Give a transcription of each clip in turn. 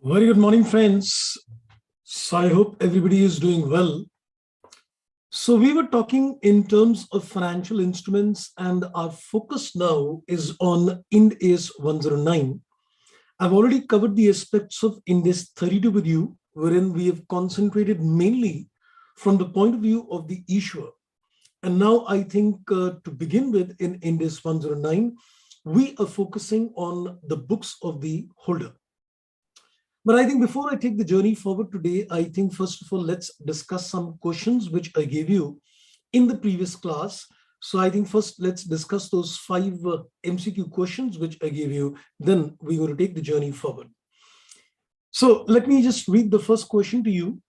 Very good morning, friends. So I hope everybody is doing well. So we were talking in terms of financial instruments, and our focus now is on Ind AS 109. I've already covered the aspects of Ind AS 32 with you, wherein we have concentrated mainly from the point of view of the issuer. And now I think to begin with in Ind AS 109, we are focusing on the books of the holder. But I think before I take the journey forward today, I think first of all, let's discuss some questions which I gave you in the previous class. So I think first let's discuss those 5 MCQ questions which I gave you. Then we're going to take the journey forward. So let me just read the first question to you.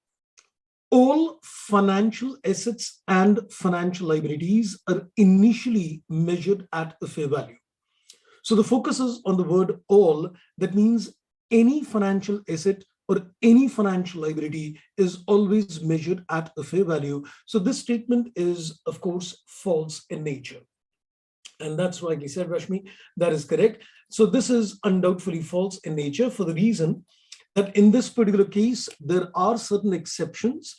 All financial assets and financial liabilities are initially measured at a fair value. So the focus is on the word all. That means any financial asset or any financial liability is always measured at a fair value. So this statement is, of course, false in nature. And that's rightly said, Rashmi. That is correct. So this is undoubtedly false in nature for the reason that in this particular case, there are certain exceptions.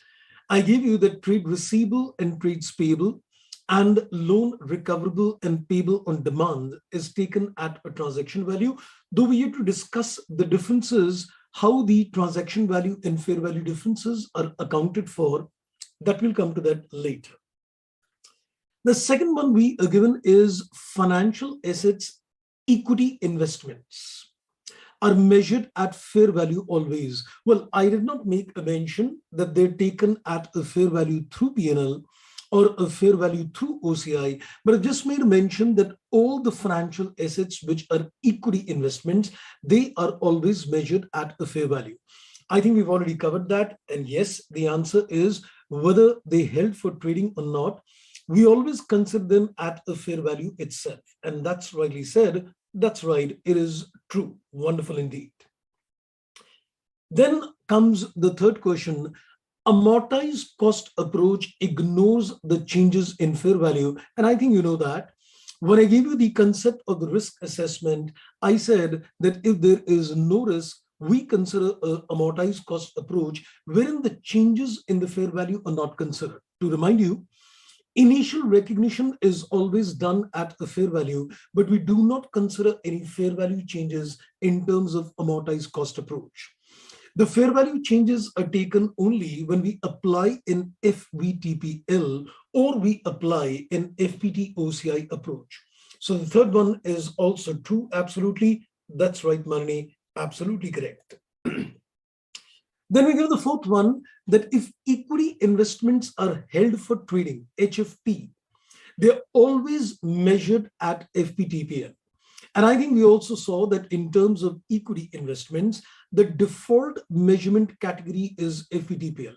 I gave you that trade receivable and trades payable and loan recoverable and payable on demand is taken at a transaction value. Though we have to discuss the differences, how the transaction value and fair value differences are accounted for, that will come to that later. The second one we are given is financial assets, equity investments are measured at fair value always. Well, I did not make a mention that they're taken at a fair value through P&L or a fair value through OCI, but I just made a mention that all the financial assets which are equity investments, they are always measured at a fair value. I think we've already covered that. And yes, the answer is whether they held for trading or not, we always consider them at a fair value itself. And that's rightly said. That's right. It is true. Wonderful indeed. Then comes the third question. Amortized cost approach ignores the changes in fair value. And I think you know that. When I gave you the concept of the risk assessment, I said that if there is no risk, we consider an amortized cost approach wherein the changes in the fair value are not considered. To remind you, initial recognition is always done at a fair value, but we do not consider any fair value changes in terms of amortized cost approach. The fair value changes are taken only when we apply in FVTPL or we apply in FPT-OCI approach. So the third one is also true. Absolutely. That's right, Marni. Absolutely correct. Then we give the fourth one that if equity investments are held for trading, HFT, they're always measured at FPTPL. And I think we also saw that in terms of equity investments, the default measurement category is FVTPL.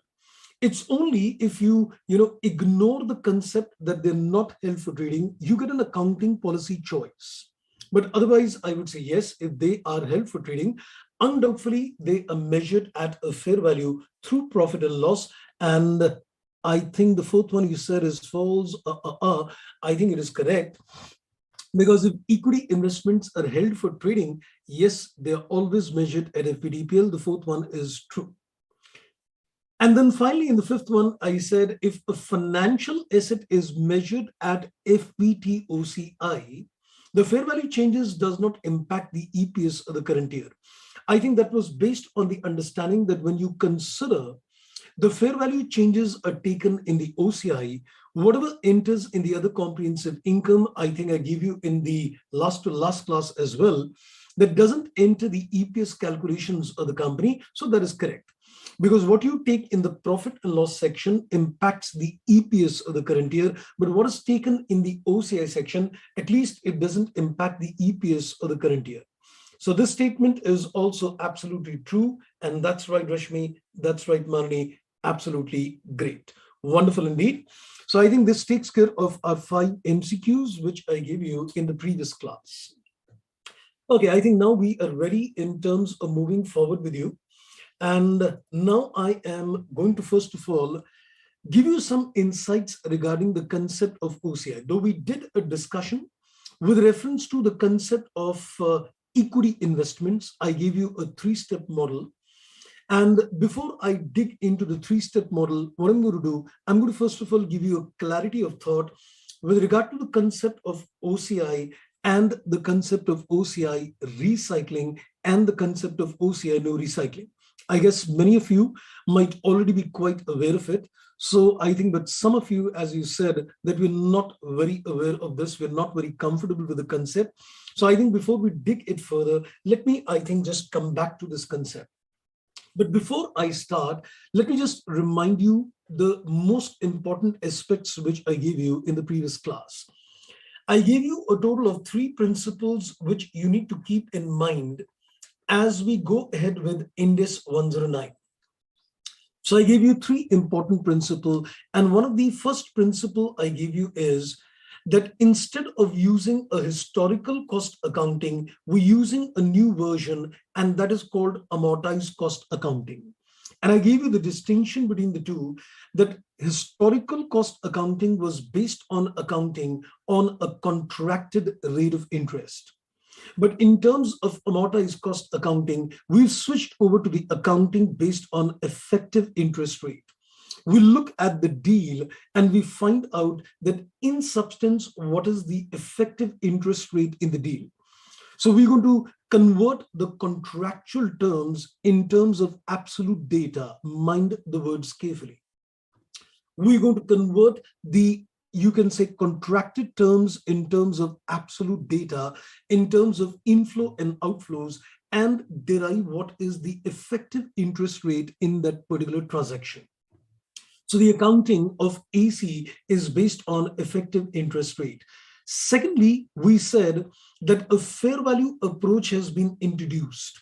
It's only if you ignore the concept that they're not held for trading, you get an accounting policy choice. But otherwise, I would say yes, if they are held for trading, undoubtedly they are measured at a fair value through profit and loss. And I think the fourth one you said is false. I think it is correct. Because if equity investments are held for trading, yes, they are always measured at FVTPL. The fourth one is true. And then finally, in the fifth one, I said if a financial asset is measured at FVT-OCI, the fair value changes does not impact the EPS of the current year. I think that was based on the understanding that when you consider the fair value changes are taken in the OCI, whatever enters in the other comprehensive income, I think I gave you in the last class as well, that doesn't enter the EPS calculations of the company. So that is correct. Because what you take in the profit and loss section impacts the EPS of the current year, but what is taken in the OCI section, at least it doesn't impact the EPS of the current year. So this statement is also absolutely true. And that's right, Rashmi. That's right, Marni. Absolutely great. Wonderful indeed. So I think this takes care of our 5 MCQs, which I gave you in the previous class. Okay, I think now we are ready in terms of moving forward with you. And now I am going to, first of all, give you some insights regarding the concept of OCI. Though we did a discussion with reference to the concept of equity investments, I gave you a 3-step model And before I dig into the three-step model, what I'm going to do, I'm going to first of all give you a clarity of thought with regard to the concept of OCI and the concept of OCI recycling and the concept of OCI no recycling. I guess many of you might already be quite aware of it. So I think that some of you, as you said, that we're not very aware of this, we're not very comfortable with the concept. So I think before we dig it further, let me, I think, just come back to this concept. But before I start, let me just remind you the most important aspects which I gave you in the previous class. I gave you a total of 3 principles which you need to keep in mind as we go ahead with Index 109. So I gave you 3 important principles, and one of the first principle I gave you is that instead of using a historical cost accounting, we're using a new version, and that is called amortized cost accounting. And I gave you the distinction between the two, that historical cost accounting was based on accounting on a contracted rate of interest. But in terms of amortized cost accounting, we've switched over to the accounting based on effective interest rate. We look at the deal and we find out that in substance, what is the effective interest rate in the deal? So we're going to convert the contractual terms in terms of absolute data. Mind the words carefully. We're going to convert the, you can say, contracted terms in terms of absolute data, in terms of inflow and outflows, and derive what is the effective interest rate in that particular transaction. So the accounting of AC is based on effective interest rate. Secondly, we said that a fair value approach has been introduced,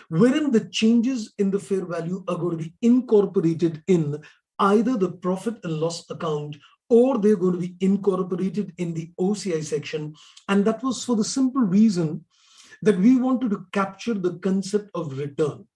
wherein the changes in the fair value are going to be incorporated in either the profit and loss account, or they're going to be incorporated in the OCI section. And that was for the simple reason that we wanted to capture the concept of return.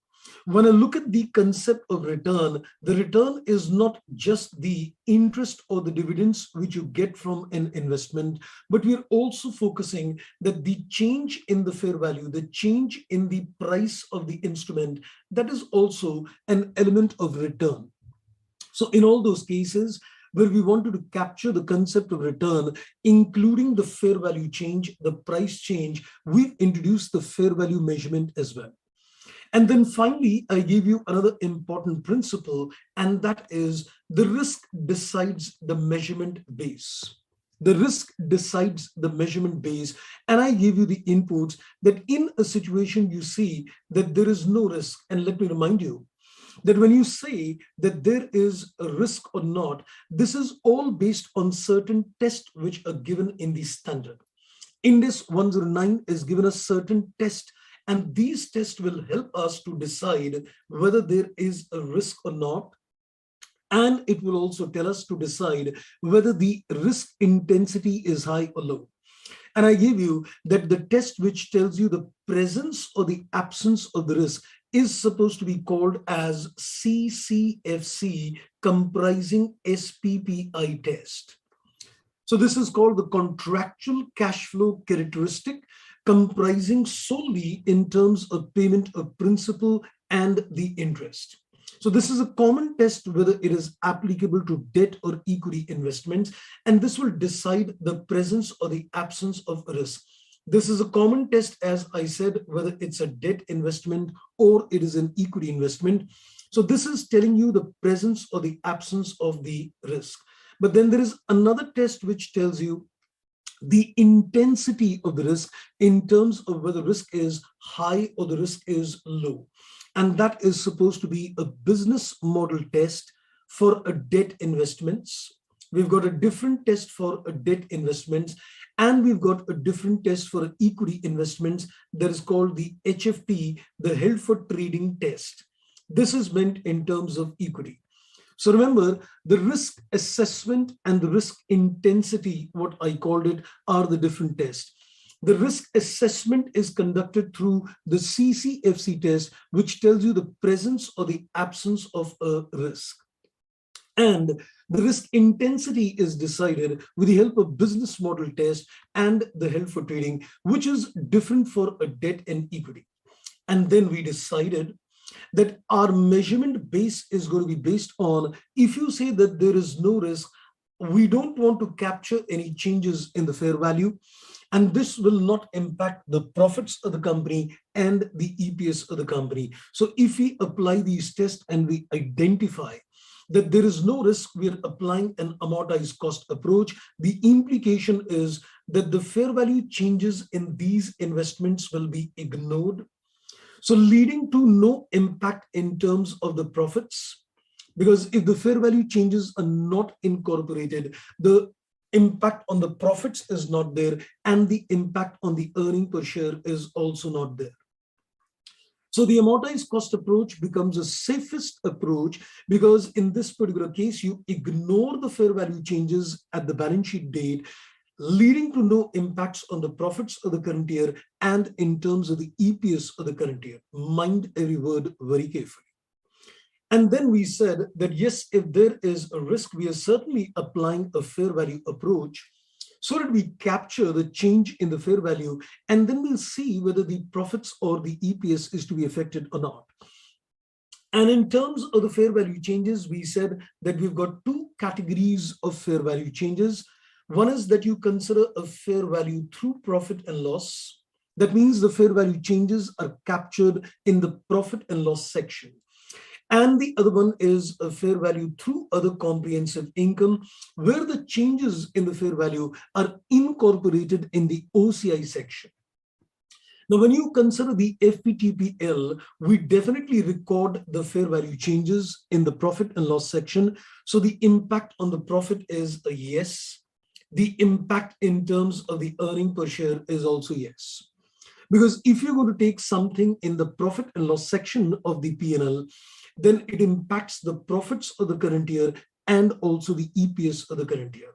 When I look at the concept of return, the return is not just the interest or the dividends which you get from an investment, but we are also focusing that the change in the fair value, the change in the price of the instrument, that is also an element of return. So in all those cases where we wanted to capture the concept of return, including the fair value change, the price change, we've introduced the fair value measurement as well. And then finally, I gave you another important principle, and that is the risk decides the measurement base. The risk decides the measurement base. And I gave you the inputs that in a situation you see that there is no risk. And let me remind you that when you say that there is a risk or not, this is all based on certain tests which are given in the standard. Index 109 is given a certain test, and these tests will help us to decide whether there is a risk or not. And it will also tell us to decide whether the risk intensity is high or low. And I gave you that the test which tells you the presence or the absence of the risk is supposed to be called as CCFC, comprising SPPI test. So this is called the contractual cash flow characteristic, comprising solely in terms of payment of principal and the interest. So this is a common test whether it is applicable to debt or equity investments, and this will decide the presence or the absence of risk. This is a common test, as I said, whether it's a debt investment or it is an equity investment. So this is telling you the presence or the absence of the risk. But then there is another test which tells you the intensity of the risk in terms of whether risk is high or the risk is low. And that is supposed to be a business model test for a debt investments. We've got a different test for a debt investments, and we've got a different test for an equity investments that is called the HFT, the held for trading test. This is meant in terms of equity. So remember, the risk assessment and the risk intensity, what I called it, are the different tests. The risk assessment is conducted through the CCFC test, which tells you the presence or the absence of a risk. And the risk intensity is decided with the help of business model test and the held for trading, which is different for a debt and equity. And then we decided that our measurement base is going to be based on, if you say that there is no risk, we don't want to capture any changes in the fair value, and this will not impact the profits of the company and the EPS of the company. So if we apply these tests and we identify that there is no risk, we are applying an amortized cost approach. The implication is that the fair value changes in these investments will be ignored. So leading to no impact in terms of the profits, because if the fair value changes are not incorporated, the impact on the profits is not there, and the impact on the earning per share is also not there. So the amortized cost approach becomes the safest approach, because in this particular case, you ignore the fair value changes at the balance sheet date, leading to no impacts on the profits of the current year and in terms of the EPS of the current year. Mind every word very carefully. And then we said that, yes, if there is a risk, we are certainly applying a fair value approach so that we capture the change in the fair value, and then we'll see whether the profits or the EPS is to be affected or not. And in terms of the fair value changes, we said that we've got two categories of fair value changes. One is that you consider a fair value through profit and loss. That means the fair value changes are captured in the profit and loss section. And the other one is a fair value through other comprehensive income, where the changes in the fair value are incorporated in the OCI section. Now, when you consider the FVTPL, we definitely record the fair value changes in the profit and loss section. So the impact on the profit is a yes. The impact in terms of the earning per share is also yes. Because if you're going to take something in the profit and loss section of the P&L, then it impacts the profits of the current year and also the EPS of the current year.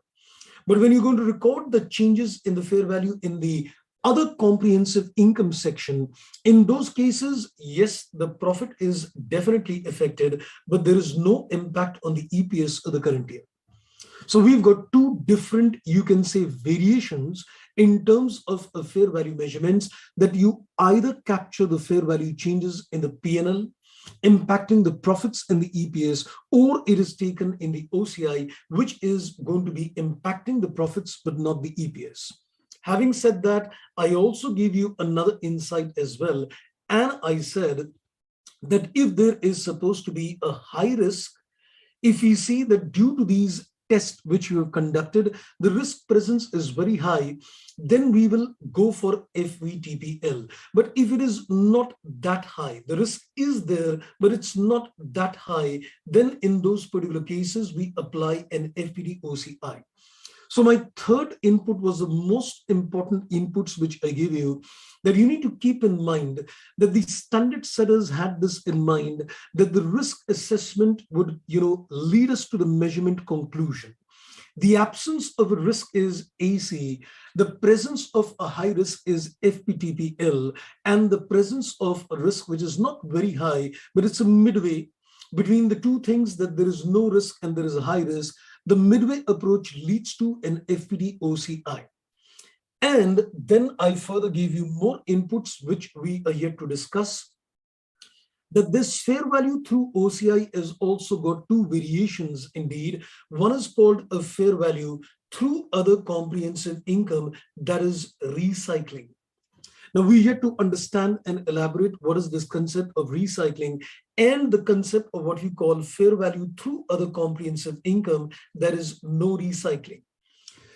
But when you're going to record the changes in the fair value in the other comprehensive income section, in those cases, yes, the profit is definitely affected, but there is no impact on the EPS of the current year. So we've got two different, you can say, variations in terms of a fair value measurements, that you either capture the fair value changes in the P&L, impacting the profits and the EPS, or it is taken in the OCI, which is going to be impacting the profits but not the EPS. Having said that, I also gave you another insight as well, and I said that if there is supposed to be a high risk, if we see that due to these tests which you have conducted, the risk presence is very high, then we will go for FVTPL. But if it is not that high, the risk is there, but it's not that high, then in those particular cases, we apply an FVT-OCI. So my third input was the most important inputs which I gave you, that you need to keep in mind that the standard setters had this in mind, that the risk assessment would, lead us to the measurement conclusion. The absence of a risk is AC, the presence of a high risk is FPTPL, and the presence of a risk which is not very high, but it's a midway between the two things, that there is no risk and there is a high risk. The midway approach leads to an FPT-OCI. And then I further gave you more inputs which we are yet to discuss, that this fair value through OCI has also got two variations indeed. One is called a fair value through other comprehensive income, that is recycling. Now we yet to understand and elaborate what is this concept of recycling and the concept of what we call fair value through other comprehensive income, that is no recycling.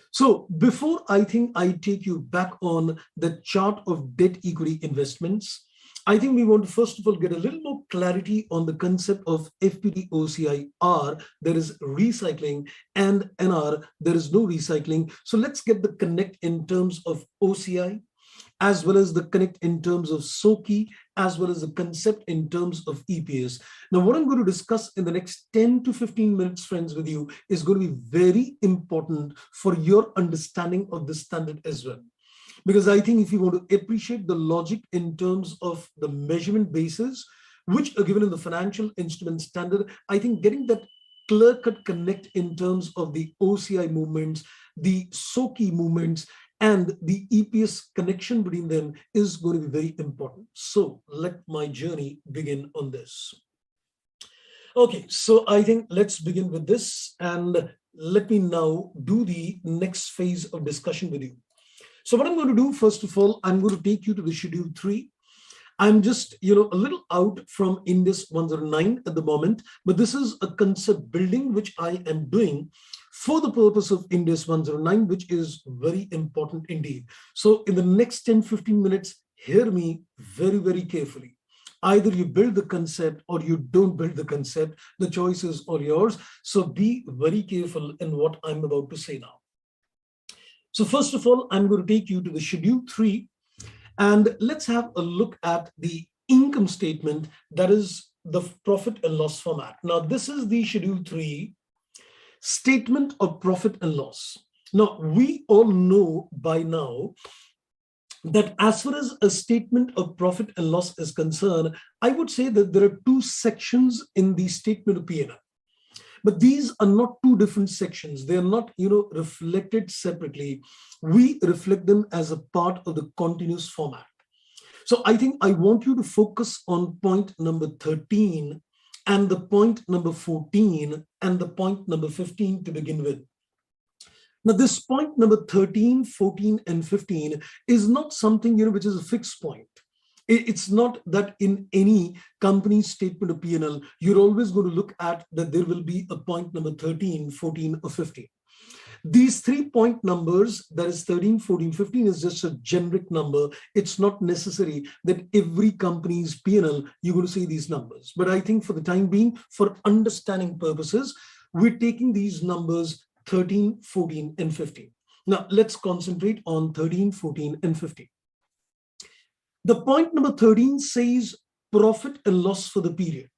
So before I take you back on the chart of debt equity investments, I think we want to first of all get a little more clarity on the concept of FPT OCI R, there is recycling, and NR, there is no recycling. So let's get the connect in terms of OCI, as well as the connect in terms of SOKI, as well as the concept in terms of EPS. Now, what I'm going to discuss in the next 10 to 15 minutes, friends, with you is going to be very important for your understanding of the standard as well. Because I think if you want to appreciate the logic in terms of the measurement basis, which are given in the financial instrument standard, I think getting that clear-cut connect in terms of the OCI movements, the SOKI movements, and the EPS connection between them is going to be very important. So let my journey begin on this. Okay, so I think let's begin with this, and let me now do the next phase of discussion with you. So what I'm going to do, first of all, I'm going to take you to the schedule 3. I'm just, a little out from Indus 109 at the moment, but this is a concept building which I am doing for the purpose of Indus 109, which is very important indeed. So in the next 10-15 minutes, hear me very, very carefully. Either you build the concept or you don't build the concept. The choice is all yours. So be very careful in what I'm about to say now. So first of all, I'm going to take you to the schedule 3. And let's have a look at the income statement, that is the profit and loss format. Now, this is the schedule 3 statement of profit and loss. Now, we all know by now that as far as a statement of profit and loss is concerned, I would say that there are 2 sections in the statement of P&L. But these are not 2 different sections. They are not, reflected separately. We reflect them as a part of the continuous format. So I think I want you to focus on point number 13 and the point number 14 and the point number 15 to begin with. Now, this point number 13, 14, and 15 is not something, which is a fixed point. It's not that in any company's statement of P&L, you're always going to look at that there will be a point number 13, 14, or 15. These 3-point numbers, that is 13, 14, 15, is just a generic number. It's not necessary that every company's P&L, you're going to see these numbers. But I think for the time being, for understanding purposes, we're taking these numbers 13, 14, and 15. Now, let's concentrate on 13, 14, and 15. The point number 13 says profit and loss for the period.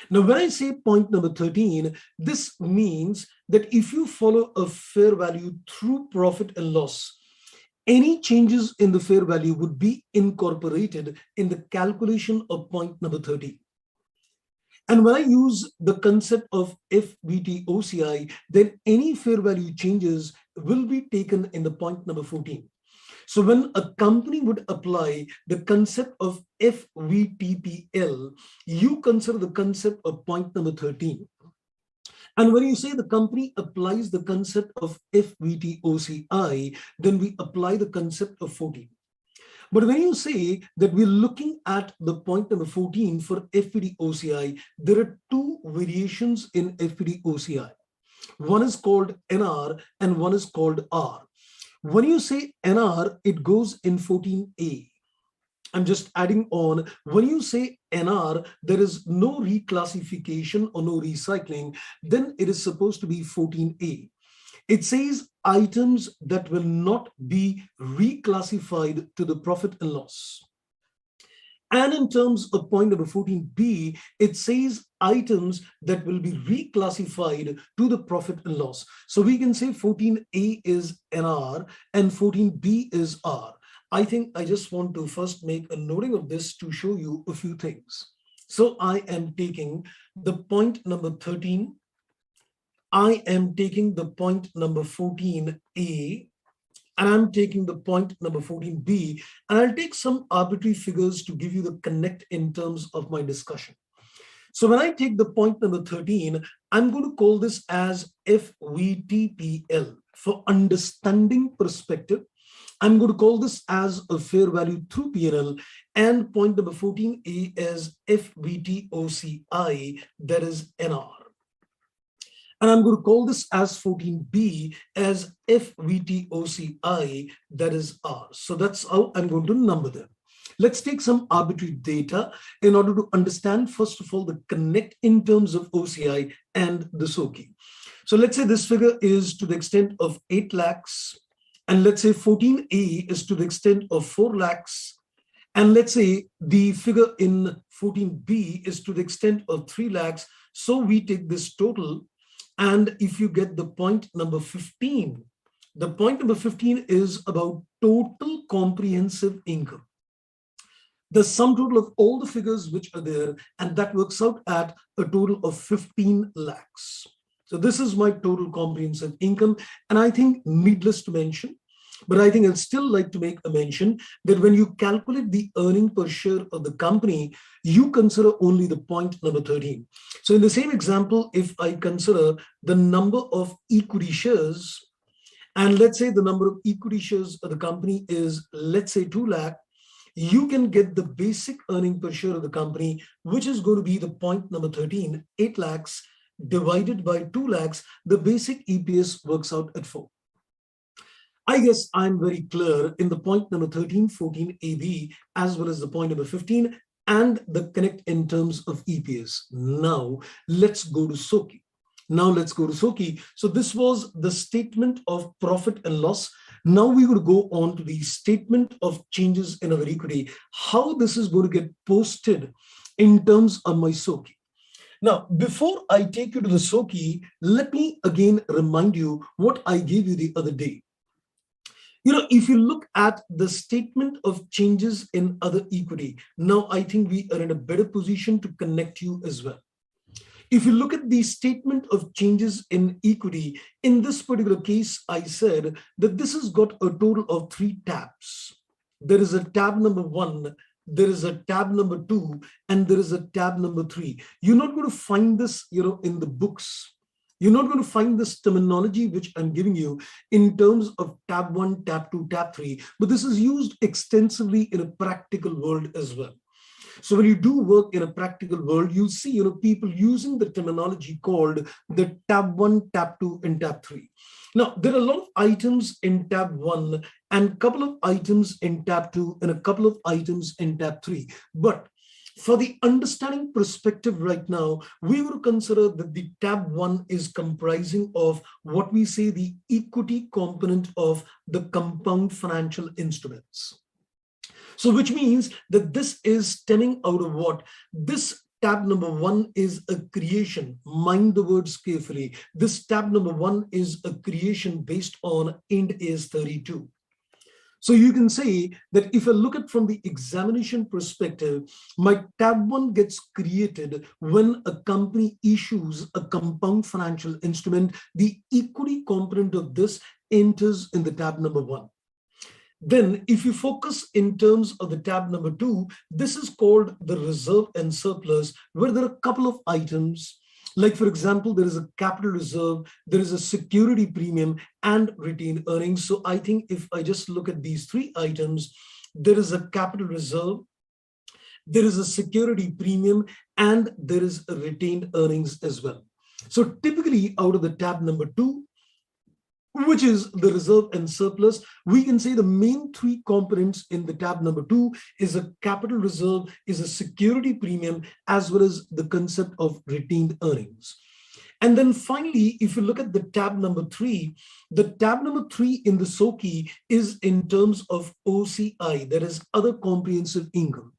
Now, when I say point number 13, this means that if you follow a fair value through profit and loss, any changes in the fair value would be incorporated in the calculation of point number 13. And when I use the concept of FVTOCI, then any fair value changes will be taken in the point number 14. So when a company would apply the concept of FVTPL, you consider the concept of point number 13. And when you say the company applies the concept of FVTOCI, then we apply the concept of 14. But when you say that we're looking at the point number 14 for FVTOCI, there are 2 variations in FVTOCI. One is called NR and one is called R. When you say NR, it goes in 14A. I'm just adding on. When you say NR, there is no reclassification or no recycling, then it is supposed to be 14A. It says items that will not be reclassified to the profit and loss. And in terms of point number 14B, it says items that will be reclassified to the profit and loss. So we can say 14A is NR and 14B is R. I think I just want to first make a noting of this to show you a few things. So I am taking the point number 13. I am taking the point number 14A, and I'm taking the point number 14B, and I'll take some arbitrary figures to give you the connect in terms of my discussion. So when I take the point number 13, I'm going to call this as FVTPL. For understanding perspective, I'm going to call this as a fair value through P&L, and point number 14A as FVTOCI, that is NR. And I'm going to call this as 14B as FVTOCI, that is R. So that's how I'm going to number them. Let's take some arbitrary data in order to understand, first of all, the connect in terms of OCI and the SOKI. So let's say this figure is to the extent of 8 lakhs, and let's say 14A is to the extent of 4 lakhs, and let's say the figure in 14B is to the extent of 3 lakhs. So we take this total. And if you get the point number 15, the point number 15 is about total comprehensive income. The sum total of all the figures which are there, and that works out at a total of 15 lakhs. So this is my total comprehensive income. And I think needless to mention, But I think I'd still like to make a mention that when you calculate the earning per share of the company, you consider only the point number 13. So in the same example, if I consider the number of equity shares, and let's say the number of equity shares of the company is, let's say 2 lakh, you can get the basic earning per share of the company, which is going to be the point number 13, 8 lakhs divided by 2 lakhs, the basic EPS works out at 4. I guess I'm very clear in the point number 13, 14 AB, as well as the point number 15 and the connect in terms of EPS. Now let's go to SOKI. So this was the statement of profit and loss. Now we will go on to the statement of changes in our equity, how this is going to get posted in terms of my SOKI. Now, before I take you to the SOKI, let me again remind you what I gave you the other day. If you look at the statement of changes in other equity, now I think we are in a better position to connect you as well. If you look at the statement of changes in equity, in this particular case, I said that this has got a total of 3 tabs. There is a tab number 1, there is a tab number 2, and there is a tab number 3. You're not going to find this, in the books. You're not going to find this terminology which I'm giving you in terms of tab 1, tab 2, tab 3, but this is used extensively in a practical world as well. So when you do work in a practical world, you'll see people using the terminology called the tab 1, tab 2, and tab 3. Now, there are a lot of items in tab 1 and a couple of items in tab 2 and a couple of items in tab 3. But for the understanding perspective right now, we will consider that the tab 1 is comprising of what we say the equity component of the compound financial instruments. So which means that this is stemming out of what? This tab number 1 is a creation. Mind the words carefully. This tab number 1 is a creation based on Ind AS 32. So you can say that if I look at from the examination perspective, my tab 1 gets created when a company issues a compound financial instrument. The equity component of this enters in the tab number 1. Then if you focus in terms of the tab number 2, this is called the reserve and surplus, where there are a couple of items. Like, for example, there is a capital reserve, there is a security premium, and retained earnings. So I think if I just look at these 3 items, there is a capital reserve, there is a security premium, and there is a retained earnings as well. So typically out of the tab number 2, which is the reserve and surplus, we can say the main 3 components in the tab number 2 is a capital reserve, is a security premium, as well as the concept of retained earnings. And then finally, if you look at the tab number 3, the tab number 3 in the SOKI is in terms of OCI, that is other comprehensive income.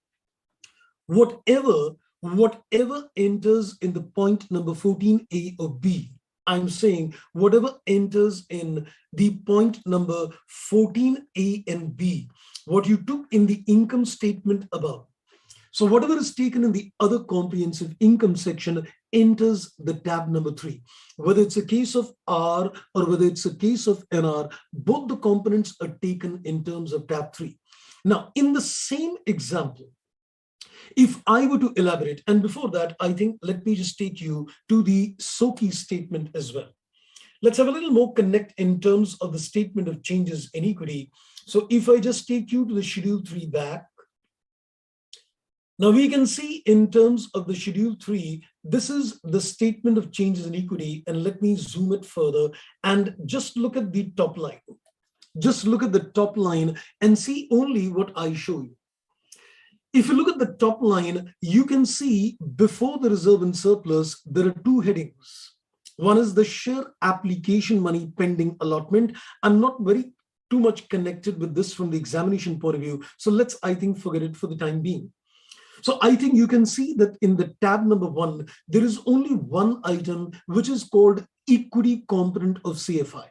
Whatever enters in the point number 14A or B, I'm saying whatever enters in the point number 14A and B, what you took in the income statement above. So whatever is taken in the other comprehensive income section enters the tab number 3. Whether it's a case of R or whether it's a case of NR, both the components are taken in terms of tab 3. Now, in the same example, if I were to elaborate, and before that, I think let me just take you to the SOKI statement as well. Let's have a little more connect in terms of the statement of changes in equity. So if I just take you to the Schedule 3 back, now we can see in terms of the Schedule 3, this is the statement of changes in equity. And let me zoom it further and just look at the top line. Just look at the top line and see only what I show you. If you look at the top line, you can see before the reserve and surplus, there are 2 headings. One is the share application money pending allotment. I'm not very too much connected with this from the examination point of view. So let's, I think, forget it for the time being. So I think you can see that in the tab number 1, there is only 1 item, which is called equity component of CFI.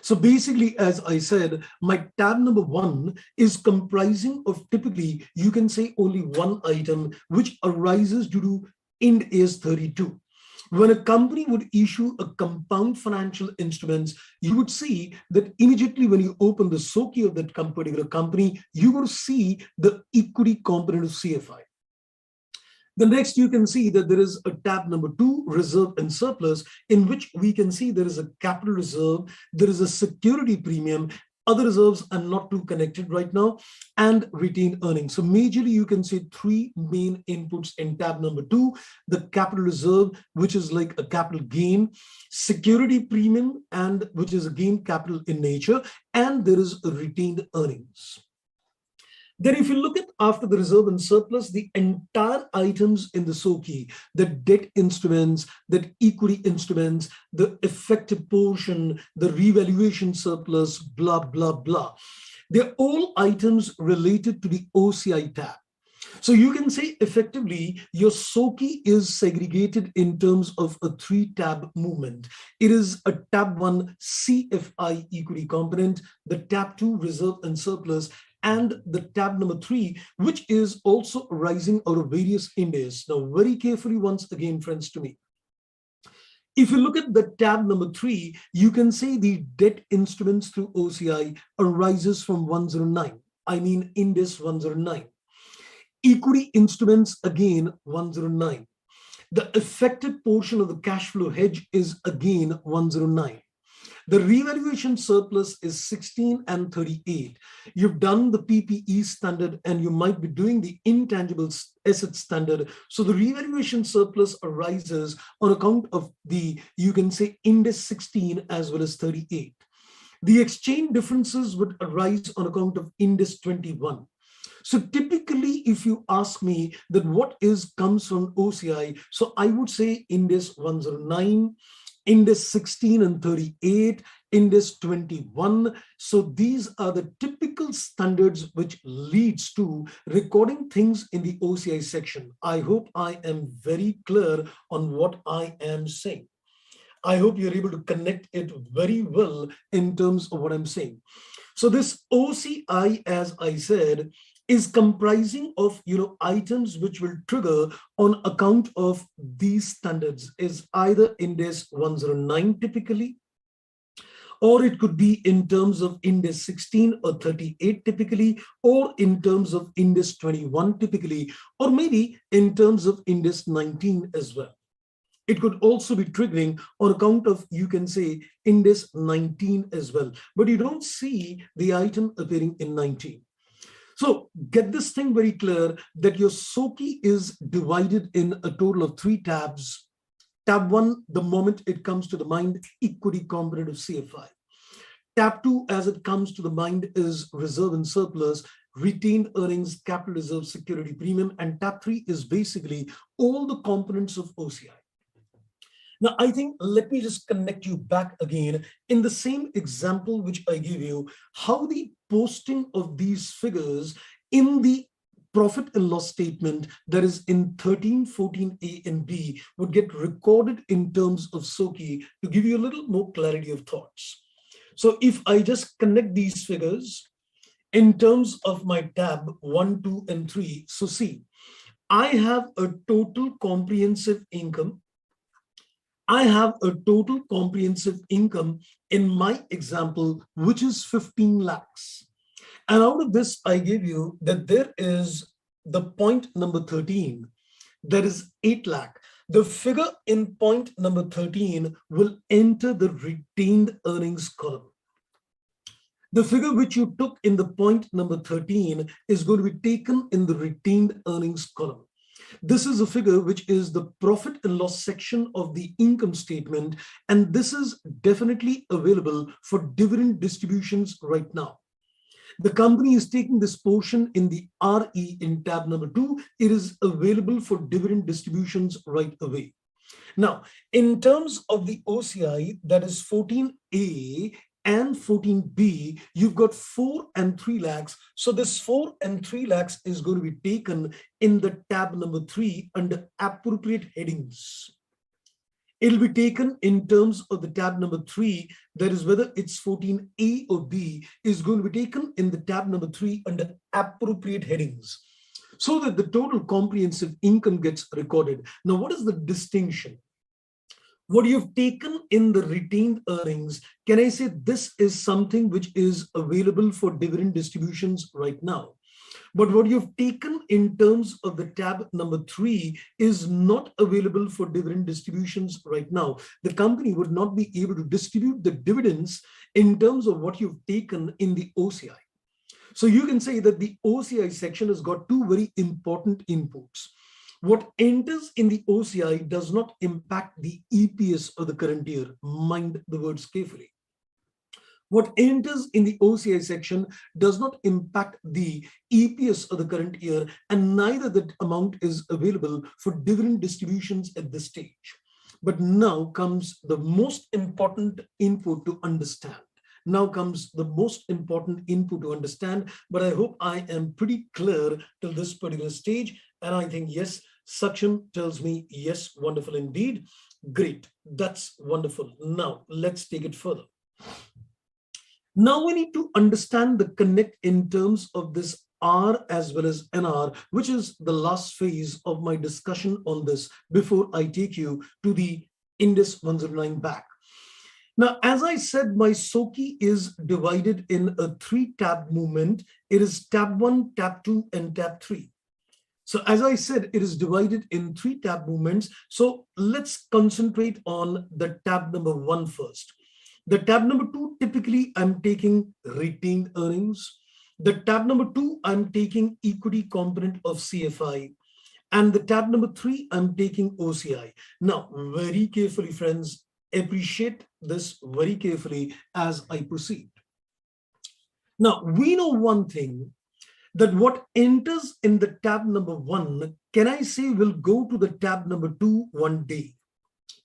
So basically, as I said, my tab number 1 is comprising of typically, you can say only 1 item, which arises due to Ind AS 32. When a company would issue a compound financial instruments, you would see that immediately when you open the SOKI of that particular company, you will see the equity component of CFI. The next, you can see that there is a tab number 2, reserve and surplus, in which we can see there is a capital reserve, there is a security premium, other reserves are not too connected right now, and retained earnings. So majorly you can see three main inputs in tab number 2, the capital reserve, which is like a capital gain, security premium, and which is again capital in nature, and there is a retained earnings. Then if you look at after the reserve and surplus, the entire items in the SOKI, the debt instruments, the equity instruments, the effective portion, the revaluation surplus, blah, blah, blah. They're all items related to the OCI tab. So you can say effectively your SOKI is segregated in terms of a 3-tab movement. It is a tab 1 CFI equity component, the tab 2 reserve and surplus, and the tab number 3, which is also arising out of various indices. Now, very carefully once again, friends, to me. If you look at the tab number 3, you can say the debt instruments through OCI arises from 109. I mean, index 109. Equity instruments, again, 109. The effective portion of the cash flow hedge is again 109. The revaluation surplus is 16 and 38. You've done the PPE standard and you might be doing the intangible asset standard. So the revaluation surplus arises on account of the, you can say, index 16 as well as 38. The exchange differences would arise on account of index 21. So typically, if you ask me that what comes from OCI, so I would say index 109, index 16 and 38, index 21. So these are the typical standards which leads to recording things in the OCI section. I hope I am very clear on what I am saying. I hope you're able to connect it very well in terms of what I'm saying. So this OCI, as I said, is comprising of items which will trigger on account of these standards, is either index 109 typically, or it could be in terms of index 16 or 38 typically, or in terms of index 21 typically, or maybe in terms of index 19 as well. It could also be triggering on account of, you can say, index 19 as well, but you don't see the item appearing in 19. So get this thing very clear that your SOKI is divided in a total of 3 tabs. Tab 1, the moment it comes to the mind, equity component of CFI. Tab 2, as it comes to the mind, is reserve and surplus, retained earnings, capital reserve, security premium. And tab 3 is basically all the components of OCI. Now, I think let me just connect you back again in the same example which I gave you, how the posting of these figures in the profit and loss statement that is in 1314A and B would get recorded in terms of SOKI to give you a little more clarity of thoughts. So if I just connect these figures in terms of my tab 1, 2, and 3, so see, I have a total comprehensive income. I have a total comprehensive income in my example, which is 15 lakhs. And out of this, I gave you that there is the point number 13, that is 8 lakh. The figure in point number 13 will enter the retained earnings column. The figure which you took in the point number 13 is going to be taken in the retained earnings column. This is a figure which is the profit and loss section of the income statement, and this is definitely available for dividend distributions right now. The company is taking this portion in the RE in tab number 2. It is available for dividend distributions right away. Now, in terms of the OCI, that is 14A and 14B, you've got 4 and 3 lakhs. So this 4 and 3 lakhs is going to be taken in the tab number 3 under appropriate headings. It'll be taken in terms of the tab number 3, that is whether it's 14A or B, is going to be taken in the tab number 3 under appropriate headings, so that the total comprehensive income gets recorded. Now, what is the distinction? What you've taken in the retained earnings, can I say this is something which is available for dividend distributions right now? But what you've taken in terms of the tab number 3 is not available for dividend distributions right now. The company would not be able to distribute the dividends in terms of what you've taken in the OCI. So you can say that the OCI section has got two very important inputs. What enters in the OCI does not impact the EPS of the current year. Mind the words carefully. What enters in the OCI section does not impact the EPS of the current year, and neither that amount is available for dividend distributions at this stage. But now comes the most important input to understand. Now comes the most important input to understand, but I hope I am pretty clear till this particular stage. And I think, yes, Saksham tells me, yes, wonderful indeed. Great, that's wonderful. Now, let's take it further. Now we need to understand the connect in terms of this R as well as NR, which is the last phase of my discussion on this before I take you to the Indus 109 back. Now, as I said, my SOKI is divided in a 3-tab movement. It is tab 1, tab 2, and tab 3. So as I said, it is divided in 3-tab movements. So let's concentrate on the tab number 1 first. The tab number 2, typically I'm taking retained earnings. The tab number 2, I'm taking equity component of CFI. And the tab number 3, I'm taking OCI. Now, very carefully, friends, appreciate this very carefully as I proceed. Now, we know one thing, that what enters in the tab number 1, can I say will go to the tab number 2 one day.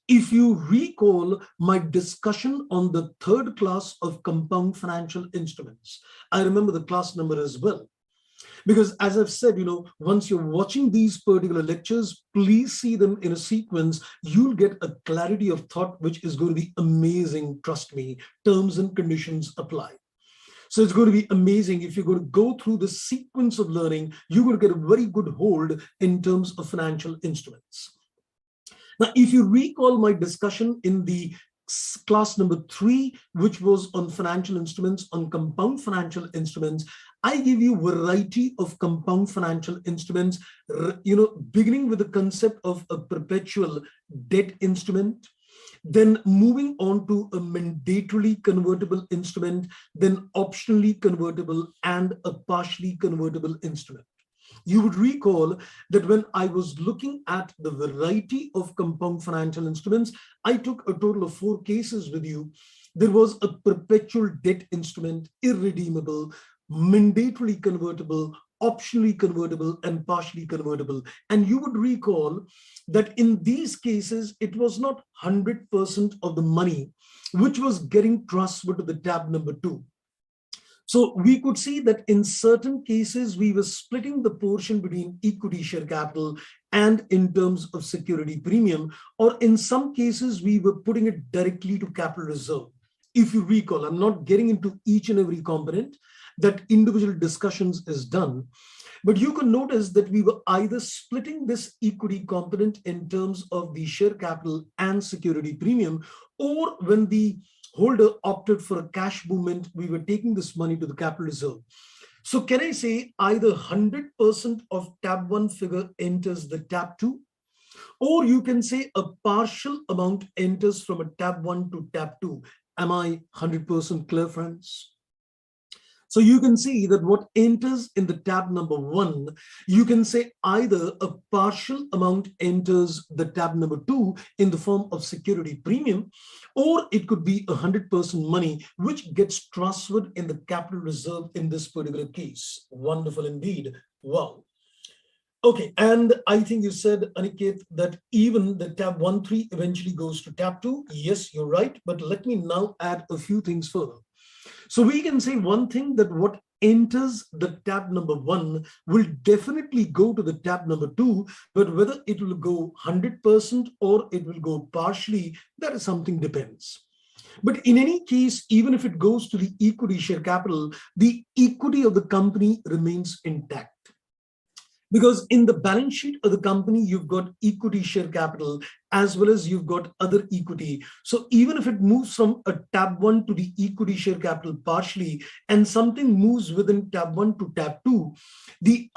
If you recall my discussion on the 3rd class of compound financial instruments, I remember the class number as well. Because as I've said, once you're watching these particular lectures, please see them in a sequence. You'll get a clarity of thought, which is going to be amazing. Trust me, terms and conditions apply. So it's going to be amazing. If you're going to go through the sequence of learning, you're going to get a very good hold in terms of financial instruments. Now, if you recall my discussion in the class number 3, which was on financial instruments, on compound financial instruments, I give you a variety of compound financial instruments, beginning with the concept of a perpetual debt instrument, then moving on to a mandatorily convertible instrument, then optionally convertible, and a partially convertible instrument. You would recall that when I was looking at the variety of compound financial instruments, I took a total of 4 cases with you. There was a perpetual debt instrument, irredeemable, mandatorily convertible, optionally convertible, and partially convertible. And you would recall that in these cases, it was not 100% of the money which was getting transferred to the tab number 2. So we could see that in certain cases, we were splitting the portion between equity share capital and in terms of security premium, or in some cases, we were putting it directly to capital reserve. If you recall, I'm not getting into each and every component, that individual discussions is done. But you can notice that we were either splitting this equity component in terms of the share capital and security premium, or when the holder opted for a cash movement, we were taking this money to the capital reserve. So can I say either 100% of tab 1 figure enters the tab 2, or you can say a partial amount enters from a tab 1 to tab 2. Am I 100% clear, friends? So you can see that what enters in the tab number 1, you can say either a partial amount enters the tab number 2 in the form of security premium, or it could be 100% money which gets transferred in the capital reserve in this particular case. Wonderful indeed. Wow. Okay, and I think you said, Aniket, that even the tab 1.3 eventually goes to tab 2. Yes, you're right, but let me now add a few things further. So we can say one thing, that what enters the tab number 1 will definitely go to the tab number 2, but whether it will go 100% or it will go partially, that is something depends. But in any case, even if it goes to the equity share capital, the equity of the company remains intact. Because in the balance sheet of the company, you've got equity share capital as well as you've got other equity. So even if it moves from a tab 1 to the equity share capital partially, and something moves within tab 1 to tab 2, the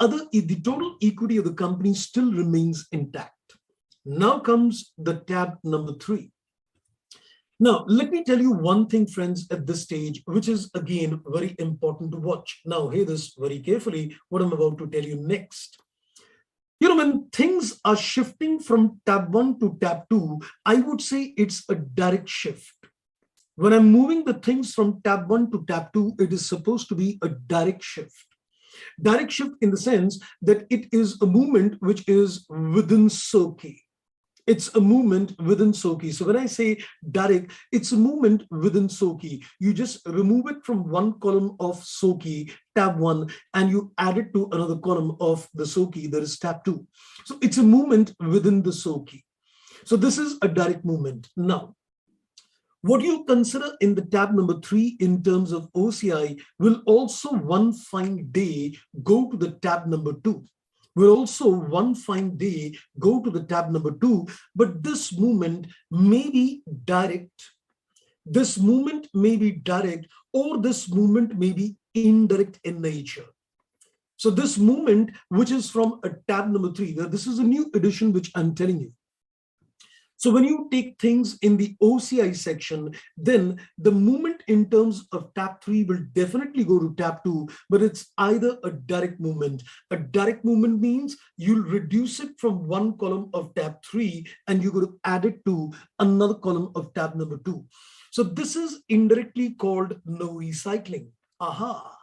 total equity of the company still remains intact. Now comes the tab number 3. Now, let me tell you one thing, friends, at this stage, which is again very important to watch. Now, hear this very carefully, what I'm about to tell you next. When things are shifting from tab 1 to tab 2, I would say it's a direct shift. When I'm moving the things from tab 1 to tab 2, it is supposed to be a direct shift. Direct shift in the sense that it is a movement which is within SOKI. It's a movement within SOKI. So when I say direct, it's a movement within SOKI. You just remove it from one column of SOKI, tab 1, and you add it to another column of the SOKI, that is tab 2. So it's a movement within the SOKI. So this is a direct movement. Now, what you consider in the tab number 3 in terms of OCI will also one fine day go to the tab number 2. Will also one fine day go to the tab number 2, but this movement may be direct. This movement may be direct, or this movement may be indirect in nature. So this movement, which is from a tab number 3, this is a new addition which I'm telling you. So when you take things in the OCI section, then the movement in terms of tab 3 will definitely go to tab 2, but it's either a direct movement. A direct movement means you'll reduce it from one column of tab 3 and you're going to add it to another column of tab number 2. So this is indirectly called no recycling. Aha.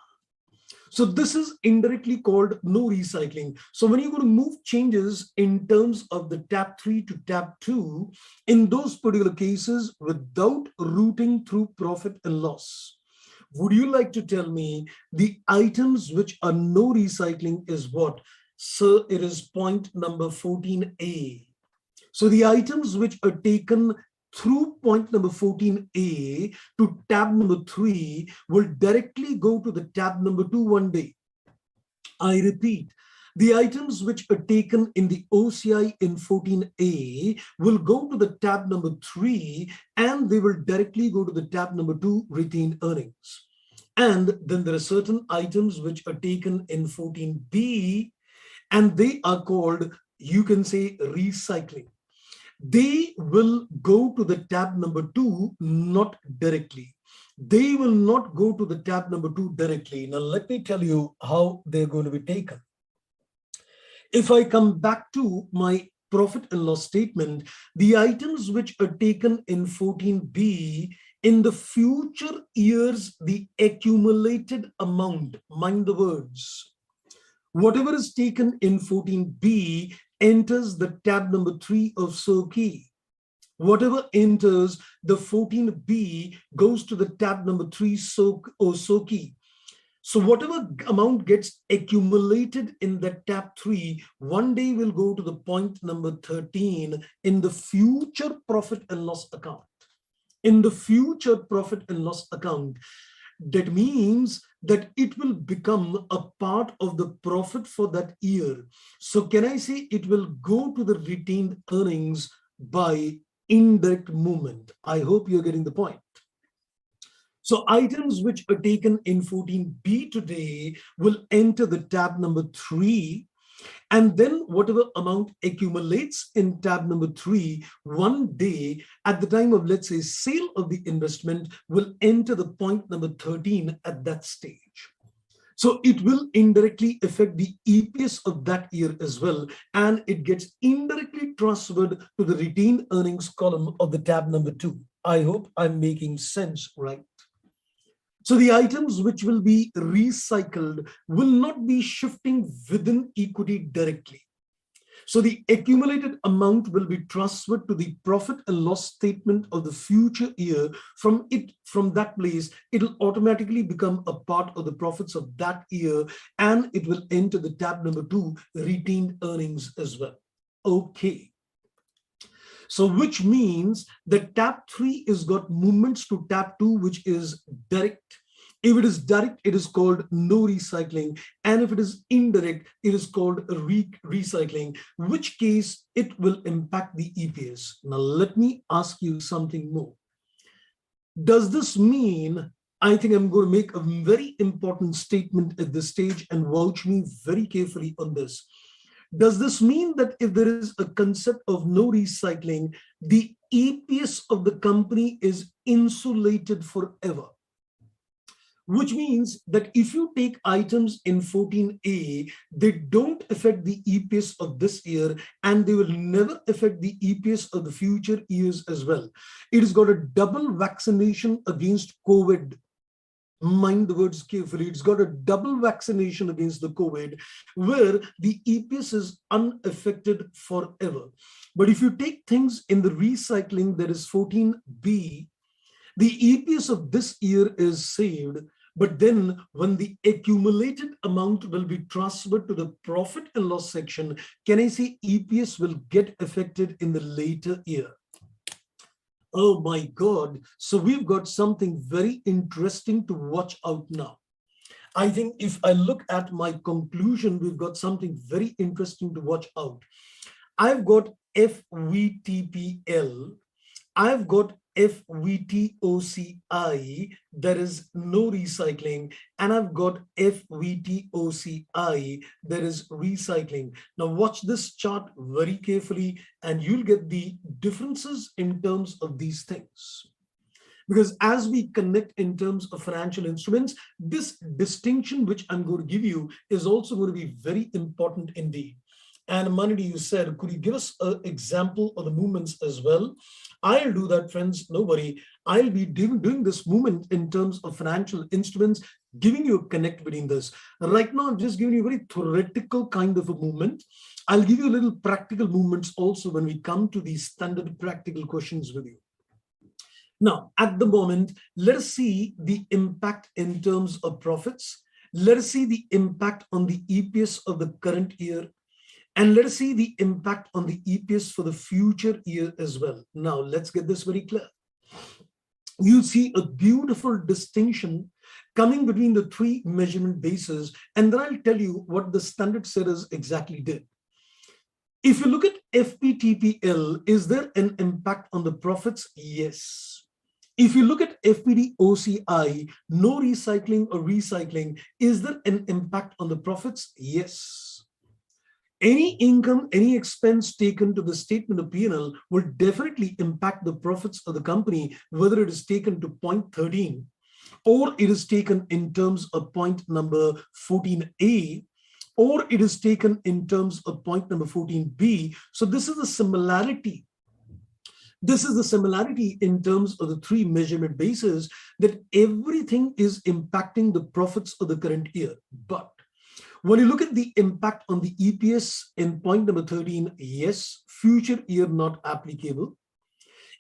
So this is indirectly called no recycling. So when you're going to move changes in terms of the tab 3 to tab 2, in those particular cases, without routing through profit and loss, would you like to tell me the items which are no recycling is what? Sir, it is point number 14A. So the items which are taken through point number 14A to tab number 3 will directly go to the tab number 2 one day. I repeat, the items which are taken in the OCI in 14A will go to the tab number 3 and they will directly go to the tab number 2 retained earnings. And then there are certain items which are taken in 14B and they are called, you can say, recycling. They will go to the tab number 2, not directly. They will not go to the tab number 2 directly. Now, let me tell you how they're going to be taken. If I come back to my profit and loss statement, the items which are taken in 14B, in the future years, the accumulated amount, mind the words, whatever is taken in 14B enters the tab number 3 of SOKI. Whatever enters the 14B goes to the tab number 3 SOKI. So whatever amount gets accumulated in the tab 3, one day will go to the point number 13 in the future profit and loss account. In the future profit and loss account, that means that it will become a part of the profit for that year. So can I say it will go to the retained earnings by indirect movement? I hope you're getting the point. So items which are taken in 14B today will enter the tab number 3. And then whatever amount accumulates in tab number 3, one day at the time of, let's say, sale of the investment will enter the point number 13 at that stage. So it will indirectly affect the EPS of that year as well. And it gets indirectly transferred to the retained earnings column of the tab number 2. I hope I'm making sense, right? So the items which will be recycled will not be shifting within equity directly. So the accumulated amount will be transferred to the profit and loss statement of the future year. From that place, it will automatically become a part of the profits of that year, and it will enter the tab number 2, retained earnings as well. Okay. So which means that tab 3 is got movements to tab 2, which is direct. If it is direct, it is called no recycling. And if it is indirect, it is called recycling, which case it will impact the EPS. Now, let me ask you something more. Does this mean, I think I'm going to make a very important statement at this stage and vouch me very carefully on this. Does this mean that if there is a concept of no recycling, the EPS of the company is insulated forever? Which means that if you take items in 14A, they don't affect the EPS of this year, and they will never affect the EPS of the future years as well. It has got a double vaccination against COVID. Mind the words carefully. It's got a double vaccination against the COVID, where the EPS is unaffected forever. But if you take things in the recycling, that is 14B, the EPS of this year is saved, but then when the accumulated amount will be transferred to the profit and loss section, can I say EPS will get affected in the later year? Oh my God. So we've got something very interesting to watch out now. I think if I look at my conclusion, we've got something very interesting to watch out. I've got FVTPL. I've got FVTOCI, there is no recycling, and I've got FVTOCI, there is recycling. Now watch this chart very carefully and you'll get the differences in terms of these things. Because as we connect in terms of financial instruments, this distinction which I'm going to give you is also going to be very important indeed. And Manidi, you said, could you give us an example of the movements as well? I'll do that, friends. No worry. I'll be doing this movement in terms of financial instruments, giving you a connect between this. Right now, I'm just giving you a very theoretical kind of a movement. I'll give you a little practical movements also when we come to these standard practical questions with you. Now, at the moment, let us see the impact in terms of profits. Let us see the impact on the EPS of the current year. And let us see the impact on the EPS for the future year as well. Now, let's get this very clear. You see a beautiful distinction coming between the three measurement bases, and then I'll tell you what the standard setters exactly did. If you look at FPTPL, is there an impact on the profits? Yes. If you look at FPDOCI, no recycling or recycling, is there an impact on the profits? Yes. Any income, any expense taken to the statement of P&L will definitely impact the profits of the company, whether it is taken to point 13 or it is taken in terms of point number 14A, or it is taken in terms of point number 14B. So this is the similarity. This is the similarity in terms of the three measurement bases, that everything is impacting the profits of the current year. But when you look at the impact on the EPS in point number 13, yes, future year not applicable.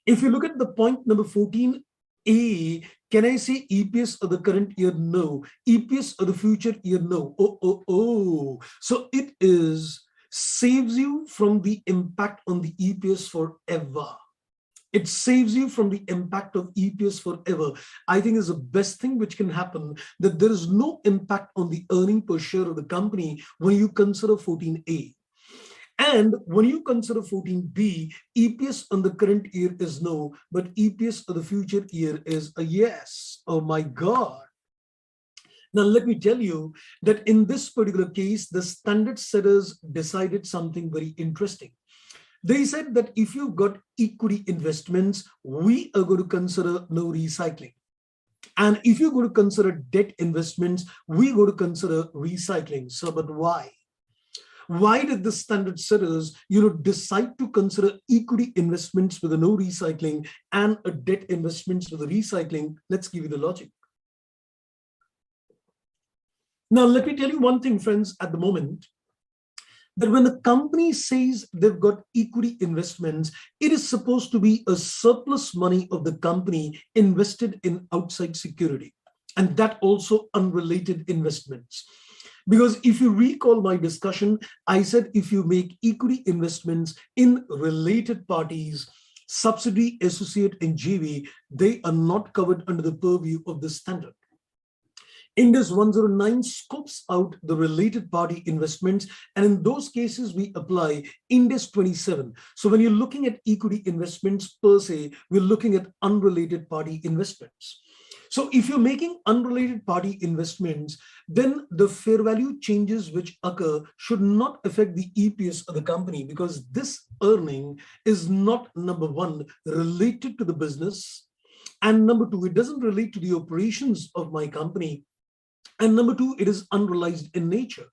If you look at the point number 14A, can I say EPS of the current year? No. EPS of the future year? No. So it saves you from the impact on the EPS forever. It saves you from the impact of EPS forever. I think is the best thing which can happen, that there is no impact on the earning per share of the company when you consider 14A. And when you consider 14B, EPS on the current year is no, but EPS of the future year is a yes. Oh my God. Now, let me tell you that in this particular case, the standard setters decided something very interesting. They said that if you've got equity investments, we are going to consider no recycling. And if you're going to consider debt investments, we're going to consider recycling. So, but why? Why did the standard setters, decide to consider equity investments with a no recycling and a debt investments with a recycling? Let's give you the logic. Now, let me tell you one thing, friends, at the moment, that when the company says they've got equity investments, it is supposed to be a surplus money of the company invested in outside security, and that also unrelated investments. Because if you recall my discussion, I said if you make equity investments in related parties, subsidiary, associate, and JV, they are not covered under the purview of the standard. Index 109 scopes out the related party investments, and in those cases, we apply Index 27. So when you're looking at equity investments per se, we're looking at unrelated party investments. So if you're making unrelated party investments, then the fair value changes which occur should not affect the EPS of the company, because this earning is not, number one, related to the business, and number two, it doesn't relate to the operations of my company, and number two, it is unrealized in nature.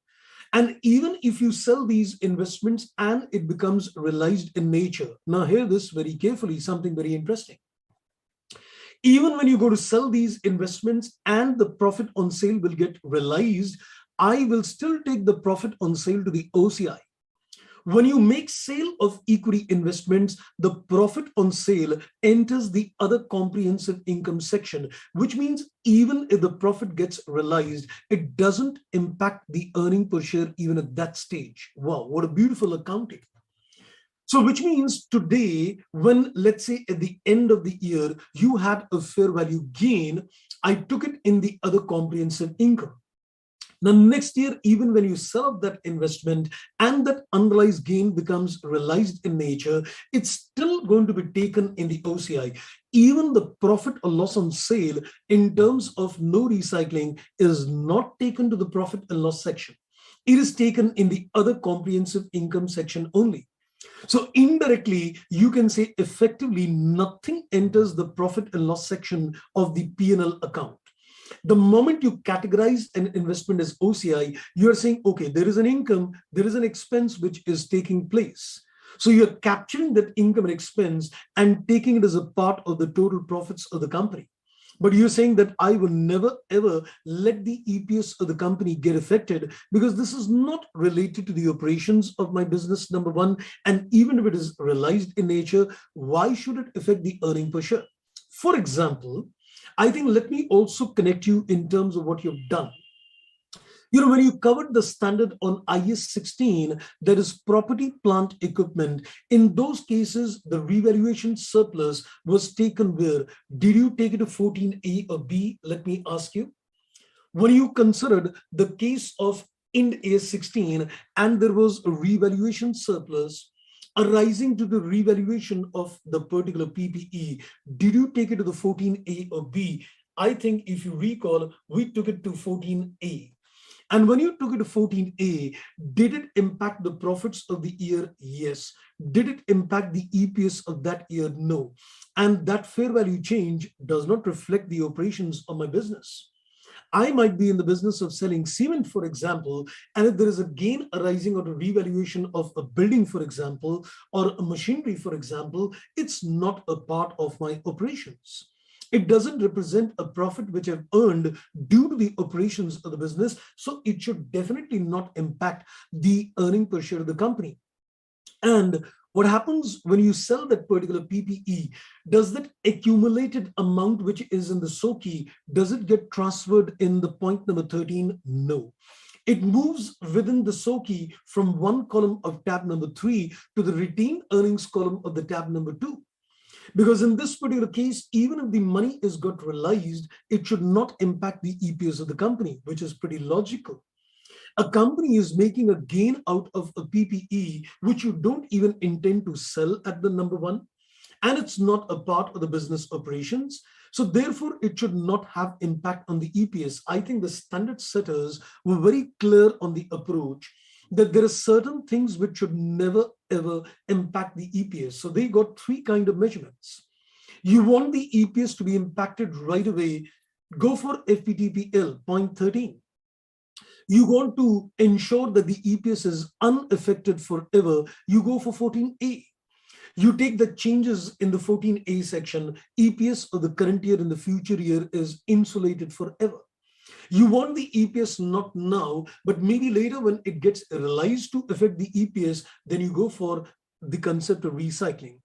And even if you sell these investments and it becomes realized in nature, now hear this very carefully, something very interesting. Even when you go to sell these investments and the profit on sale will get realized, I will still take the profit on sale to the OCI. When you make sale of equity investments, the profit on sale enters the other comprehensive income section, which means even if the profit gets realized, it doesn't impact the earning per share even at that stage. Wow, what a beautiful accounting. So which means today, when let's say at the end of the year, you had a fair value gain, I took it in the other comprehensive income. Now, next year, even when you sell up that investment and that unrealized gain becomes realized in nature, it's still going to be taken in the OCI. Even the profit or loss on sale in terms of no recycling is not taken to the profit and loss section. It is taken in the other comprehensive income section only. So indirectly, you can say effectively nothing enters the profit and loss section of the P&L account. The moment you categorize an investment as OCI, you're saying, okay, there is an income, there is an expense which is taking place. So you're capturing that income and expense and taking it as a part of the total profits of the company. But you're saying that I will never ever let the EPS of the company get affected because this is not related to the operations of my business, number one. And even if it is realized in nature, why should it affect the earning per share? For example, I think let me also connect you in terms of what you've done. You know, when you covered the standard on IS 16, there is property, plant, equipment. In those cases, the revaluation surplus was taken where? Did you take it to 14A or B? Let me ask you. When you considered the case of Ind AS 16 and there was a revaluation surplus arising to the revaluation of the particular PPE, did you take it to the 14A or B? I think if you recall, we took it to 14A. And when you took it to 14A, did it impact the profits of the year? Yes. Did it impact the EPS of that year? No. And that fair value change does not reflect the operations of my business. I might be in the business of selling cement, for example, and if there is a gain arising out of revaluation of a building, for example, or a machinery, for example, it's not a part of my operations. It doesn't represent a profit which I've earned due to the operations of the business, so it should definitely not impact the earning per share of the company. And what happens when you sell that particular PPE? Does that accumulated amount which is in the SOKI, does it get transferred in the point number 13? No. It moves within the SOKI from one column of tab number 3 to the retained earnings column of the tab number 2. Because in this particular case, even if the money is got realized, it should not impact the EPS of the company, which is pretty logical. A company is making a gain out of a PPE, which you don't even intend to sell at the number one, and it's not a part of the business operations. So therefore, it should not have impact on the EPS. I think the standard setters were very clear on the approach that there are certain things which should never ever impact the EPS. So they got 3 kinds of measurements. You want the EPS to be impacted right away, go for FPTPL, 0.13. You want to ensure that the EPS is unaffected forever, you go for 14A. You take the changes in the 14A section, EPS of the current year and the future year is insulated forever. You want the EPS not now, but maybe later when it gets realized to affect the EPS, then you go for the concept of recycling.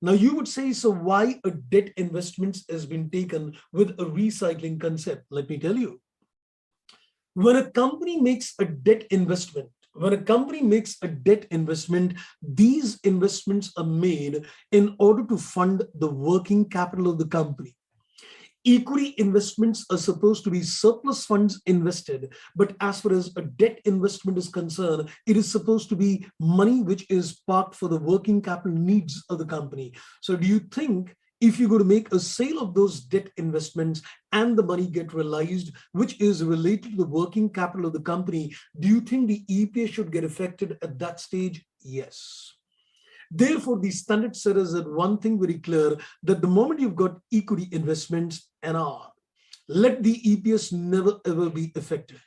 Now you would say, so why a debt investment has been taken with a recycling concept? Let me tell you. When a company makes a debt investment, these investments are made in order to fund the working capital of the company. Equity investments are supposed to be surplus funds invested, but as far as a debt investment is concerned, it is supposed to be money which is parked for the working capital needs of the company. So do you think if you're going to make a sale of those debt investments and the money get realized, which is related to the working capital of the company, do you think the EPS should get affected at that stage? Yes. Therefore, the standard setters had one thing very clear, that the moment you've got equity investments and R, let the EPS never ever be affected.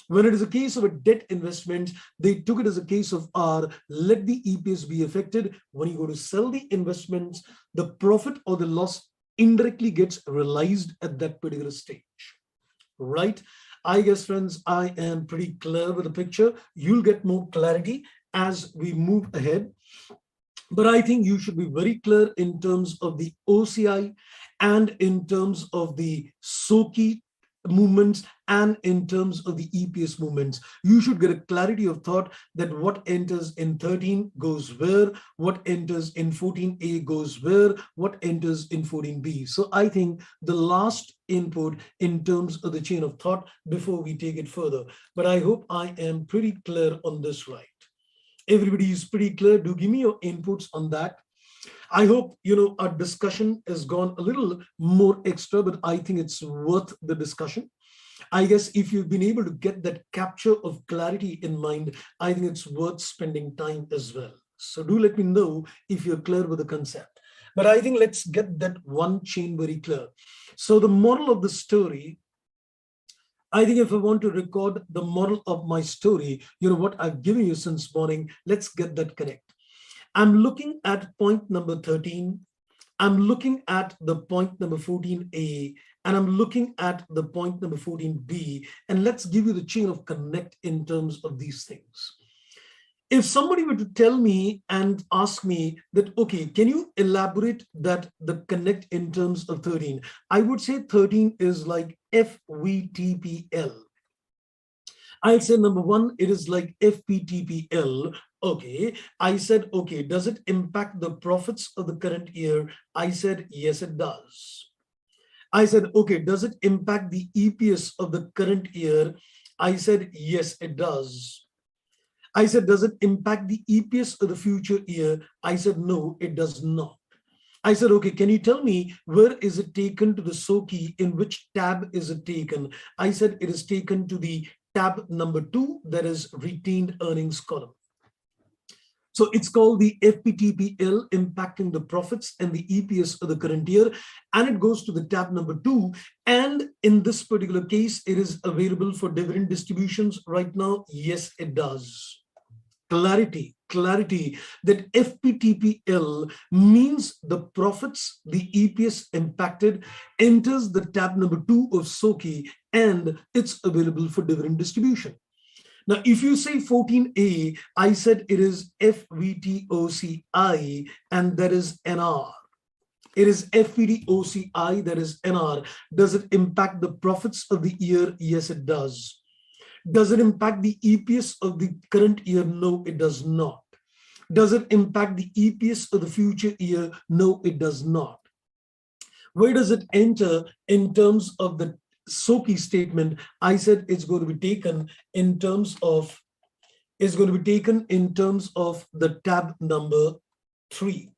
When it is a case of a debt investment, they took it as a case of R, let the EPS be affected. When you go to sell the investments, the profit or the loss indirectly gets realized at that particular stage, right? I guess, friends, I am pretty clear with the picture. You'll get more clarity as we move ahead. But I think you should be very clear in terms of the OCI and in terms of the SOKI movements and in terms of the EPS movements. You should get a clarity of thought that what enters in 13 goes where, what enters in 14A goes where, what enters in 14B. So I think the last input in terms of the chain of thought before we take it further. But I hope I am pretty clear on this, right? Everybody is pretty clear. Do give me your inputs on that. I hope, our discussion has gone a little more extra, but I think it's worth the discussion. I guess if you've been able to get that capture of clarity in mind, I think it's worth spending time as well. So do let me know if you're clear with the concept. But I think let's get that one chain very clear. So the moral of the story, I think if I want to record the moral of my story, what I've given you since morning, let's get that correct. I'm looking at point number 13. I'm looking at the point number 14A, and I'm looking at the point number 14B. And let's give you the chain of connect in terms of these things. If somebody were to tell me and ask me that, okay, can you elaborate that the connect in terms of 13? I would say 13 is like FVTPL. I'll say number one, it is like FPTPL. Okay, I said, okay, does it impact the profits of the current year? I said, yes, it does. I said, okay, does it impact the EPS of the current year? I said, yes, it does. I said, does it impact the EPS of the future year? I said, no, it does not. I said, okay, can you tell me where is it taken to the SOKI? In which tab is it taken? I said, it is taken to the tab number 2, that is retained earnings column. So it's called the FPTPL, impacting the profits and the EPS of the current year. And it goes to the tab number 2. And in this particular case, it is available for dividend distributions right now. Yes, it does. Clarity that FPTPL means the profits, the EPS impacted enters the tab number 2 of SOKI and it's available for dividend distribution. Now, if you say 14A, I said it is FVTOCI and that is NR. It is FVTOCI, that is NR. Does it impact the profits of the year? Yes, it does. Does it impact the EPS of the current year? No, it does not. Does it impact the EPS of the future year? No, it does not. Where does it enter in terms of the SOKI statement? I said it's going to be taken in terms of the tab number 3.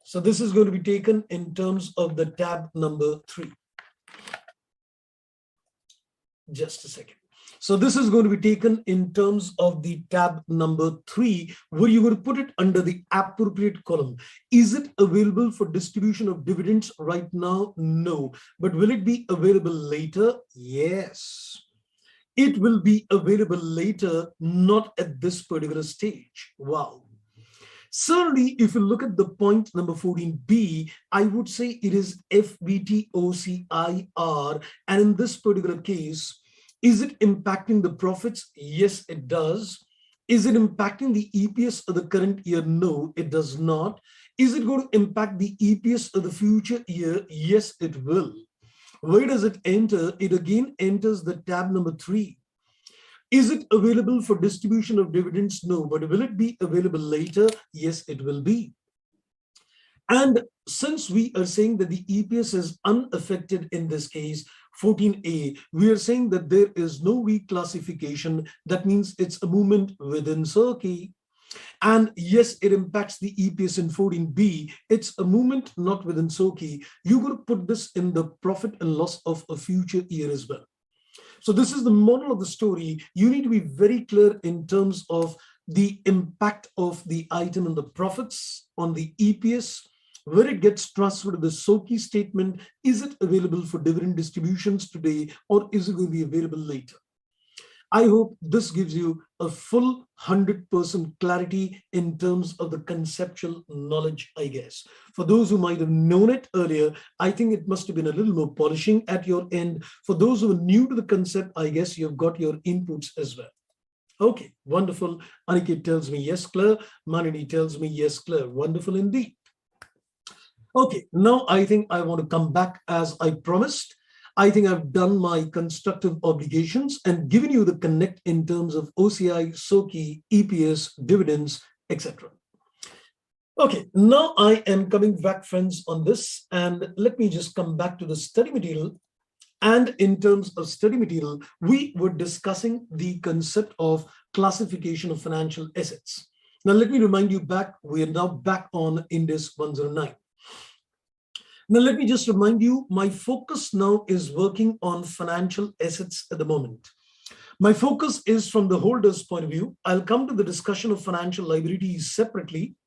So this is going to be taken in terms of the tab number 3. Just a second. So this is going to be taken in terms of the tab number 3, where you're going to put it under the appropriate column. Is it available for distribution of dividends right now? No. But will it be available later? Yes. It will be available later, not at this particular stage. Wow. Certainly, if you look at the point number 14B, I would say it is FVTOCIR. And in this particular case, is it impacting the profits? Yes, it does. Is it impacting the EPS of the current year? No, it does not. Is it going to impact the EPS of the future year? Yes, it will. Where does it enter? It again enters the tab number 3. Is it available for distribution of dividends? No, but will it be available later? Yes, it will be. And since we are saying that the EPS is unaffected in this case, 14A, we are saying that there is no reclassification. That means it's a movement within circuit. And yes, it impacts the EPS in 14B. It's a movement not within SOKI. You got to put this in the profit and loss of a future year as well. So this is the moral of the story. You need to be very clear in terms of the impact of the item on the profits, on the EPS, where it gets transferred to the SOKI statement. Is it available for dividend distributions today, or is it going to be available later? I hope this gives you a full 100% clarity in terms of the conceptual knowledge, I guess. For those who might have known it earlier, I think it must have been a little more polishing at your end. For those who are new to the concept, I guess you've got your inputs as well. Okay, wonderful. Aniket tells me yes, Claire. Manini tells me yes, Claire. Wonderful indeed. Okay, now I think I want to come back as I promised. I think I've done my constructive obligations and given you the connect in terms of OCI, SOKI, EPS, dividends, etc. Okay, now I am coming back, friends, on this, and let me just come back to the study material. And in terms of study material, we were discussing the concept of classification of financial assets. Now, let me remind you back, we are now back on Index 109. Now, let me just remind you, my focus now is working on financial assets at the moment. My focus is from the holder's point of view. I'll come to the discussion of financial liabilities separately,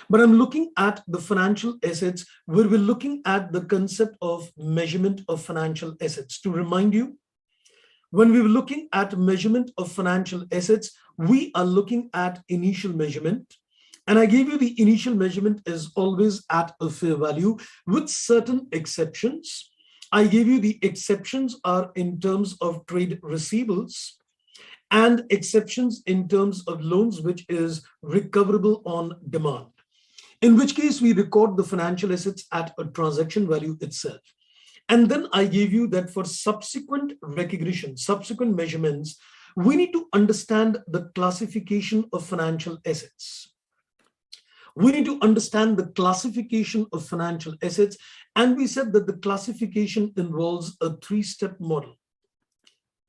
but I'm looking at the financial assets where we're looking at the concept of measurement of financial assets. To remind you, when we were looking at measurement of financial assets, we are looking at initial measurement. And I gave you the initial measurement is always at a fair value with certain exceptions. I gave you the exceptions are in terms of trade receivables and exceptions in terms of loans, which is recoverable on demand, in which case we record the financial assets at a transaction value itself. And then I gave you that for subsequent recognition, subsequent measurements, we need to understand the classification of financial assets. We need to understand the classification of financial assets. And we said that the classification involves a three-step model.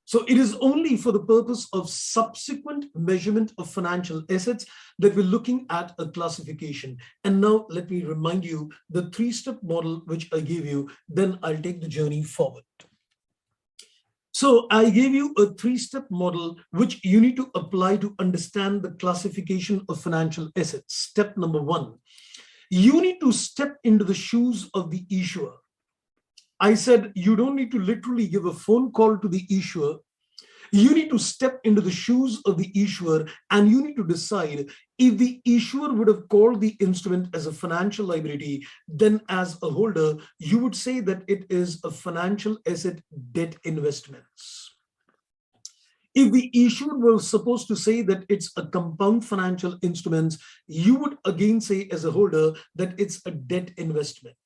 So it is only for the purpose of subsequent measurement of financial assets that we're looking at a classification. And now let me remind you the three-step model which I gave you, then I'll take the journey forward. So I gave you a three-step model which you need to apply to understand the classification of financial assets. Step number one, you need to step into the shoes of the issuer. I said you don't need to literally give a phone call to the issuer. You need to step into the shoes of the issuer and you need to decide if the issuer would have called the instrument as a financial liability, then as a holder, you would say that it is a financial asset debt investments. If the issuer was supposed to say that it's a compound financial instruments, you would again say as a holder that it's a debt investment.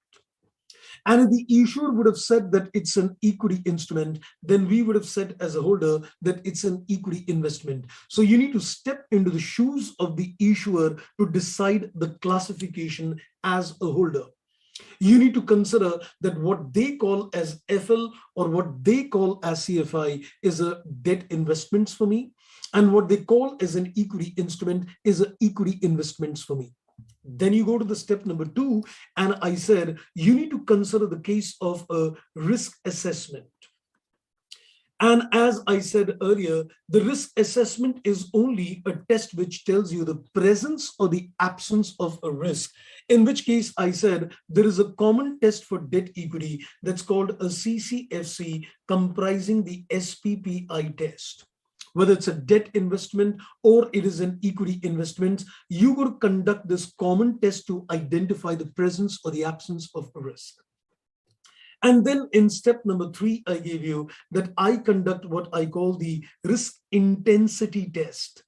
And if the issuer would have said that it's an equity instrument, then we would have said as a holder that it's an equity investment. So you need to step into the shoes of the issuer to decide the classification as a holder. You need to consider that what they call as FL or what they call as CFI is a debt investments for me. And what they call as an equity instrument is an equity investments for me. Then you go to the step number two, and I said you need to consider the case of a risk assessment. And as I said earlier, the risk assessment is only a test which tells you the presence or the absence of a risk, in which case I said there is a common test for debt equity that's called a CCFC comprising the SPPI test. Whether it's a debt investment or it is an equity investment, you would conduct this common test to identify the presence or the absence of a risk. And then in step number three, I gave you that I conduct what I call the risk intensity test.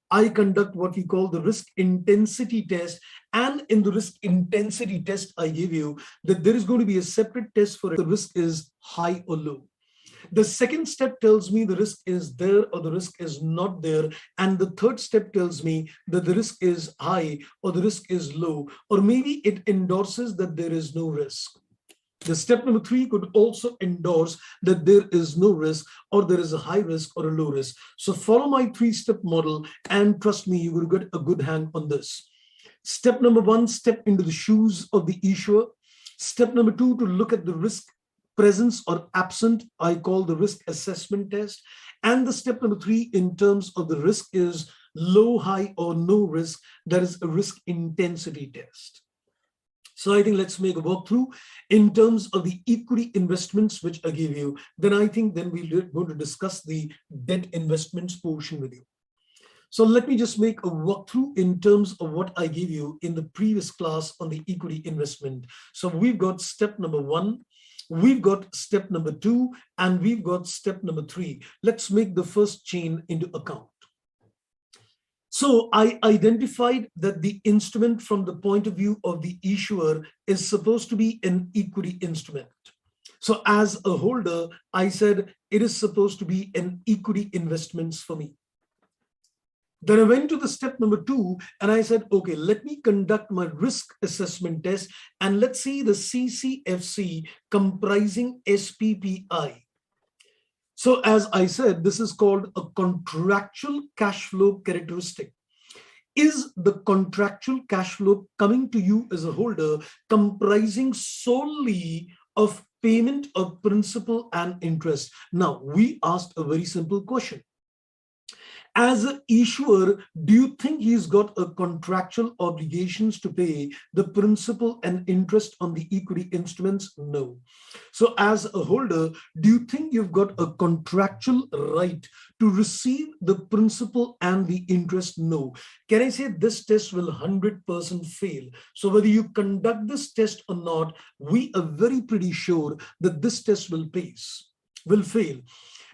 I conduct what we call the risk intensity test. And in the risk intensity test, I gave you that there is going to be a separate test for if the risk is high or low. The second step tells me the risk is there or the risk is not there. And the third step tells me that the risk is high or the risk is low, or maybe it endorses that there is no risk. The step number 3 could also endorse that there is no risk, or there is a high risk or a low risk. So follow my 3-step model, and trust me, you will get a good hang on this. Step number 1, step into the shoes of the issuer. Step number 2, to look at the risk presence or absent, I call the risk assessment test. And the step number 3 in terms of the risk is low, high, or no risk. That is a risk intensity test. So I think let's make a walkthrough in terms of the equity investments which I gave you. Then I think then we're going to discuss the debt investments portion with you. So let me just make a walkthrough in terms of what I gave you in the previous class on the equity investment. So we've got step number 1, we've got step number 2, and we've got step number 3. Let's make the first chain into account. So I identified that the instrument from the point of view of the issuer is supposed to be an equity instrument. So as a holder, I said it is supposed to be an equity investments for me. Then I went to the step number 2 and I said, okay, let me conduct my risk assessment test and let's see the CCFC comprising SPPI. So as I said, this is called a contractual cash flow characteristic. Is the contractual cash flow coming to you as a holder comprising solely of payment of principal and interest? Now, we asked a very simple question. As an issuer, do you think he's got a contractual obligations to pay the principal and interest on the equity instruments? No. So as a holder, do you think you've got a contractual right to receive the principal and the interest? No. Can I say this test will 100% fail? So whether you conduct this test or not, we are very pretty sure that this test will fail.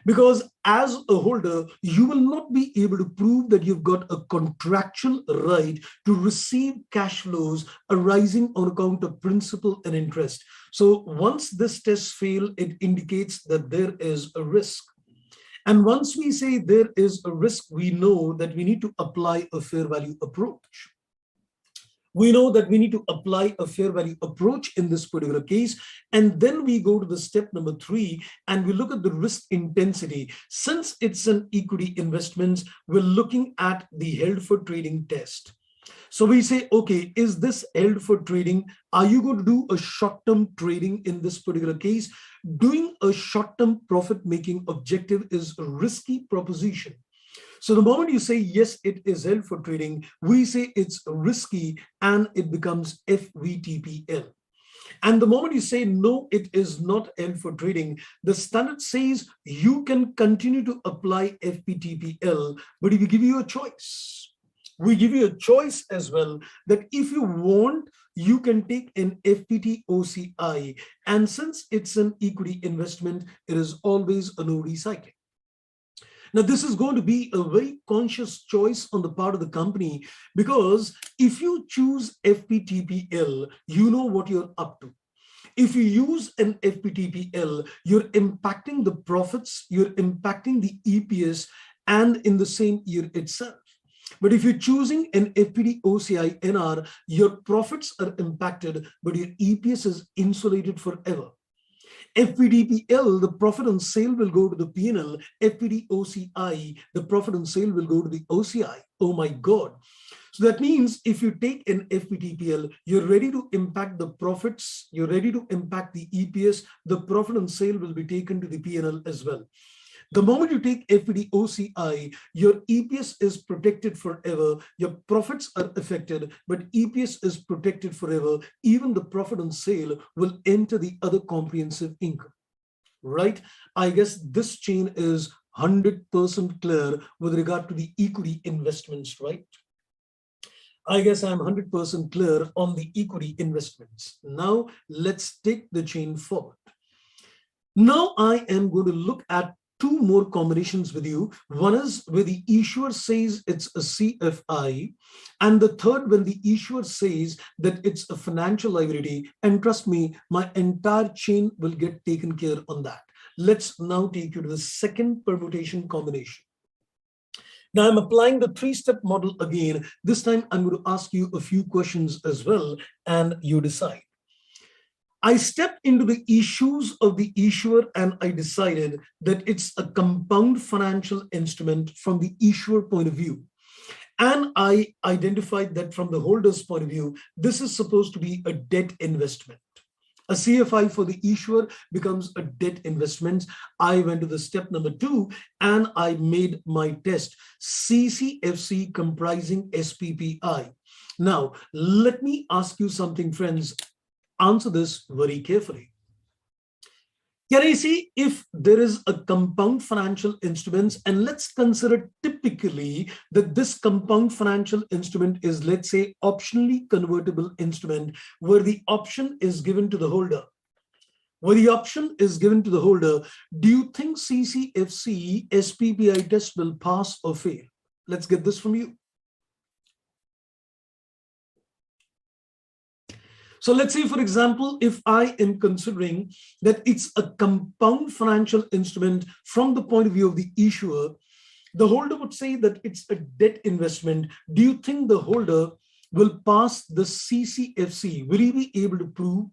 Because as a holder, you will not be able to prove that you've got a contractual right to receive cash flows arising on account of principal and interest. So once this test fails, it indicates that there is a risk. And once we say there is a risk, we know that we need to apply a fair value approach. We know that we need to apply a fair value approach in this particular case. And then we go to the step number 3 and we look at the risk intensity. Since it's an equity investment, we're looking at the held for trading test. So we say, okay, is this held for trading? Are you going to do a short-term trading in this particular case? Doing a short-term profit-making objective is a risky proposition. So the moment you say, yes, it is held for trading, we say it's risky and it becomes FVTPL. And the moment you say, no, it is not held for trading, the standard says you can continue to apply FVTPL, but we give you a choice. We give you a choice as well that if you want, you can take an FPT OCI. And since it's an equity investment, it is always a no recycling. Now, this is going to be a very conscious choice on the part of the company, because if you choose FPTPL, you know what you're up to. If you use an FPTPL, you're impacting the profits, you're impacting the EPS, and in the same year itself. But if you're choosing an FPT OCI NR, your profits are impacted, but your EPS is insulated forever. FPTPL, the profit on sale will go to the P&L. FPT OCI, the profit on sale will go to the OCI. Oh my God. So that means if you take an FPTPL, you're ready to impact the profits, you're ready to impact the EPS, the profit on sale will be taken to the P&L as well. The moment you take FPT OCI, your EPS is protected forever, your profits are affected, but EPS is protected forever. Even the profit on sale will enter the other comprehensive income, right? I guess this chain is 100% clear with regard to the equity investments, right? I guess I'm 100% clear on the equity investments. Now let's take the chain forward. Now I am going to look at 2 more combinations with you. One is where the issuer says it's a CFI, and the third when the issuer says that it's a financial liability. And trust me, my entire chain will get taken care on that. Let's now take you to the second permutation combination. Now I'm applying the three-step model again. This time I'm going to ask you a few questions as well, and you decide. I stepped into the issues of the issuer and I decided that it's a compound financial instrument from the issuer point of view. And I identified that from the holder's point of view, this is supposed to be a debt investment. A CFI for the issuer becomes a debt investment. I went to the step number 2 and I made my test CCFC comprising SPPI. Now, let me ask you something, friends. Answer this very carefully. Can I see if there is a compound financial instruments, and let's consider typically that this compound financial instrument is, let's say, optionally convertible instrument where the option is given to the holder. Where the option is given to the holder, do you think CCFC SPPI test will pass or fail? Let's get this from you. So let's say, for example, if I am considering that it's a compound financial instrument from the point of view of the issuer, the holder would say that it's a debt investment. Do you think the holder will pass the CCFC? Will he be able to prove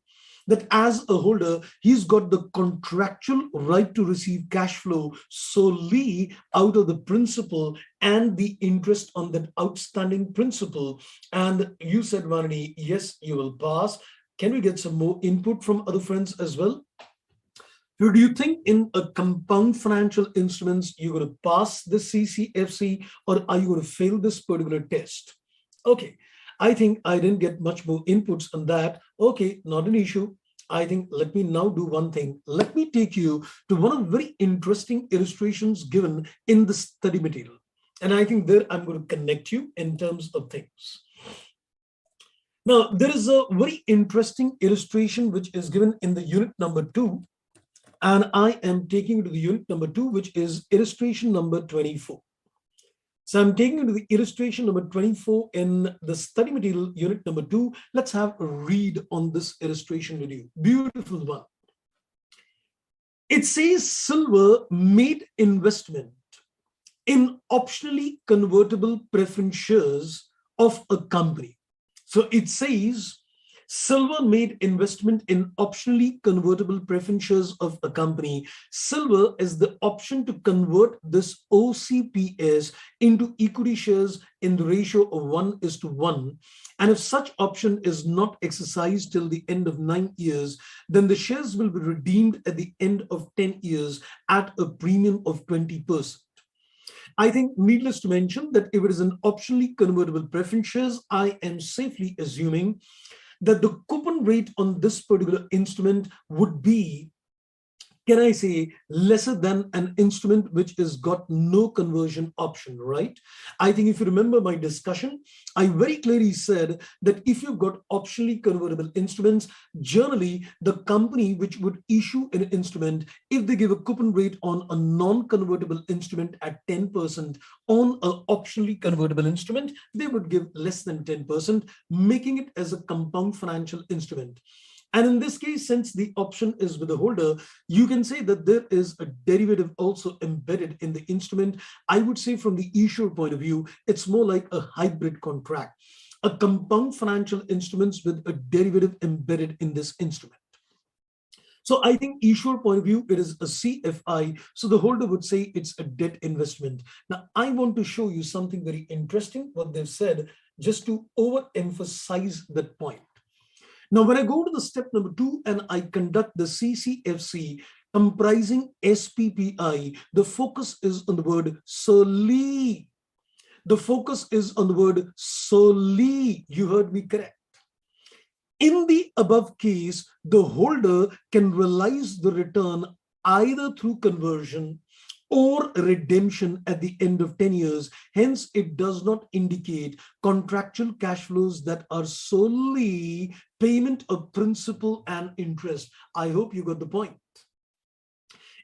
that as a holder, he's got the contractual right to receive cash flow solely out of the principal and the interest on that outstanding principal? And you said, Vanity, yes, you will pass. Can we get some more input from other friends as well? So do you think in a compound financial instruments, you're going to pass the CCFC, or are you going to fail this particular test? Okay. I think I didn't get much more inputs on that. Okay, not an issue. I think let me now do one thing. Let me take you to one of the very interesting illustrations given in the study material. And I think there I'm going to connect you in terms of things. Now, there is a very interesting illustration which is given in the unit number 2. And I am taking you to the unit number 2, which is illustration number 24. So I'm taking you to the illustration number 24 in the study material unit number 2. Let's have a read on this illustration with you. Beautiful one. It says Silver made investment in optionally convertible preference shares of a company. So it says Silver made investment in optionally convertible preference shares of a company. Silver is the option to convert this OCPS into equity shares in the ratio of 1:1. And if such option is not exercised till the end of 9 years, then the shares will be redeemed at the end of 10 years at a premium of 20%. I think needless to mention that if it is an optionally convertible preference shares, I am safely assuming that the coupon rate on this particular instrument would be, can I say, lesser than an instrument which has got no conversion option, right? I think if you remember my discussion, I very clearly said that if you've got optionally convertible instruments, generally the company which would issue an instrument, if they give a coupon rate on a non-convertible instrument at 10%, on an optionally convertible instrument, they would give less than 10%, making it as a compound financial instrument. And in this case, since the option is with the holder, you can say that there is a derivative also embedded in the instrument. I would say from the issuer point of view, it's more like a hybrid contract, a compound financial instruments with a derivative embedded in this instrument. So I think issuer point of view, it is a CFI. So the holder would say it's a debt investment. Now, I want to show you something very interesting, what they've said, just to overemphasize that point. Now, when I go to the step number 2 and I conduct the CCFC comprising SPPI, the focus is on the word solely. The focus is on the word solely. You heard me correct. In the above case, the holder can realize the return either through conversion or redemption at the end of 10 years. Hence, it does not indicate contractual cash flows that are solely payment of principal and interest. I hope you got the point.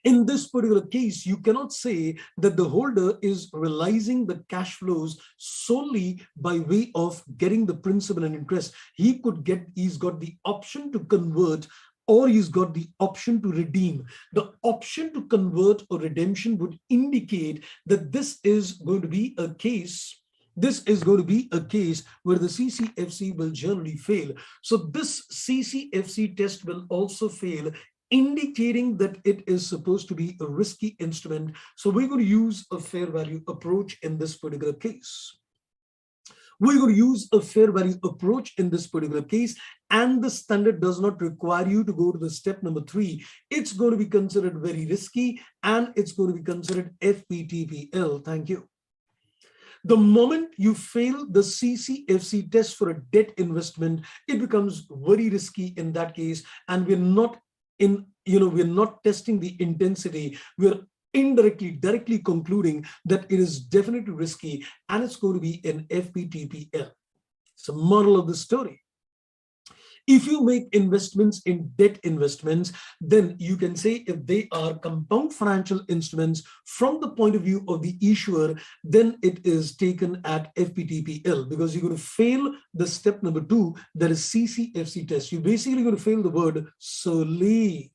In this particular case, you cannot say that the holder is realizing the cash flows solely by way of getting the principal and interest. He's got the option to convert or he's got the option to redeem. The option to convert or redemption would indicate that this is going to be a case. This is going to be a case where the CCFC will generally fail. So this CCFC test will also fail, indicating that it is supposed to be a risky instrument. So we're going to use a fair value approach in this particular case. We're going to use a fair value approach in this particular case, and the standard does not require you to go to the step number 3. It's going to be considered very risky, and it's going to be considered FPTPL. Thank you. The moment you fail the CCFC test for a debt investment, it becomes very risky in that case, and we're not testing the intensity. We're directly concluding that it is definitely risky, and it's going to be an FPTPL. It's a moral of the story. If you make investments in debt investments, then you can say if they are compound financial instruments from the point of view of the issuer, then it is taken at FPTPL, because you're going to fail the step number 2, that is CCFC test. You're basically going to fail the word solely.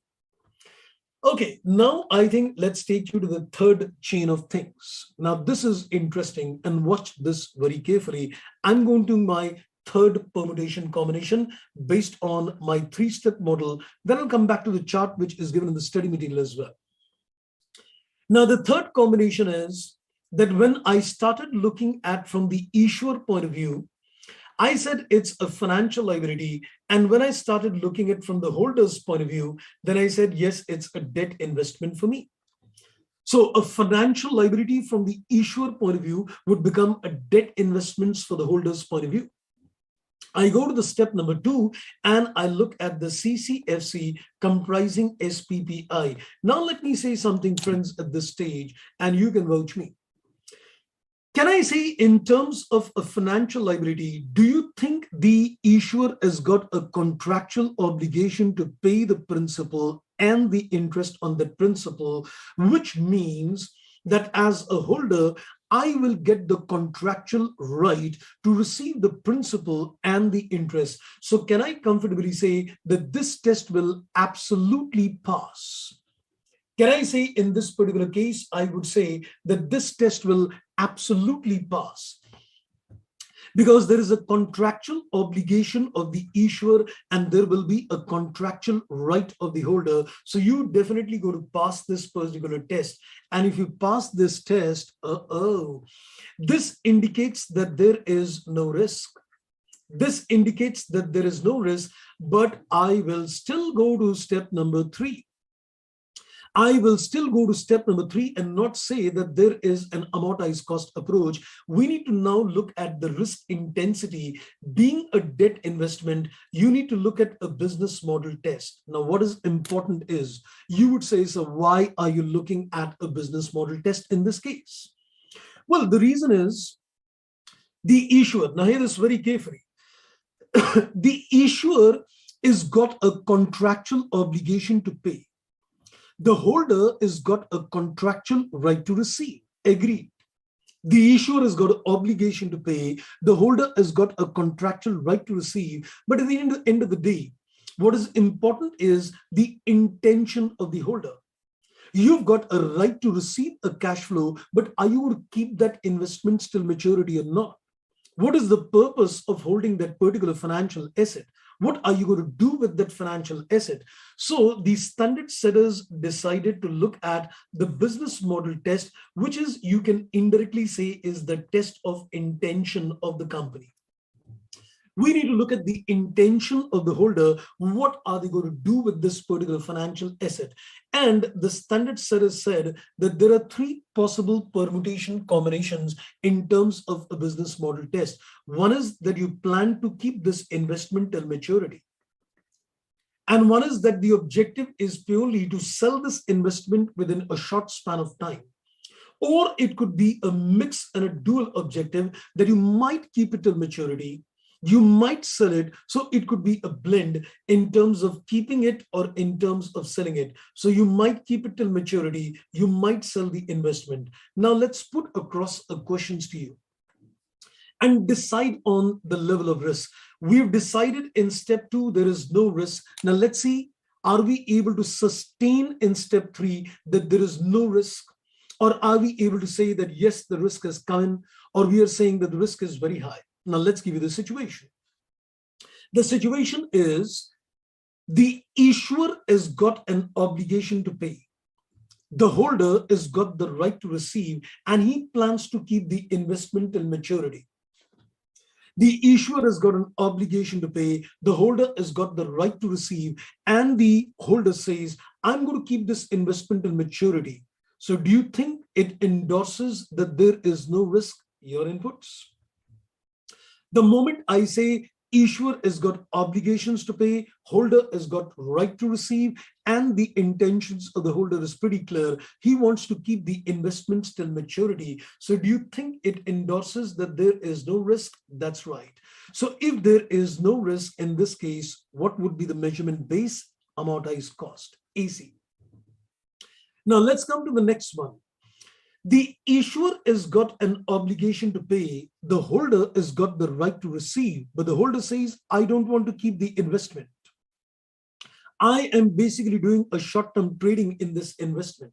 Okay, now I think let's take you to the third chain of things. Now this is interesting, and watch this very carefully. I'm going to my third permutation combination based on my 3-step model. Then I'll come back to the chart which is given in the study material as well. Now the third combination is that when I started looking at from the issuer point of view, I said it's a financial liability. And when I started looking at from the holder's point of view, then I said, yes, it's a debt investment for me. So a financial liability from the issuer point of view would become a debt investments for the holder's point of view. I go to the step number 2 and I look at the CCFC comprising SPPI. Now let me say something, friends, at this stage, and you can vouch me. Can I say, in terms of a financial liability, do you think the issuer has got a contractual obligation to pay the principal and the interest on that principal, which means that as a holder, I will get the contractual right to receive the principal and the interest. So can I comfortably say that this test will absolutely pass? Can I say in this particular case, I would say that this test will absolutely pass, because there is a contractual obligation of the issuer and there will be a contractual right of the holder. So you definitely go to pass this particular test. And if you pass this test, this indicates that there is no risk. This indicates that there is no risk, but I will still go to step number 3. I will still go to step number 3 and not say that there is an amortized cost approach. We need to now look at the risk intensity. Being a debt investment, you need to look at a business model test. Now, what is important is, you would say, so why are you looking at a business model test in this case? Well, the reason is the issuer. Now, hear this very carefully. The issuer is got a contractual obligation to pay. The holder has got a contractual right to receive. Agreed. The issuer has got an obligation to pay. The holder has got a contractual right to receive. But at the end of the day, what is important is the intention of the holder. You've got a right to receive a cash flow, but are you going to keep that investment till maturity or not? What is the purpose of holding that particular financial asset? What are you going to do with that financial asset? So the standard setters decided to look at the business model test, which is, you can indirectly say, is the test of intention of the company. We need to look at the intention of the holder. What are they going to do with this particular financial asset? And the standard setter said that there are 3 possible permutation combinations in terms of a business model test. One is that you plan to keep this investment till maturity. And one is that the objective is purely to sell this investment within a short span of time. Or it could be a mix and a dual objective, that you might keep it till maturity, you might sell it. So it could be a blend in terms of keeping it or in terms of selling it. So you might keep it till maturity, you might sell the investment. Now let's put across a questions to you and decide on the level of risk. We've decided in step 2, there is no risk. Now let's see Are we able to sustain in step 3 that there is no risk? Or are we able to say that, yes, the risk has come in, or we are saying that the risk is very high? Now, let's give you the situation. The situation is the issuer has got an obligation to pay. The holder has got the right to receive, and he plans to keep the investment till maturity. The issuer has got an obligation to pay, the holder has got the right to receive, and the holder says, I'm going to keep this investment till maturity. So do you think it endorses that there is no risk? Your inputs. The moment I say issuer has got obligations to pay, holder has got right to receive, and the intentions of the holder is pretty clear. He wants to keep the investments till maturity. So do you think it endorses that there is no risk? That's right. So if there is no risk in this case, what would be the measurement base? Amortized cost, AC. Now let's come to the next one. The issuer has got an obligation to pay. The holder has got the right to receive, but the holder says, I don't want to keep the investment. I am basically doing a short-term trading in this investment.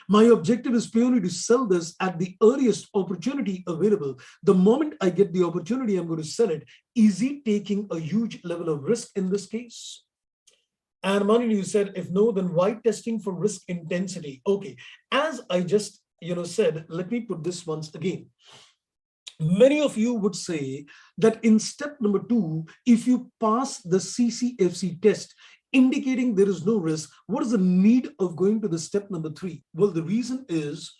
My objective is purely to sell this at the earliest opportunity available. The moment I get the opportunity, I'm going to sell it. Is he taking a huge level of risk in this case? And Manu, you said, if no, then why testing for risk intensity? Okay, as I just said, let me put this once again. Many of you would say that in step number 2, if you pass the CCFC test, indicating there is no risk, what is the need of going to the step number 3? Well, the reason is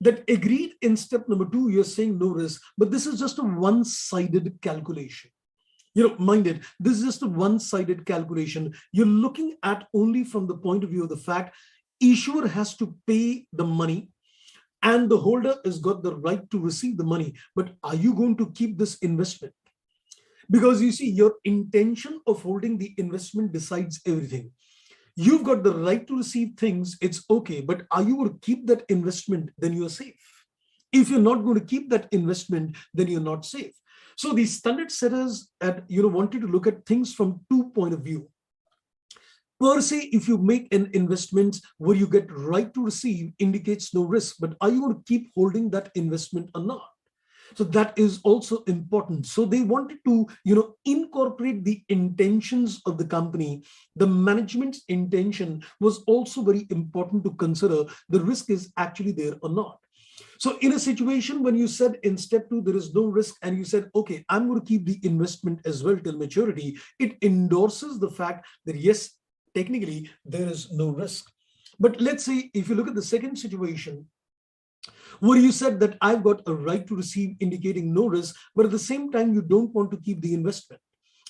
that agreed in step number 2, you're saying no risk, but this is just a one-sided calculation. Mind it, this is just a one-sided calculation. You're looking at only from the point of view of the fact issuer has to pay the money and the holder has got the right to receive the money. But are you going to keep this investment? Because you see, your intention of holding the investment decides everything. You've got the right to receive things, it's okay, but are you going to keep that investment? Then you're safe. If you're not going to keep that investment, then you're not safe. So the standard setters wanted to look at things from 2 points of view. Per se, if you make an investment where you get right to receive, indicates no risk, but are you going to keep holding that investment or not? So that is also important. So they wanted to, incorporate the intentions of the company. The management's intention was also very important to consider the risk is actually there or not. So in a situation when you said in step 2, there is no risk, and you said, okay, I'm going to keep the investment as well till maturity, it endorses the fact that yes, technically there is no risk. But let's say if you look at the second situation, where you said that I've got a right to receive, indicating no risk, but at the same time, you don't want to keep the investment.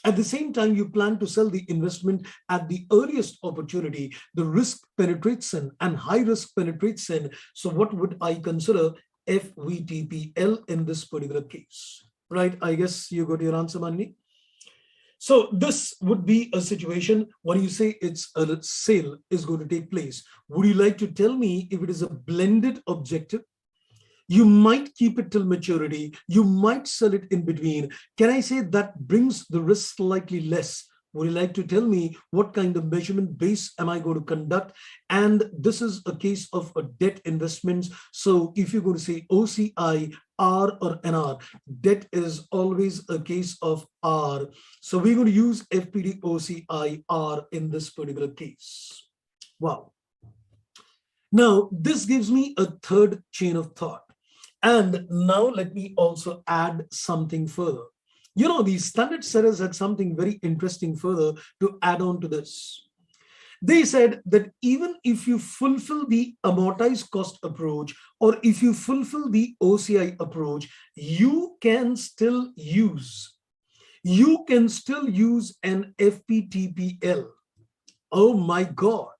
At the same time, you plan to sell the investment at the earliest opportunity. The risk penetrates in and high risk penetrates in. So what would I consider FVTPL in this particular case? Right? I guess you got your answer, Mani. So this would be a situation when you say it's a sale is going to take place. Would you like to tell me if it is a blended objective? You might keep it till maturity. You might sell it in between. Can I say that brings the risk slightly less? Would you like to tell me what kind of measurement base am I going to conduct? And this is a case of a debt investments. So if you're going to say OCI, R or NR, debt is always a case of R. So we're going to use FPD OCI R in this particular case. Wow. Now, this gives me a third chain of thought. And now let me also add something further. The standard setters had something very interesting further to add on to this. They said that even if you fulfill the amortized cost approach, or if you fulfill the OCI approach, you can still use an FPTPL. Oh my God.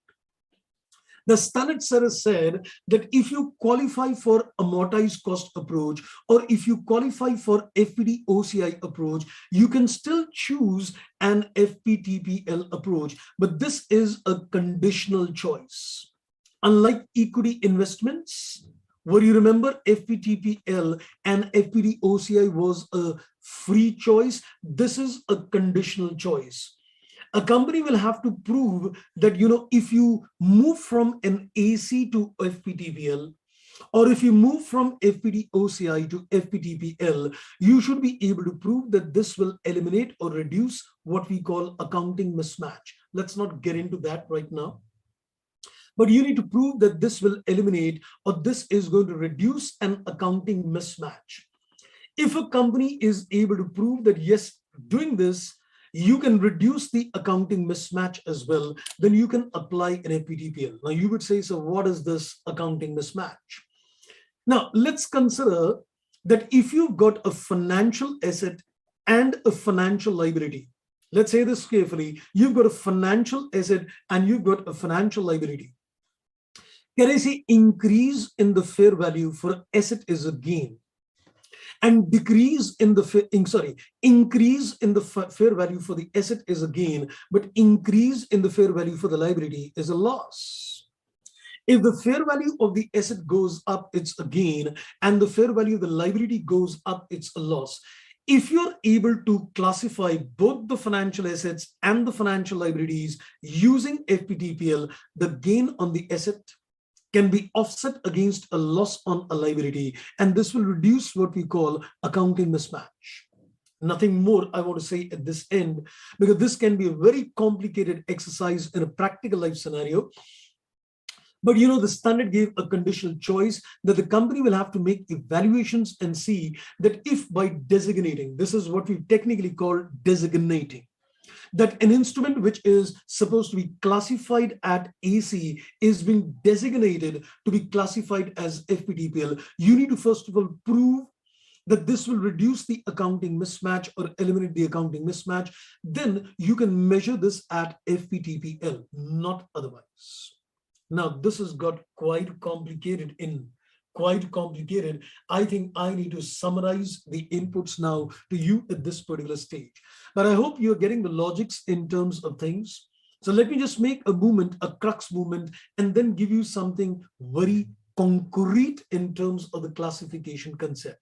The standard setter said that if you qualify for amortized cost approach, or if you qualify for FPD OCI approach, you can still choose an FPTPL approach, but this is a conditional choice. Unlike equity investments, where you remember FPTPL and FPD OCI was a free choice, this is a conditional choice. A company will have to prove that, if you move from an AC to FPTPL, or if you move from FPT-OCI to FPTPL, you should be able to prove that this will eliminate or reduce what we call accounting mismatch. Let's not get into that right now. But you need to prove that this will eliminate or this is going to reduce an accounting mismatch. If a company is able to prove that, yes, doing this, you can reduce the accounting mismatch as well, then you can apply an FPTPL. Now you would say, so what is this accounting mismatch? Now let's consider that if you've got a financial asset and a financial liability, let's say this carefully, you've got a financial asset and you've got a financial liability. Can I say increase in the fair value for asset is a gain, and increase in the fair value for the asset is a gain, but increase in the fair value for the liability is a loss. If the fair value of the asset goes up, it's a gain, and the fair value of the liability goes up, it's a loss. If you're able to classify both the financial assets and the financial liabilities using FPTPL, the gain on the asset can be offset against a loss on a liability, and this will reduce what we call accounting mismatch. Nothing more I want to say at this end, because this can be a very complicated exercise in a practical life scenario. But the standard gave a conditional choice that the company will have to make evaluations and see that if by designating, this is what we technically call designating, that an instrument which is supposed to be classified at AC is being designated to be classified as FPTPL, you need to first of all prove that this will reduce the accounting mismatch or eliminate the accounting mismatch. Then you can measure this at FPTPL, not otherwise. Now, this has got quite complicated. I think I need to summarize the inputs now to you at this particular stage. But I hope you're getting the logics in terms of things. So let me just make a movement, a crux movement, and then give you something very concrete in terms of the classification concept.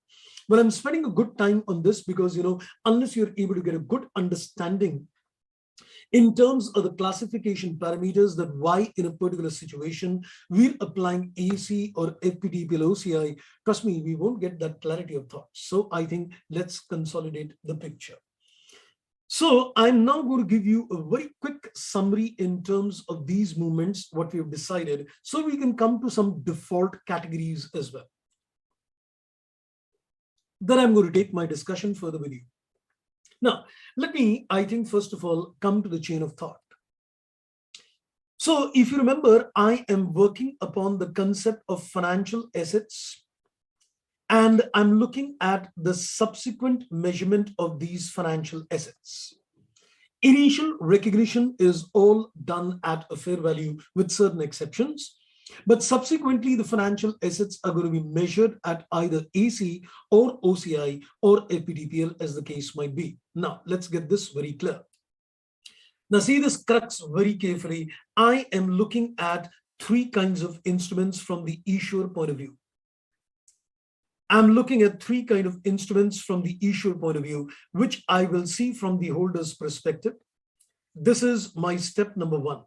Well, I'm spending a good time on this because, unless you're able to get a good understanding in terms of the classification parameters, that why in a particular situation we're applying AC or FPTPL OCI, trust me, we won't get that clarity of thought. So I think let's consolidate the picture. So I'm now going to give you a very quick summary in terms of these movements, what we've decided, so we can come to some default categories as well. Then I'm going to take my discussion further with you. Now, let me, I think, first of all, come to the chain of thought. So if you remember, I am working upon the concept of financial assets, and I'm looking at the subsequent measurement of these financial assets. Initial recognition is all done at a fair value with certain exceptions. But subsequently, the financial assets are going to be measured at either AC or OCI or FPTPL, as the case might be. Now, let's get this very clear. Now, see this crux very carefully. I am looking at three kinds of instruments from the issuer point of view. I'm looking at three kinds of instruments from the issuer point of view, which I will see from the holder's perspective. This is my step number one.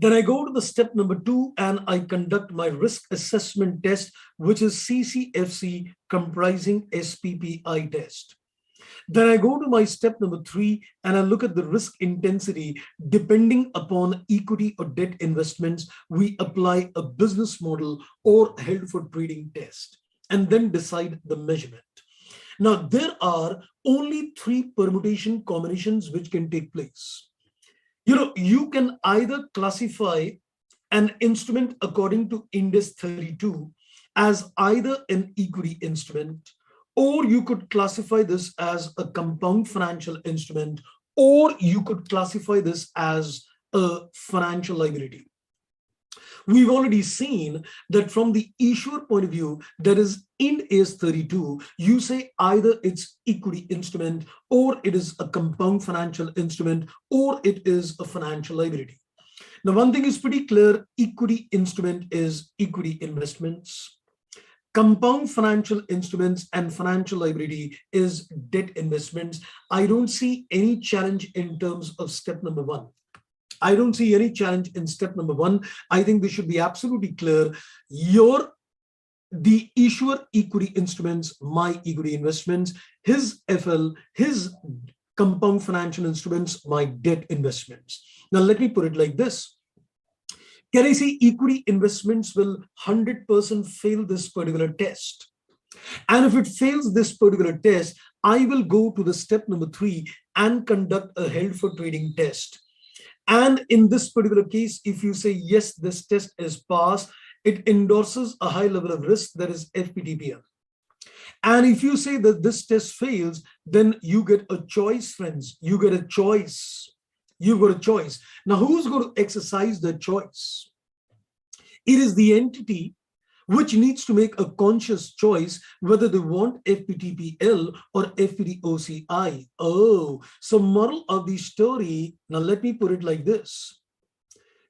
Then I go to the step number two and I conduct my risk assessment test, which is CCFC comprising SPPI test. Then I go to my step number three and I look at the risk intensity. Depending upon equity or debt investments, we apply a business model or held for trading test and then decide the measurement. Now, there are only three permutation combinations which can take place. You can either classify an instrument according to Index 32 as either an equity instrument, or you could classify this as a compound financial instrument, or you could classify this as a financial liability. We've already seen that from the issuer point of view, that is in AS 32, you say either it's equity instrument, or it is a compound financial instrument, or it is a financial liability. Now, one thing is pretty clear, equity instrument is equity investments. Compound financial instruments and financial liability is debt investments. I don't see any challenge in terms of step number one. I don't see any challenge in step number one. I think this should be absolutely clear. The issuer equity instruments, my equity investments, his FL, his compound financial instruments, my debt investments. Now, let me put it like this. Can I say equity investments will 100% fail this particular test? And if it fails this particular test, I will go to the step number 3 and conduct a held for trading test. And in this particular case, if you say, yes, this test is passed, it endorses a high level of risk, that is FPTPL. And if you say that this test fails, then you get a choice, friends. You get a choice. You've got a choice. Now, who's going to exercise the choice? It is the entity which needs to make a conscious choice whether they want FPTPL or FPTOCI. Oh, so moral of the story, now let me put it like this.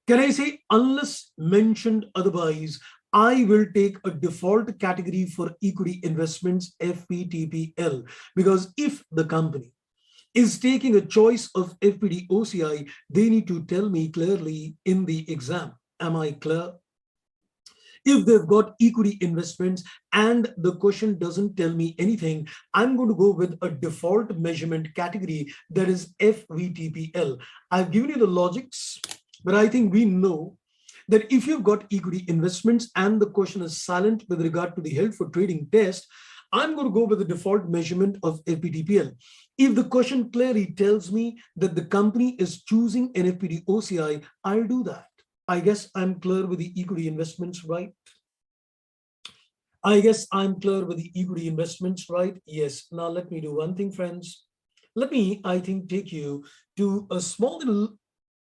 Can I say, unless mentioned otherwise, I will take a default category for equity investments, FPTPL, because if the company is taking a choice of FPTOCI, they need to tell me clearly in the exam. Am I clear? If they've got equity investments and the question doesn't tell me anything, I'm going to go with a default measurement category, that is FVTPL. I've given you the logics, but I think we know that if you've got equity investments and the question is silent with regard to the held for trading test, I'm going to go with the default measurement of FPTPL. If the question clearly tells me that the company is choosing an FPTOCI, I'll do that. I guess I'm clear with the equity investments, right? I guess I'm clear with the equity investments, right? Yes. Now let me do one thing, friends. Let me, I think, take you to a small little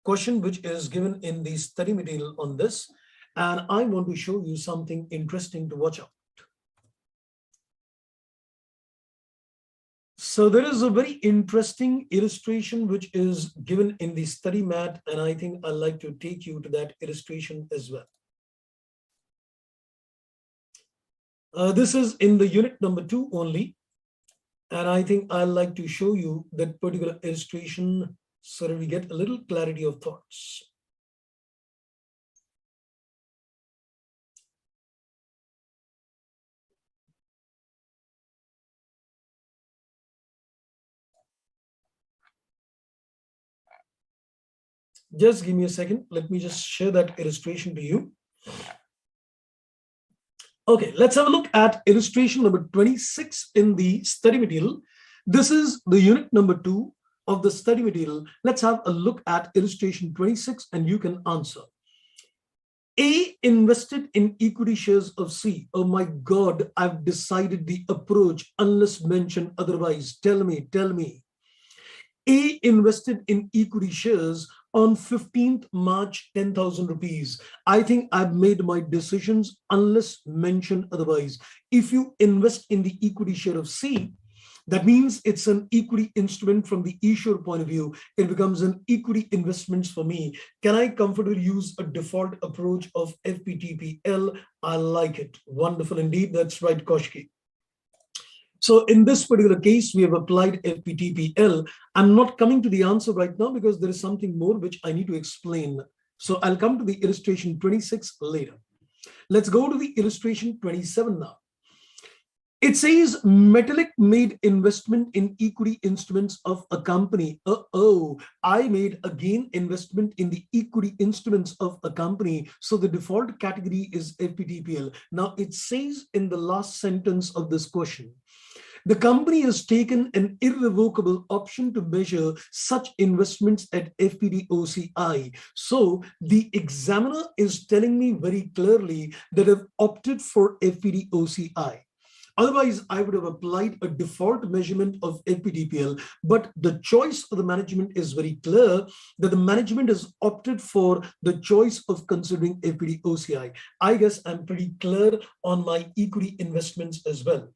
question which is given in the study material on this. And I want to show you something interesting to watch out. So there is a very interesting illustration which is given in the study mat, and I think I'd like to take you to that illustration as well. This is in the unit number 2 only, and I think I'd like to show you that particular illustration so that we get a little clarity of thoughts. Just give me a second. Let me just share that illustration to you. Okay, let's have a look at illustration number 26 in the study material. This is the unit number 2 of the study material. Let's have a look at illustration 26 and you can answer. A invested in equity shares of C. Oh my God, I've decided the approach unless mentioned otherwise. Tell me. A invested in equity shares on 15th March, 10,000 rupees. I think I've made my decisions unless mentioned otherwise. If you invest in the equity share of C, that means it's an equity instrument from the issuer point of view. It becomes an equity investments for me. Can I comfortably use a default approach of FPTPL? I like it. Wonderful indeed. That's right, Koshki. So in this particular case, we have applied FPTPL. I'm not coming to the answer right now because there is something more which I need to explain. So I'll come to the illustration 26 later. Let's go to the illustration 27 now. It says Metallic made investment in equity instruments of a company. I made again investment in the equity instruments of a company. So the default category is FPTPL. Now it says in the last sentence of this question, the company has taken an irrevocable option to measure such investments at FPTOCI. So the examiner is telling me very clearly that I've opted for FPTOCI. Otherwise, I would have applied a default measurement of FPTPL, but the choice of the management is very clear that the management has opted for the choice of considering FPTOCI. I guess I'm pretty clear on my equity investments as well.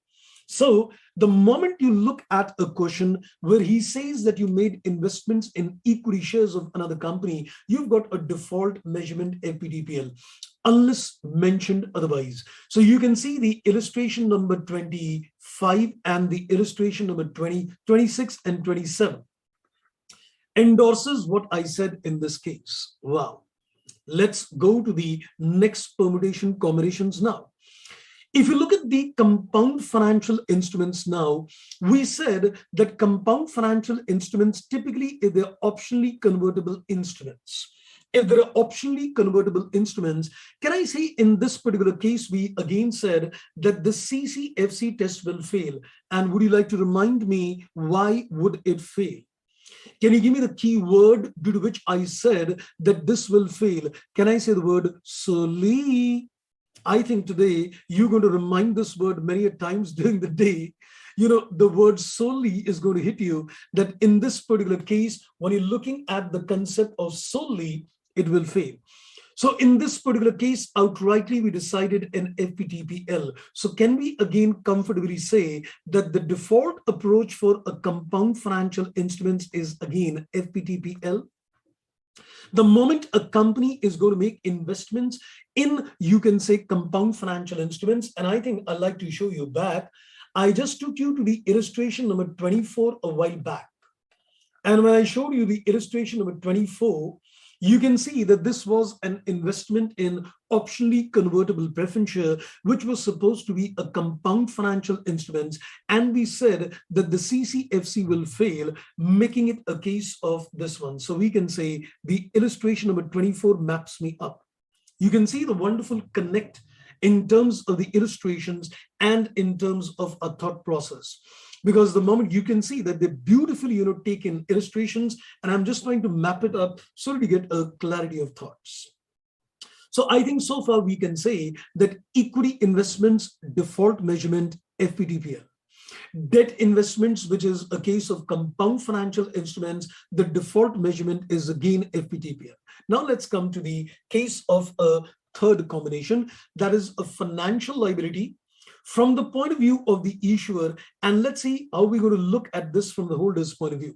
So the moment you look at a question where he says that you made investments in equity shares of another company, you've got a default measurement FVTPL, unless mentioned otherwise. So you can see the illustration number 25 and the illustration number 20, 26 and 27 endorses what I said in this case. Wow. Let's go to the next permutation combinations now. If you look at the compound financial instruments now, we said that compound financial instruments typically, if they're optionally convertible instruments, if there are optionally convertible instruments, can I say in this particular case, we again said that the CCFC test will fail. And would you like to remind me why would it fail? Can you give me the key word due to which I said that this will fail? Can I say the word solely? I think today you're going to remind this word many times during the day. You know, the word solely is going to hit you that in this particular case, when you're looking at the concept of solely, it will fail. So in this particular case, outrightly, we decided an FVTPL. So can we again comfortably say that the default approach for a compound financial instruments is again FVTPL? The moment a company is going to make investments in, you can say, compound financial instruments, and I think I'd like to show you back. I just took you to the illustration number 24 a while back. And when I showed you the illustration number 24, you can see that this was an investment in optionally convertible preference share, which was supposed to be a compound financial instruments. And we said that the CCFC will fail, making it a case of this one. So we can say the illustration number 24 maps me up. You can see the wonderful connect in terms of the illustrations and in terms of a thought process. Because the moment you can see that they beautifully, take in illustrations, and I'm just trying to map it up so that you get a clarity of thoughts. So I think so far we can say that equity investments, default measurement, FVTPL. Debt investments, which is a case of compound financial instruments, the default measurement is again FVTPL. Now let's come to the case of a third combination, that is a financial liability from the point of view of the issuer. And let's see how we're going to look at this from the holder's point of view.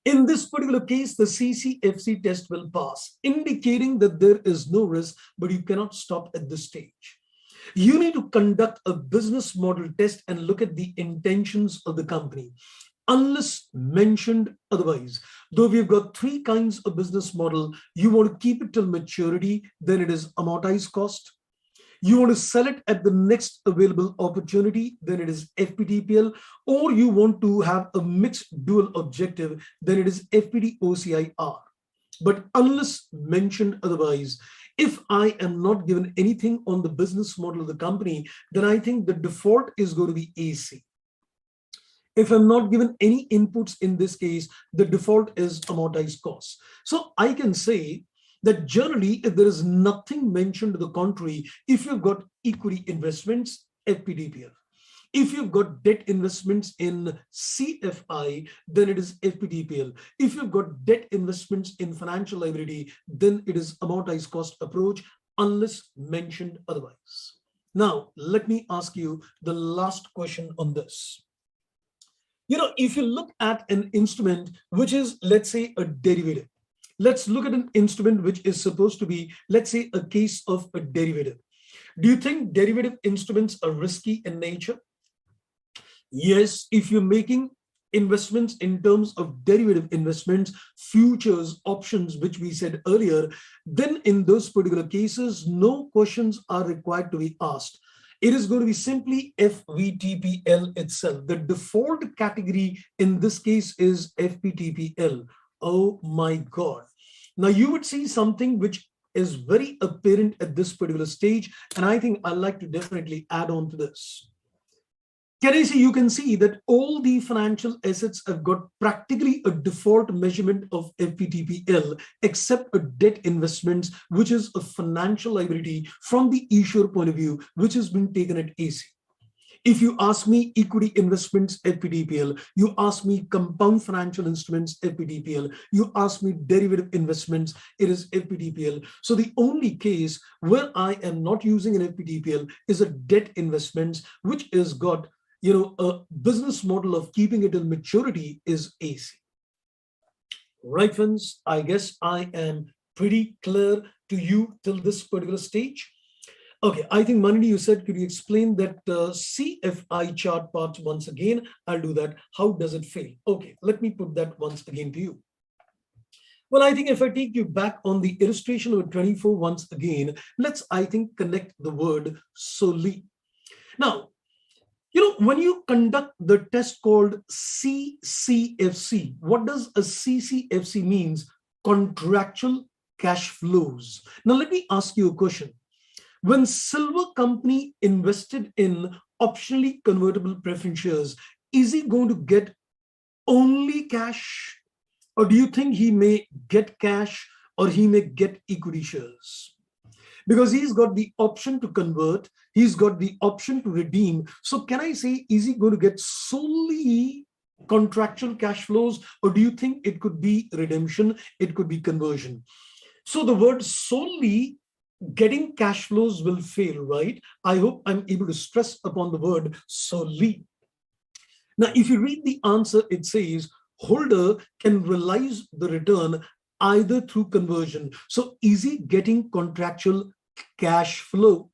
In this particular case, the CCFC test will pass, indicating that there is no risk, but you cannot stop at this stage. You need to conduct a business model test and look at the intentions of the company, unless mentioned otherwise. Though we've got three kinds of business model, you want to keep it till maturity, then it is amortized cost. You want to sell it at the next available opportunity, then it is FVTPL, or you want to have a mixed dual objective, then it is FVT-OCIR. But unless mentioned otherwise, if I am not given anything on the business model of the company, then I think the default is going to be AC. If I'm not given any inputs in this case, the default is amortized cost. So I can say that generally, if there is nothing mentioned to the contrary, if you've got equity investments, FVTPL. If you've got debt investments in CFI, then it is FVTPL. If you've got debt investments in financial liability, then it is amortized cost approach, unless mentioned otherwise. Now, let me ask you the last question on this. If you look at an instrument, which is, let's say, a derivative, let's look at an instrument which is supposed to be, let's say, a case of a derivative. Do you think derivative instruments are risky in nature? Yes, if you're making investments in terms of derivative investments, futures, options, which we said earlier, then in those particular cases, no questions are required to be asked. It is going to be simply FVTPL itself. The default category in this case is FVTPL. Oh my God. Now you would see something which is very apparent at this particular stage, and I think I'd like to definitely add on to this. You can see that all the financial assets have got practically a default measurement of FVTPL, except a debt investments, which is a financial liability from the issuer point of view, which has been taken at AC. If you ask me equity investments, FVTPL, you ask me compound financial instruments, FVTPL, you ask me derivative investments, it is FVTPL. So the only case where I am not using an FVTPL is a debt investments, which is got a business model of keeping it in maturity is AC. Right, friends? I guess I am pretty clear to you till this particular stage. Okay, I think Manini, you said, could you explain that CFI chart part once again? I'll do that. How does it fail? Okay, let me put that once again to you. Well, I think if I take you back on the illustration of 24 once again, let's, I think, connect the word solely. Now, when you conduct the test called CCFC, what does a CCFC means? Contractual cash flows. Now, let me ask you a question. When Silver Company invested in optionally convertible preference shares, is he going to get only cash? Or do you think he may get cash or he may get equity shares? Because he's got the option to convert, he's got the option to redeem. So can I say, is he going to get solely contractual cash flows, or do you think it could be redemption, it could be conversion? So the word solely getting cash flows will fail, right? I hope I'm able to stress upon the word solely. Now, if you read the answer, it says holder can realize the return either through conversion. So is he getting contractual cash flow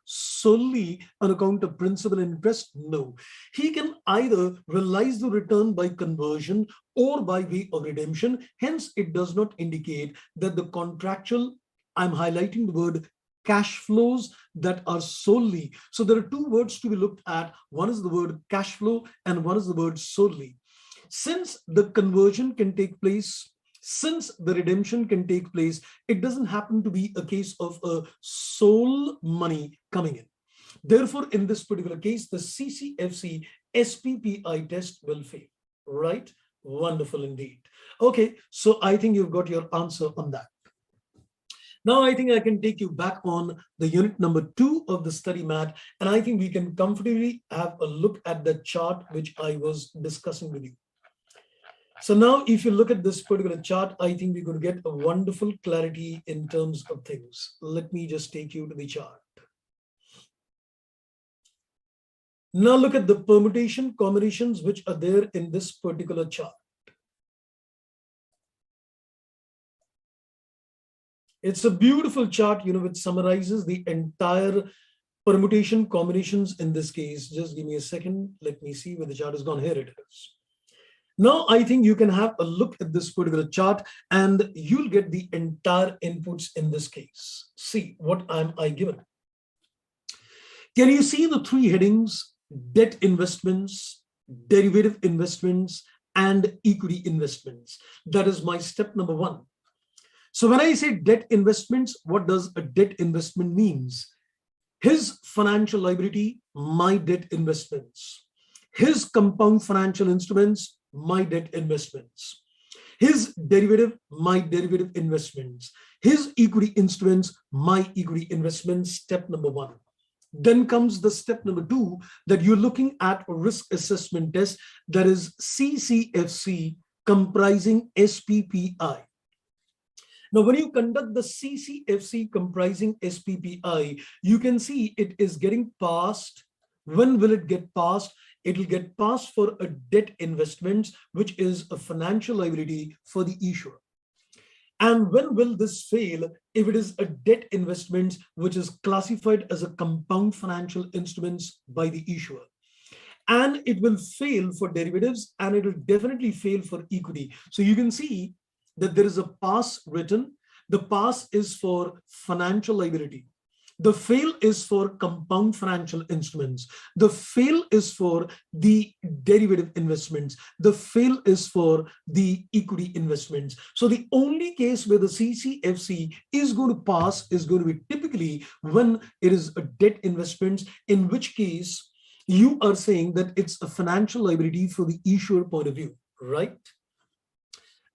solely on account of principal and interest? No. He can either realize the return by conversion or by way of redemption. Hence, it does not indicate that the contractual, I'm highlighting the word cash flows, that are solely. So there are two words to be looked at. One is the word cash flow and one is the word solely. Since the conversion can take place, since the redemption can take place, it doesn't happen to be a case of a sole money coming in. Therefore, in this particular case, the CCFC SPPI test will fail, right? Wonderful indeed. Okay, so I think you've got your answer on that. Now, I think I can take you back on the unit number 2 of the study mat, and I think we can comfortably have a look at the chart which I was discussing with you. So now, if you look at this particular chart, I think we're going to get a wonderful clarity in terms of things. Let me just take you to the chart. Now look at the permutation combinations which are there in this particular chart. It's a beautiful chart, which summarizes the entire permutation combinations in this case. Just give me a second. Let me see where the chart has gone. Here it is. Now, I think you can have a look at this particular chart and you'll get the entire inputs in this case. See what am I given. Can you see the 3 headings? Debt investments, derivative investments, and equity investments. That is my step number 1. So when I say debt investments, what does a debt investment means? His financial liability, my debt investments. His compound financial instruments, my debt investments. His derivative, my derivative investments. His equity instruments, my equity investments, step number 1. Then comes the step number 2, that you're looking at a risk assessment test, that is CCFC comprising SPPI. Now, when you conduct the CCFC comprising SPPI, you can see it is getting passed. When will it get passed? It will get passed for a debt investment, which is a financial liability for the issuer. And when will this fail? If it is a debt investment, which is classified as a compound financial instruments by the issuer. And it will fail for derivatives, and it will definitely fail for equity. So you can see that there is a pass written. The pass is for financial liability. The fail is for compound financial instruments. The fail is for the derivative investments. The fail is for the equity investments. So the only case where the CCFC is going to pass is going to be typically when it is a debt investments, in which case you are saying that it's a financial liability for the issuer point of view, right?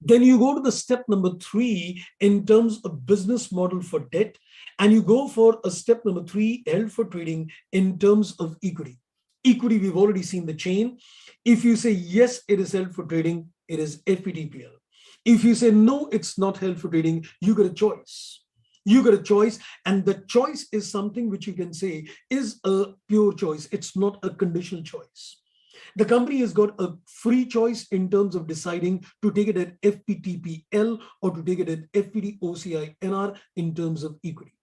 Then you go to the step number 3 in terms of business model for debt, and you go for a step number 3 held for trading in terms of equity. Equity, we've already seen the chain. If you say yes, it is held for trading, it is FPTPL. If you say no, it's not held for trading, you get a choice. You got a choice, and the choice is something which you can say is a pure choice. It's not a conditional choice. The company has got a free choice in terms of deciding to take it at FPTPL or to take it at FPDOCI-NR in terms of equity.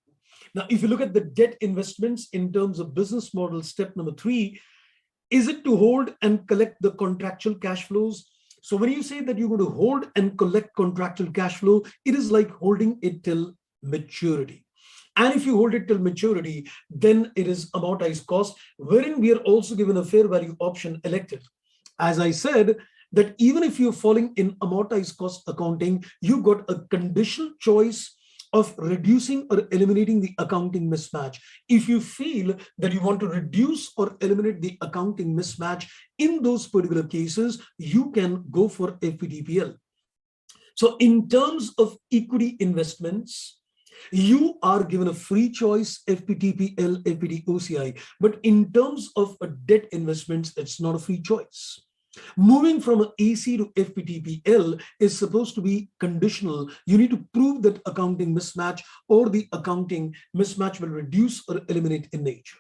Now, if you look at the debt investments in terms of business model, step number 3, is it to hold and collect the contractual cash flows? So when you say that you're going to hold and collect contractual cash flow, it is like holding it till maturity. And if you hold it till maturity, then it is amortized cost, wherein we are also given a fair value option elective. As I said, that even if you're falling in amortized cost accounting, you got a conditional choice of reducing or eliminating the accounting mismatch. If you feel that you want to reduce or eliminate the accounting mismatch in those particular cases, you can go for FPTPL. So in terms of equity investments, you are given a free choice, FPTPL, FPTOCI. But in terms of a debt investments, it's not a free choice. Moving from an AC to FPTPL is supposed to be conditional. You need to prove that accounting mismatch or the accounting mismatch will reduce or eliminate in nature.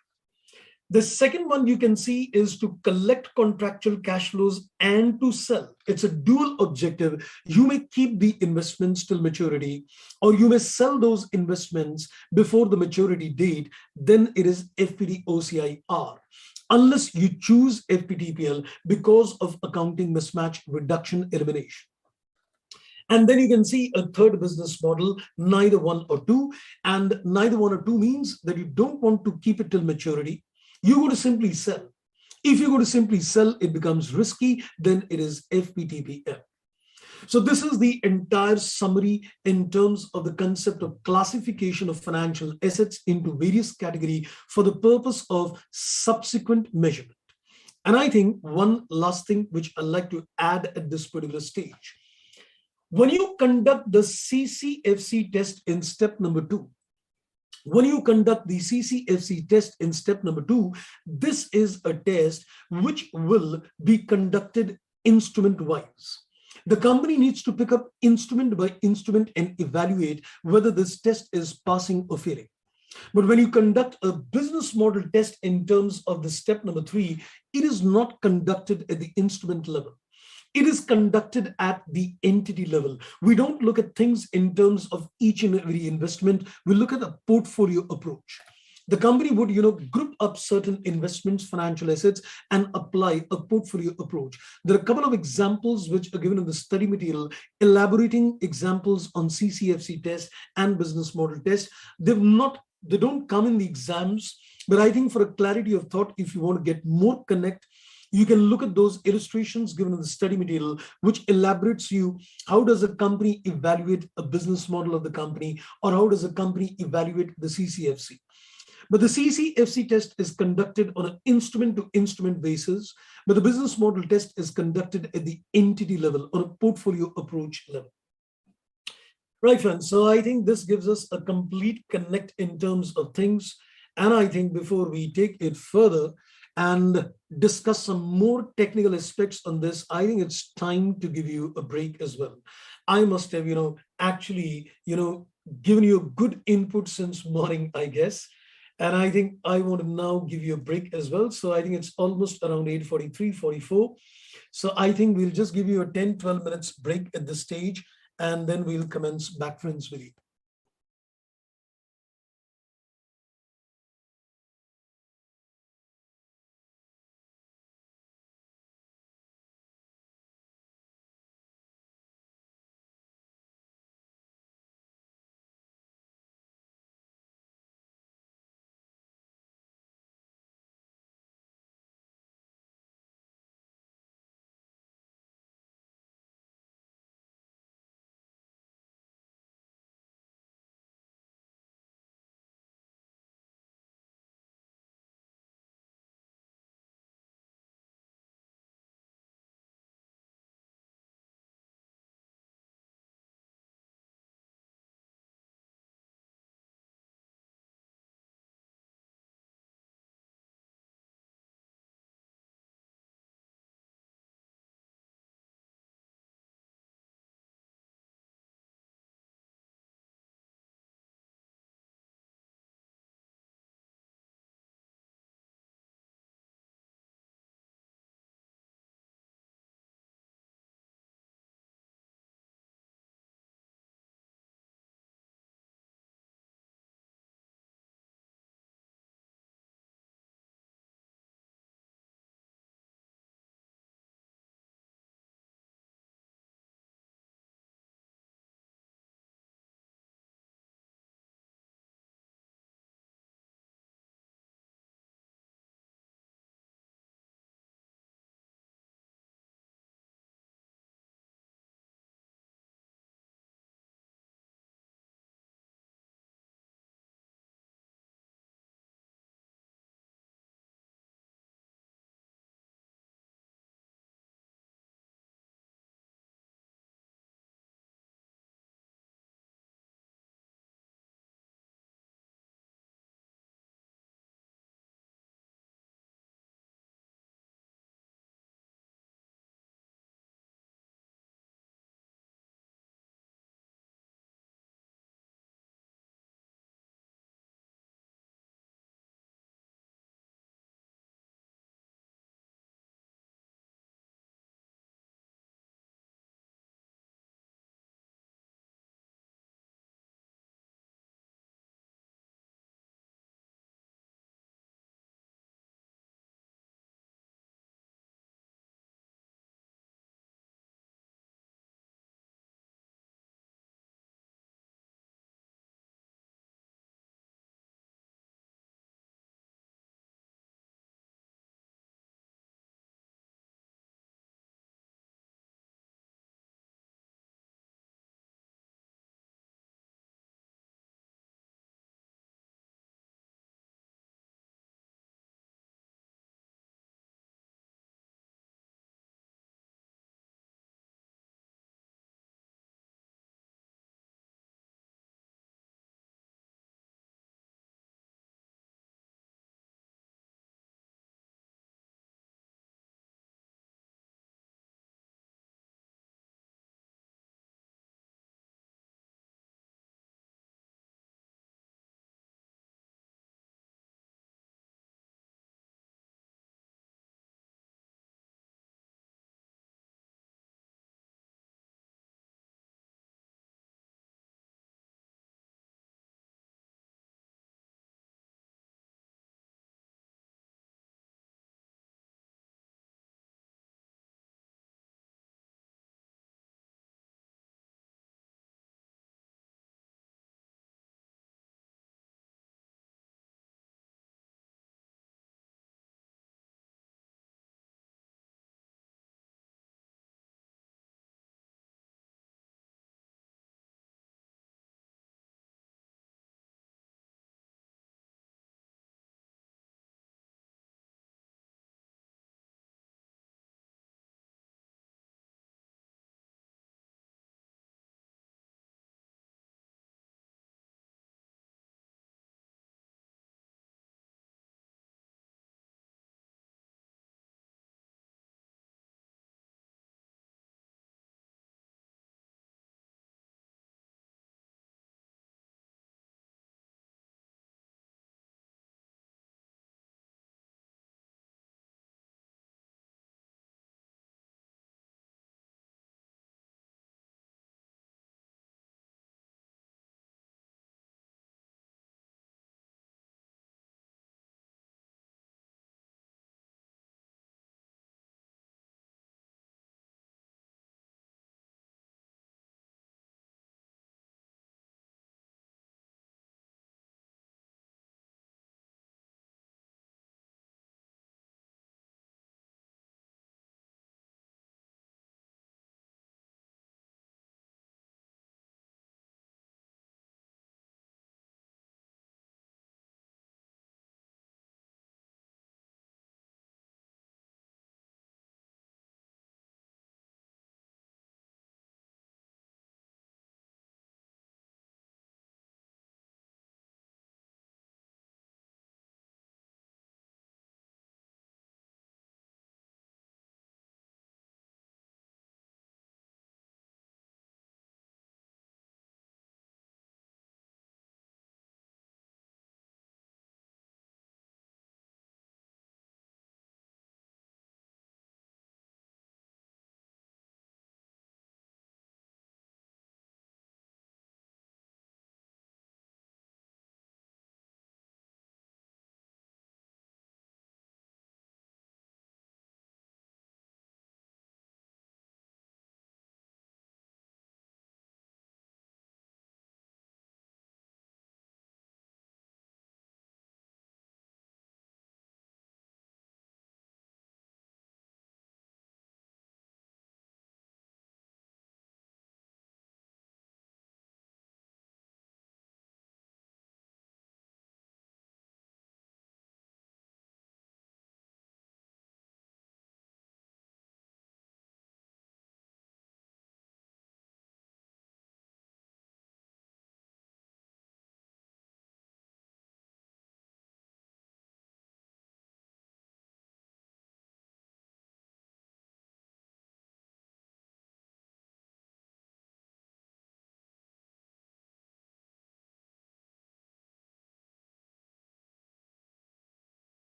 The second one you can see is to collect contractual cash flows and to sell. It's a dual objective. You may keep the investments till maturity, or you may sell those investments before the maturity date. Then it is FPD-OCI-R. Unless you choose FPTPL because of accounting mismatch reduction elimination. And then you can see a third business model, neither one or two. And neither one or two means that you don't want to keep it till maturity. You go to simply sell. If you go to simply sell, it becomes risky, then it is FPTPL. So this is the entire summary in terms of the concept of classification of financial assets into various categories for the purpose of subsequent measurement. And I think one last thing which I'd like to add at this particular stage. When you conduct the CCFC test in step number 2, when you conduct the CCFC test in step number 2, this is a test which will be conducted instrument-wise. The company needs to pick up instrument by instrument and evaluate whether this test is passing or failing. But when you conduct a business model test in terms of the step number 3, it is not conducted at the instrument level. It is conducted at the entity level. We don't look at things in terms of each and every investment. We look at a portfolio approach. The company would, group up certain investments, financial assets, and apply a portfolio approach. There are a couple of examples which are given in the study material, elaborating examples on CCFC test and business model test. They don't come in the exams, but I think for a clarity of thought, if you want to get more connect, you can look at those illustrations given in the study material, which elaborates you how does a company evaluate a business model of the company, or how does a company evaluate the CCFC. But the CCFC test is conducted on an instrument-to-instrument basis, but the business model test is conducted at the entity level, on a portfolio approach level. Right, friends. So I think this gives us a complete connect in terms of things. And I think before we take it further and discuss some more technical aspects on this, I think it's time to give you a break as well. I must have, actually, given you a good input since morning, I guess. And I think I want to now give you a break as well. So I think it's almost around 8:43, 44. So I think we'll just give you a 10, 12 minutes break at this stage, and then we'll commence back, friends, with you.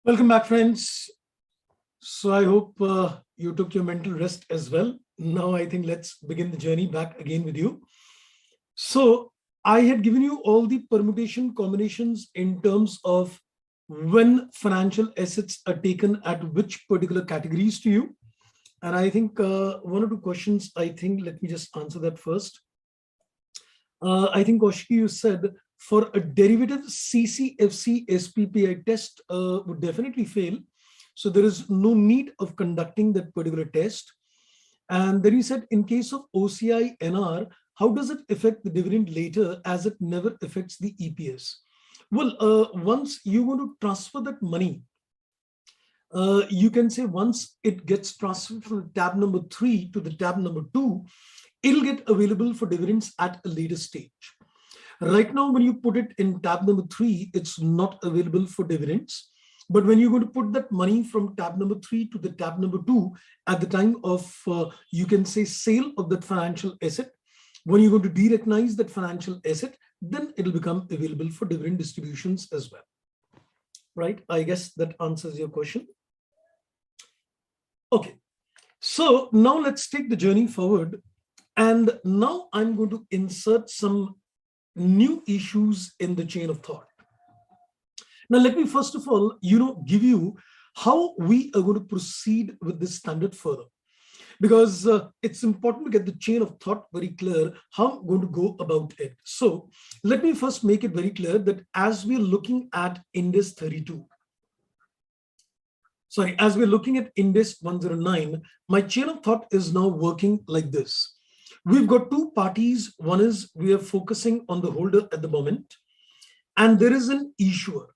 Welcome back, friends. So I hope you took your mental rest as well. Now I think let's begin the journey back again with you. So I had given you all the permutation combinations in terms of when financial assets are taken at which particular categories to you. And I think one or two questions, let me just answer that first. I think, Koshiki, you said for a derivative CCFC SPPI test would definitely fail. So there is no need of conducting that particular test. And then you said in case of OCI NR, how does it affect the dividend later as it never affects the EPS? Well, once you want to transfer that money, you can say once it gets transferred from tab number 3 to the tab number 2, it'll get available for dividends at a later stage. Right now, when you put it in tab number 3, it's not available for dividends. But when you're going to put that money from tab number 3 to the tab number 2, at the time of, you can say, sale of that financial asset, when you're going to de-recognize that financial asset, then it'll become available for dividend distributions as well. Right? I guess that answers your question. Okay. So now let's take the journey forward. And now I'm going to insert some new issues in the chain of thought. Now, let me first of all, give you how we are going to proceed with this standard further, because it's important to get the chain of thought very clear, how I'm going to go about it. So let me first make it very clear that as we're looking at Index 32, as we're looking at Index 109, my chain of thought is now working like this. We've got two parties. One is we are focusing on the holder at the moment, and there is an issuer.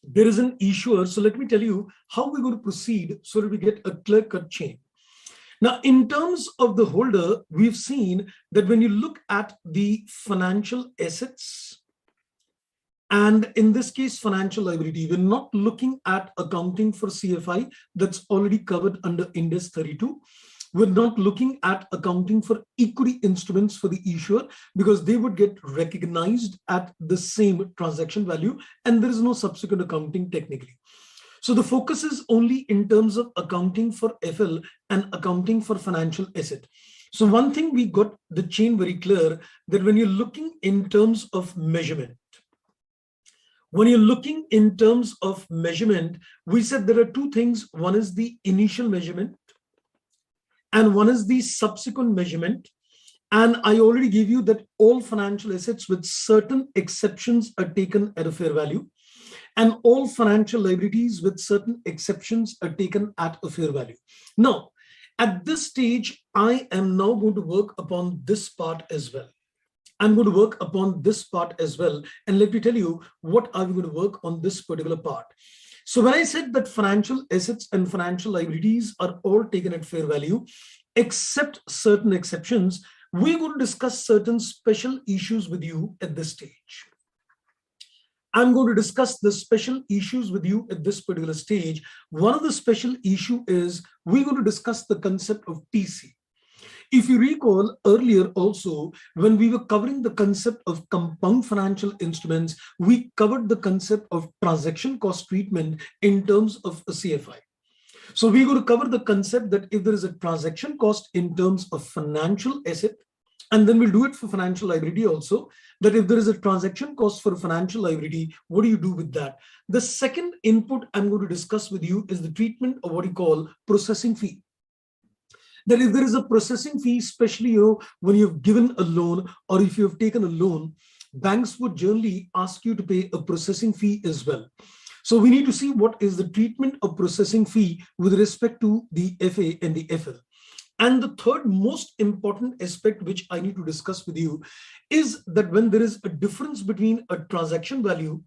There is an issuer. So let me tell you how we're going to proceed so that we get a clear-cut chain. Now, in terms of the holder, we've seen that when you look at the financial assets, and in this case, financial liability, we're not looking at accounting for CFI. That's already covered under Index 32. We're not looking at accounting for equity instruments for the issuer because they would get recognized at the same transaction value and there is no subsequent accounting technically. So the focus is only in terms of accounting for FL and accounting for financial asset. So one thing we got the chain very clear that when you're looking in terms of measurement, we said there are two things. One is the initial measurement and one is the subsequent measurement. And I already gave you that all financial assets with certain exceptions are taken at a fair value and all financial liabilities with certain exceptions are taken at a fair value. Now, at this stage, I am now going to work upon this part as well. I'm going to work upon this part as well. And let me tell you, what are we going to work on this particular part? So when I said that financial assets and financial liabilities are all taken at fair value, except certain exceptions, we're going to discuss certain special issues with you at this stage. I'm going to discuss the special issues with you at this particular stage. One of the special issue is we're going to discuss the concept of TC. If you recall earlier also, when we were covering the concept of compound financial instruments, we covered the concept of transaction cost treatment in terms of a CFI. So we're going to cover the concept that if there is a transaction cost in terms of financial asset, and then we'll do it for financial liability also, that if there is a transaction cost for financial liability, what do you do with that? The second input I'm going to discuss with you is the treatment of what you call processing fee. That if there is a processing fee, especially when you've given a loan or if you've taken a loan, banks would generally ask you to pay a processing fee as well. So we need to see what is the treatment of processing fee with respect to the FA and the FL. And the third most important aspect which I need to discuss with you is that when there is a difference between a transaction value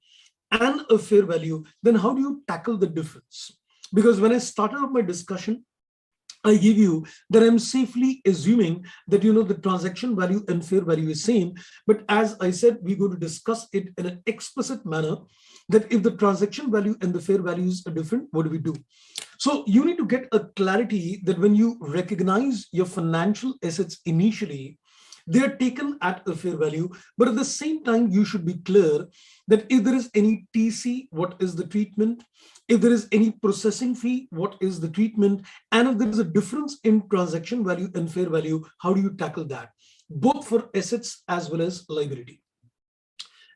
and a fair value, then how do you tackle the difference? Because when I started off my discussion, I give you that I'm safely assuming that the transaction value and fair value is same. But as I said, we're going to discuss it in an explicit manner that if the transaction value and the fair values are different, what do we do? So you need to get a clarity that when you recognize your financial assets initially, They are taken at a fair value, but at the same time, you should be clear that if there is any TC, what is the treatment? If there is any processing fee, what is the treatment? And if there is a difference in transaction value and fair value, how do you tackle that? Both for assets as well as liability.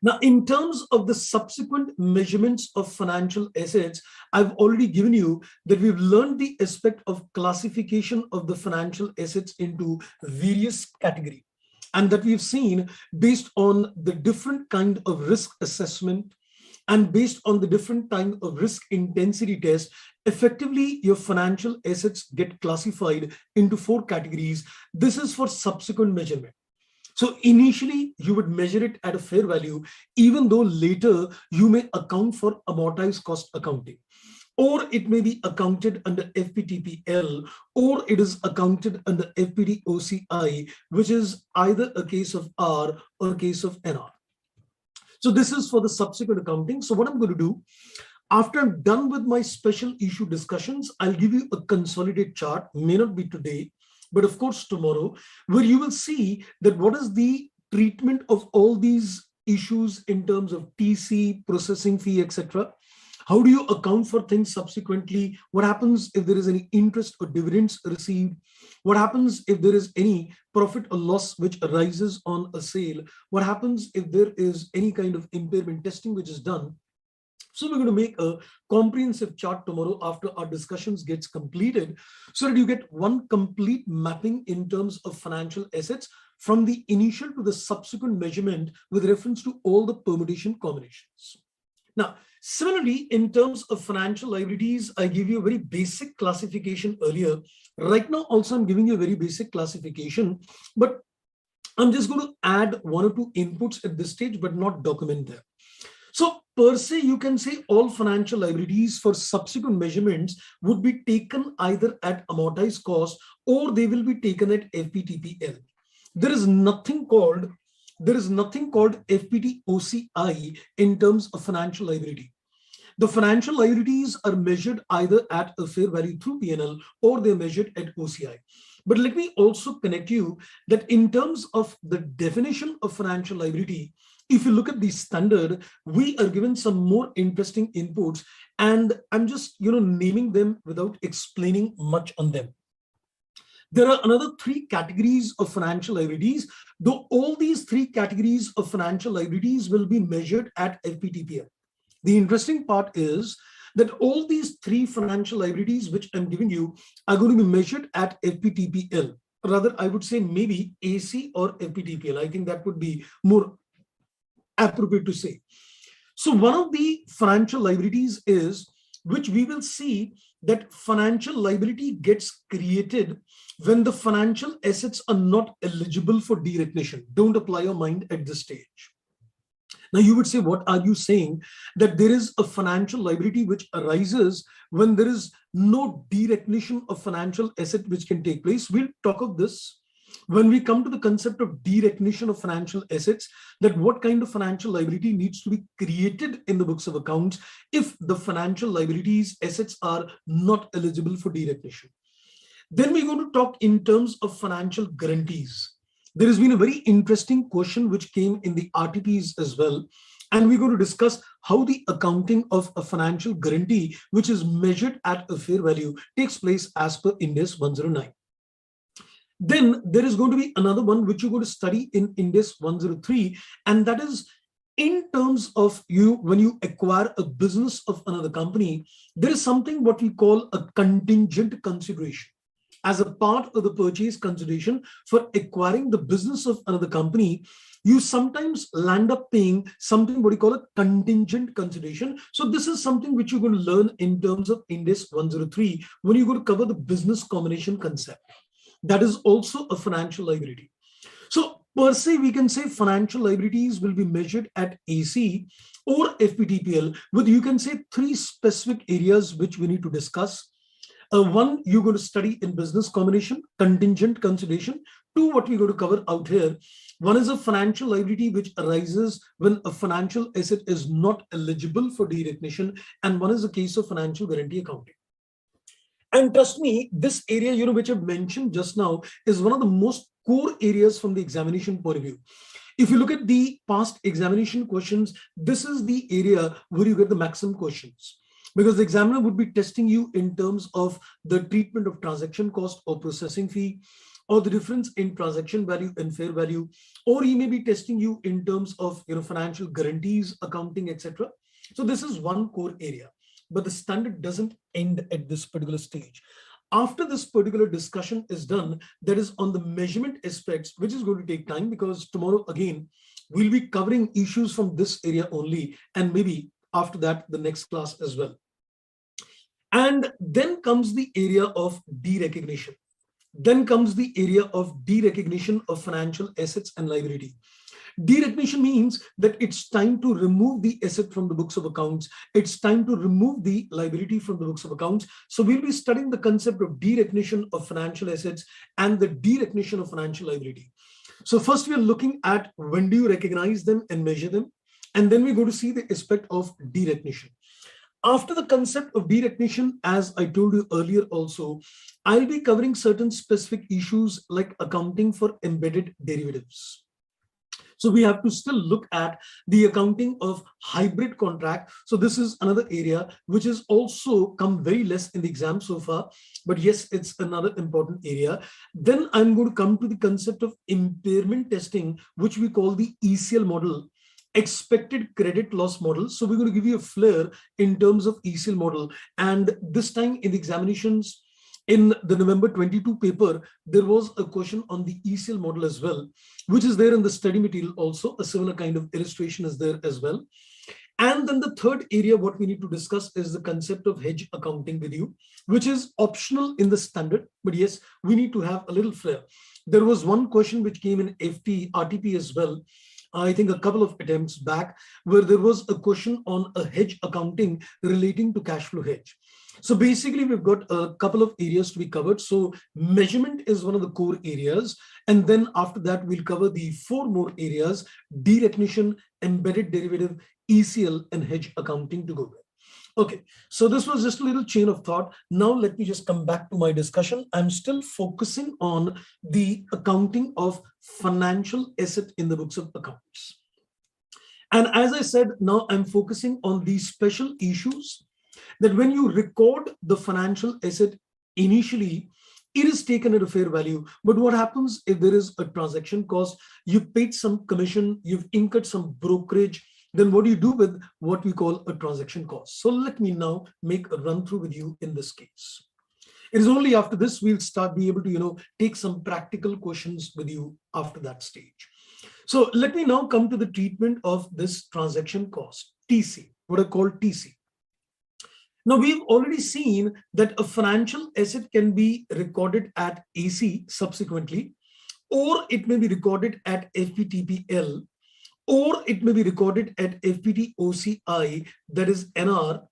Now, in terms of the subsequent measurements of financial assets, I've already given you that we've learned the aspect of classification of the financial assets into various categories. And that we've seen based on the different kind of risk assessment and based on the different kind of risk intensity test, effectively your financial assets get classified into 4 categories. This is for subsequent measurement. So initially you would measure it at a fair value, even though later you may account for amortized cost accounting, or it may be accounted under FPTPL, or it is accounted under FPTOCI, which is either a case of R or a case of NR. So this is for the subsequent accounting. So what I'm going to do, after I'm done with my special issue discussions, I'll give you a consolidated chart, may not be today, but of course tomorrow, where you will see that what is the treatment of all these issues in terms of TC, processing fee, etc. How do you account for things subsequently? What happens if there is any interest or dividends received? What happens if there is any profit or loss which arises on a sale? What happens if there is any kind of impairment testing which is done? So we're going to make a comprehensive chart tomorrow after our discussions gets completed, so that you get one complete mapping in terms of financial assets from the initial to the subsequent measurement with reference to all the permutation combinations. Now, similarly, in terms of financial liabilities, I gave you a very basic classification earlier. Right now, also, I'm giving you a very basic classification, but I'm just going to add 1 or 2 inputs at this stage, but not document them. So per se, you can say all financial liabilities for subsequent measurements would be taken either at amortized cost or they will be taken at FPTPL. There is nothing called FPTOCI in terms of financial liability. The financial liabilities are measured either at a fair value through P&L or they're measured at OCI. But let me also connect you that in terms of the definition of financial liability, if you look at the standard, we are given some more interesting inputs, and I'm just naming them without explaining much on them. There are another 3 categories of financial liabilities, though all these 3 categories of financial liabilities will be measured at FPTPL. The interesting part is that all these 3 financial liabilities which I'm giving you are going to be measured at FPTPL. Rather, I would say maybe AC or FPTPL. I think that would be more appropriate to say. So one of the financial liabilities is, which we will see that financial liability gets created when the financial assets are not eligible for derecognition. Don't apply your mind at this stage. Now you would say, what are you saying? That there is a financial liability which arises when there is no derecognition of financial asset which can take place. We'll talk of this when we come to the concept of derecognition of financial assets, that what kind of financial liability needs to be created in the books of accounts if the financial liabilities assets are not eligible for derecognition. Then we're going to talk in terms of financial guarantees. There has been a very interesting question which came in the RTPs as well. And we're going to discuss how the accounting of a financial guarantee, which is measured at a fair value, takes place as per Ind AS 109. Then there is going to be another one which you're going to study in Ind AS 103, and that is in terms of when you acquire a business of another company, there is something what we call a contingent consideration. As a part of the purchase consideration for acquiring the business of another company, you sometimes land up paying something what we call a contingent consideration. So this is something which you're going to learn in terms of Ind AS 103 when you're going to cover the business combination concept. That is also a financial liability. So per se, we can say financial liabilities will be measured at AC or FPTPL with, you can say, 3 specific areas which we need to discuss. One, you're going to study in business combination, contingent consideration. 2, what we're going to cover out here. One is a financial liability which arises when a financial asset is not eligible for derecognition, and one is a case of financial guarantee accounting. And trust me, this area, which I've mentioned just now is one of the most core areas from the examination point of view. If you look at the past examination questions, this is the area where you get the maximum questions, because the examiner would be testing you in terms of the treatment of transaction cost or processing fee, or the difference in transaction value and fair value, or he may be testing you in terms of financial guarantees, accounting, etc. So this is one core area, but the standard doesn't end at this particular stage. After this particular discussion is done, that is on the measurement aspects, which is going to take time, because tomorrow again we'll be covering issues from this area only, and maybe after that the next class as well. And then comes the area of derecognition. Then comes the area of derecognition of financial assets and liability. Derecognition means that it's time to remove the asset from the books of accounts. It's time to remove the liability from the books of accounts. So we'll be studying the concept of derecognition of financial assets and the derecognition of financial liability. So first we are looking at when do you recognize them and measure them. And then we're going to see the aspect of derecognition. After the concept of derecognition, as I told you earlier also, I'll be covering certain specific issues like accounting for embedded derivatives. So we have to still look at the accounting of hybrid contract. So this is another area which has also come very less in the exam so far, but yes, it's another important area. Then I'm going to come to the concept of impairment testing, which we call the ECL model, expected credit loss model. So we're going to give you a flair in terms of ECL model. And this time in the examinations, in the November 22 paper, there was a question on the ECL model as well, which is there in the study material also. A similar kind of illustration is there as well. And then the third area, what we need to discuss is the concept of hedge accounting with you, which is optional in the standard. But yes, we need to have a little flair. There was one question which came in FT, RTP as well, I think a couple of attempts back, where there was a question on a hedge accounting relating to cash flow hedge. So basically, we've got a couple of areas to be covered. So measurement is one of the core areas. And then after that, we'll cover the 4 more areas: derecognition, embedded derivative, ECL, and hedge accounting to go with. Okay, so this was just a little chain of thought. Now let me just come back to my discussion. I'm still focusing on the accounting of financial asset in the books of accounts. And as I said, now I'm focusing on these special issues that when you record the financial asset initially, it is taken at a fair value. But what happens if there is a transaction cost? You paid some commission, you've incurred some brokerage, then what do you do with what we call a transaction cost? So let me now make a run through with you in this case. It is only after this we'll be able to take some practical questions with you after that stage. So let me now come to the treatment of this transaction cost, TC, what I call TC. Now we've already seen that a financial asset can be recorded at AC subsequently, or it may be recorded at FPTPL, or it may be recorded at FPT-OCI, that is NR,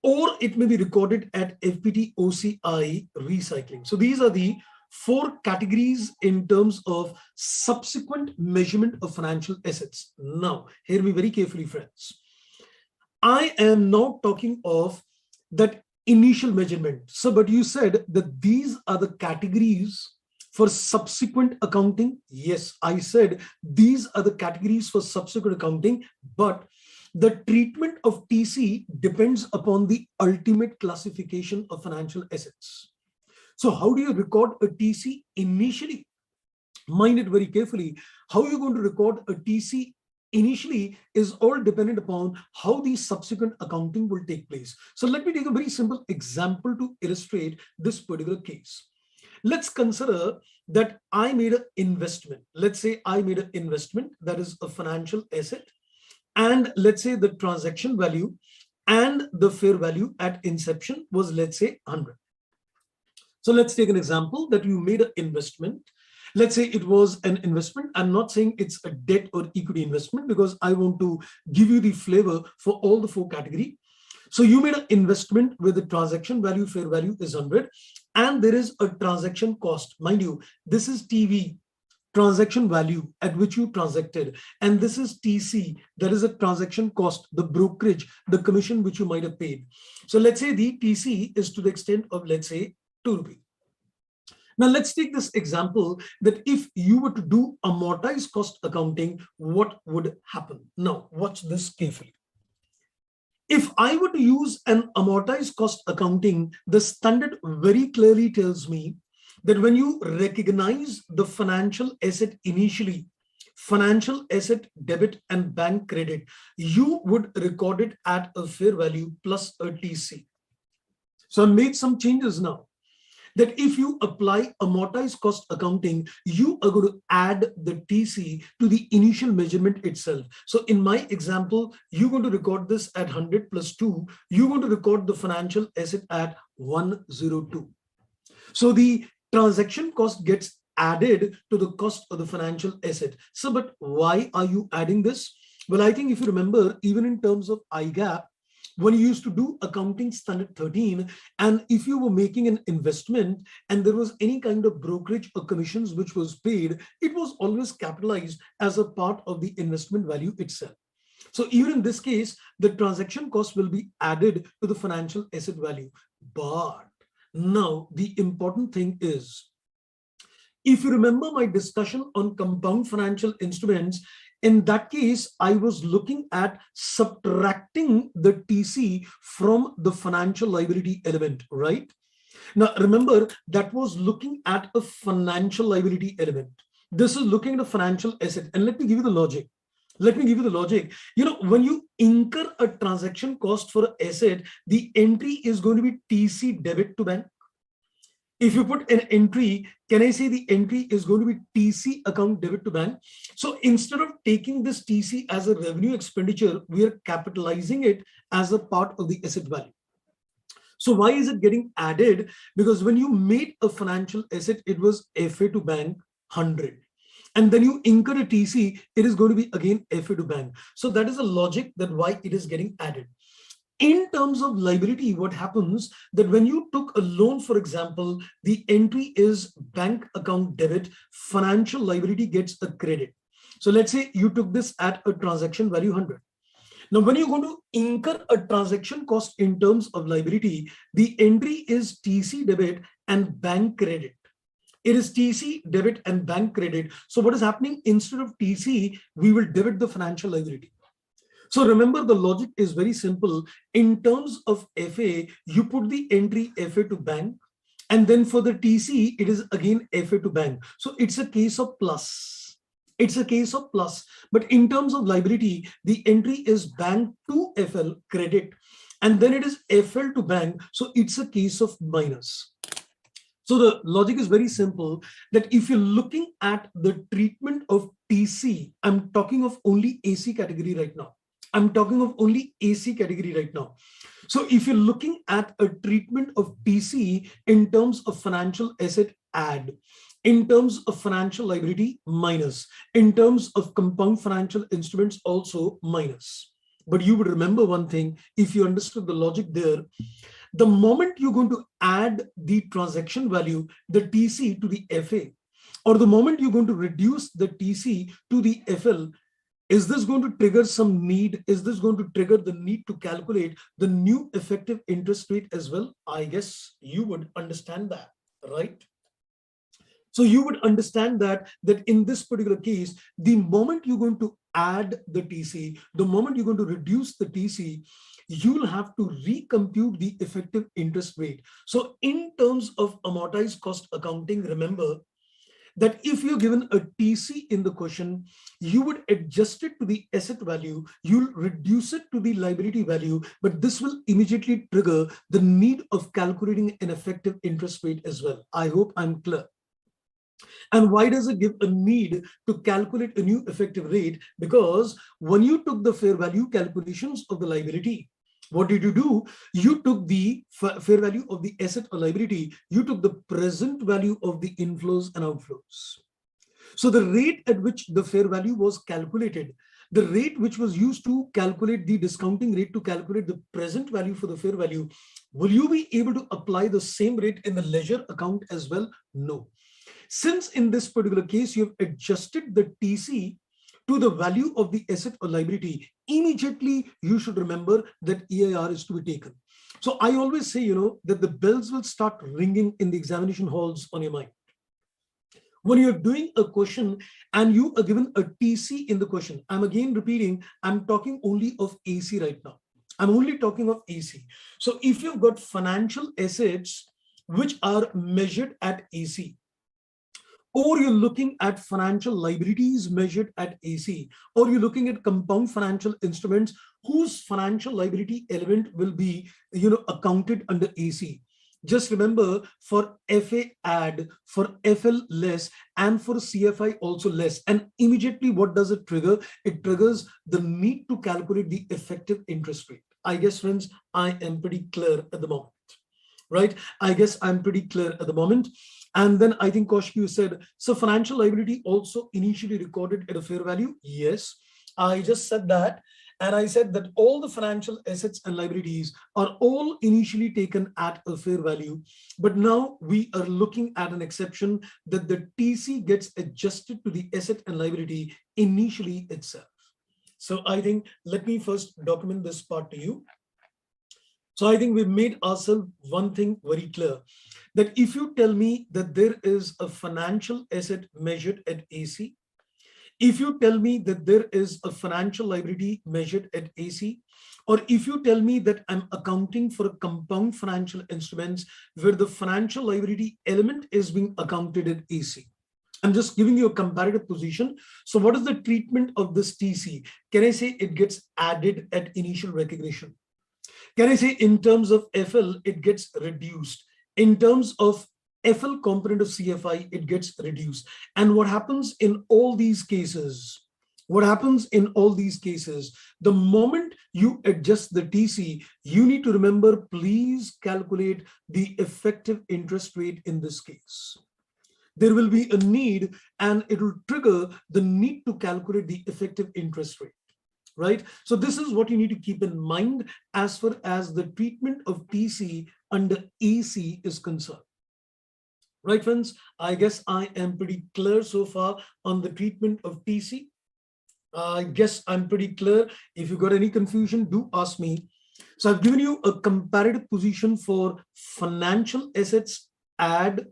or it may be recorded at FPT-OCI recycling. So these are the 4 categories in terms of subsequent measurement of financial assets. Now, hear me very carefully, friends. I am now talking of that initial measurement. So, but you said that these are the categories for subsequent accounting. Yes, I said these are the categories for subsequent accounting, but the treatment of TC depends upon the ultimate classification of financial assets. So how do you record a TC initially? Mind it very carefully. How are you going to record a TC initially is all dependent upon how the subsequent accounting will take place. So let me take a very simple example to illustrate this particular case. Let's consider that I made an investment. Let's say I made an investment that is a financial asset, and let's say the transaction value and the fair value at inception was, let's say, 100. So let's take an example that you made an investment. Let's say it was an investment. I'm not saying it's a debt or equity investment because I want to give you the flavor for all the 4 categories. So you made an investment where the transaction value, fair value is 100, and there is a transaction cost. Mind you, this is TV, transaction value at which you transacted, and this is TC, that is a transaction cost, the brokerage, the commission which you might have paid. So let's say the TC is to the extent of, let's say, 2 rupees. Now let's take this example that if you were to do amortized cost accounting, what would happen? Now watch this carefully. If I were to use an amortized cost accounting, the standard very clearly tells me that when you recognize the financial asset initially, financial asset debit and bank credit, you would record it at a fair value plus a TC. So I made some changes now, that if you apply amortized cost accounting, you are going to add the TC to the initial measurement itself. So in my example, you're going to record this at 100 plus 2. You're going to record the financial asset at 102. So the transaction cost gets added to the cost of the financial asset. So, but why are you adding this? Well, I think if you remember, even in terms of IGAP, when you used to do accounting standard 13, and if you were making an investment and there was any kind of brokerage or commissions which was paid, it was always capitalized as a part of the investment value itself. So even in this case, the transaction cost will be added to the financial asset value. But now the important thing is, if you remember my discussion on compound financial instruments, in that case, I was looking at subtracting the TC from the financial liability element, right? Now, remember, that was looking at a financial liability element. This is looking at a financial asset. And let me give you the logic. Let me give you the logic. You know, when you incur a transaction cost for an asset, the entry is going to be TC debit to bank. If you put an entry, can I say the entry is going to be TC account debit to bank? So instead of taking this TC as a revenue expenditure, we are capitalizing it as a part of the asset value. So why is it getting added? Because when you made a financial asset, it was FA to bank 100. And then you incur a TC, it is going to be again FA to bank. So that is the logic that why it is getting added. In terms of liability, what happens that when you took a loan, for example, the entry is bank account debit, financial liability gets a credit. So let's say you took this at a transaction value 100. Now, when you're going to incur a transaction cost in terms of liability, the entry is TC debit and bank credit. It is TC debit and bank credit. So what is happening? Instead of TC, we will debit the financial liability. So remember, the logic is very simple. In terms of FA, you put the entry FA to bank, and then for the TC, it is again FA to bank. So it's a case of plus. It's a case of plus. But in terms of liability, the entry is bank to FL credit, and then it is FL to bank. So it's a case of minus. So the logic is very simple, that if you're looking at the treatment of TC, I'm talking of only AC category right now. I'm talking of only AC category right now. So if you're looking at a treatment of TC in terms of financial asset add, in terms of financial liability minus, in terms of compound financial instruments also minus. But you would remember one thing, if you understood the logic there, the moment you're going to add the transaction value, the TC to the FA, or the moment you're going to reduce the TC to the FL, is this going to trigger some need? Is this going to trigger the need to calculate the new effective interest rate as well? I guess you would understand that, right? So you would understand that in this particular case, the moment you're going to add the TC, the moment you're going to reduce the TC, you'll have to recompute the effective interest rate. So in terms of amortized cost accounting, remember that if you're given a TC in the question, you would adjust it to the asset value, you'll reduce it to the liability value, but this will immediately trigger the need of calculating an effective interest rate as well. I hope I'm clear. And why does it give a need to calculate a new effective rate? Because when you took the fair value calculations of the liability, what did you do? You took the fair value of the asset or liability. You took the present value of the inflows and outflows. So the rate at which the fair value was calculated, the rate which was used to calculate the discounting rate to calculate the present value for the fair value, will you be able to apply the same rate in the ledger account as well? No. Since in this particular case, you have adjusted the TC to the value of the asset or liability, immediately you should remember that EIR is to be taken. So I always say, that the bells will start ringing in the examination halls on your mind. When you're doing a question and you are given a TC in the question, I'm again repeating, I'm talking only of AC right now. I'm only talking of AC. So if you've got financial assets which are measured at AC, or you're looking at financial liabilities measured at AC, or you're looking at compound financial instruments whose financial liability element will be, accounted under AC. Just remember, for FA add, for FL less, and for CFI also less. And immediately what does it trigger? It triggers the need to calculate the effective interest rate. I guess, friends, I am pretty clear at the moment, right? I guess I'm pretty clear at the moment. And then I think Koshki said, so financial liability also initially recorded at a fair value. Yes, I just said that. And I said that all the financial assets and liabilities are all initially taken at a fair value. But now we are looking at an exception that the TC gets adjusted to the asset and liability initially itself. So I think, let me first document this part to you. So I think we've made ourselves one thing very clear, that if you tell me that there is a financial asset measured at AC, if you tell me that there is a financial liability measured at AC, or if you tell me that I'm accounting for a compound financial instruments where the financial liability element is being accounted at AC, I'm just giving you a comparative position. So what is the treatment of this TC? Can I say it gets added at initial recognition? Can I say in terms of FL, it gets reduced? In terms of FL component of CFI, it gets reduced. And what happens in all these cases? What happens in all these cases? The moment you adjust the TC, you need to remember, please calculate the effective interest rate in this case. There will be a need, and it will trigger the need to calculate the effective interest rate. Right? So this is what you need to keep in mind as far as the treatment of TC under AC is concerned. Right, friends? I guess I am pretty clear so far on the treatment of TC. I guess I'm pretty clear. If you got any confusion, do ask me. So I've given you a comparative position for financial assets add,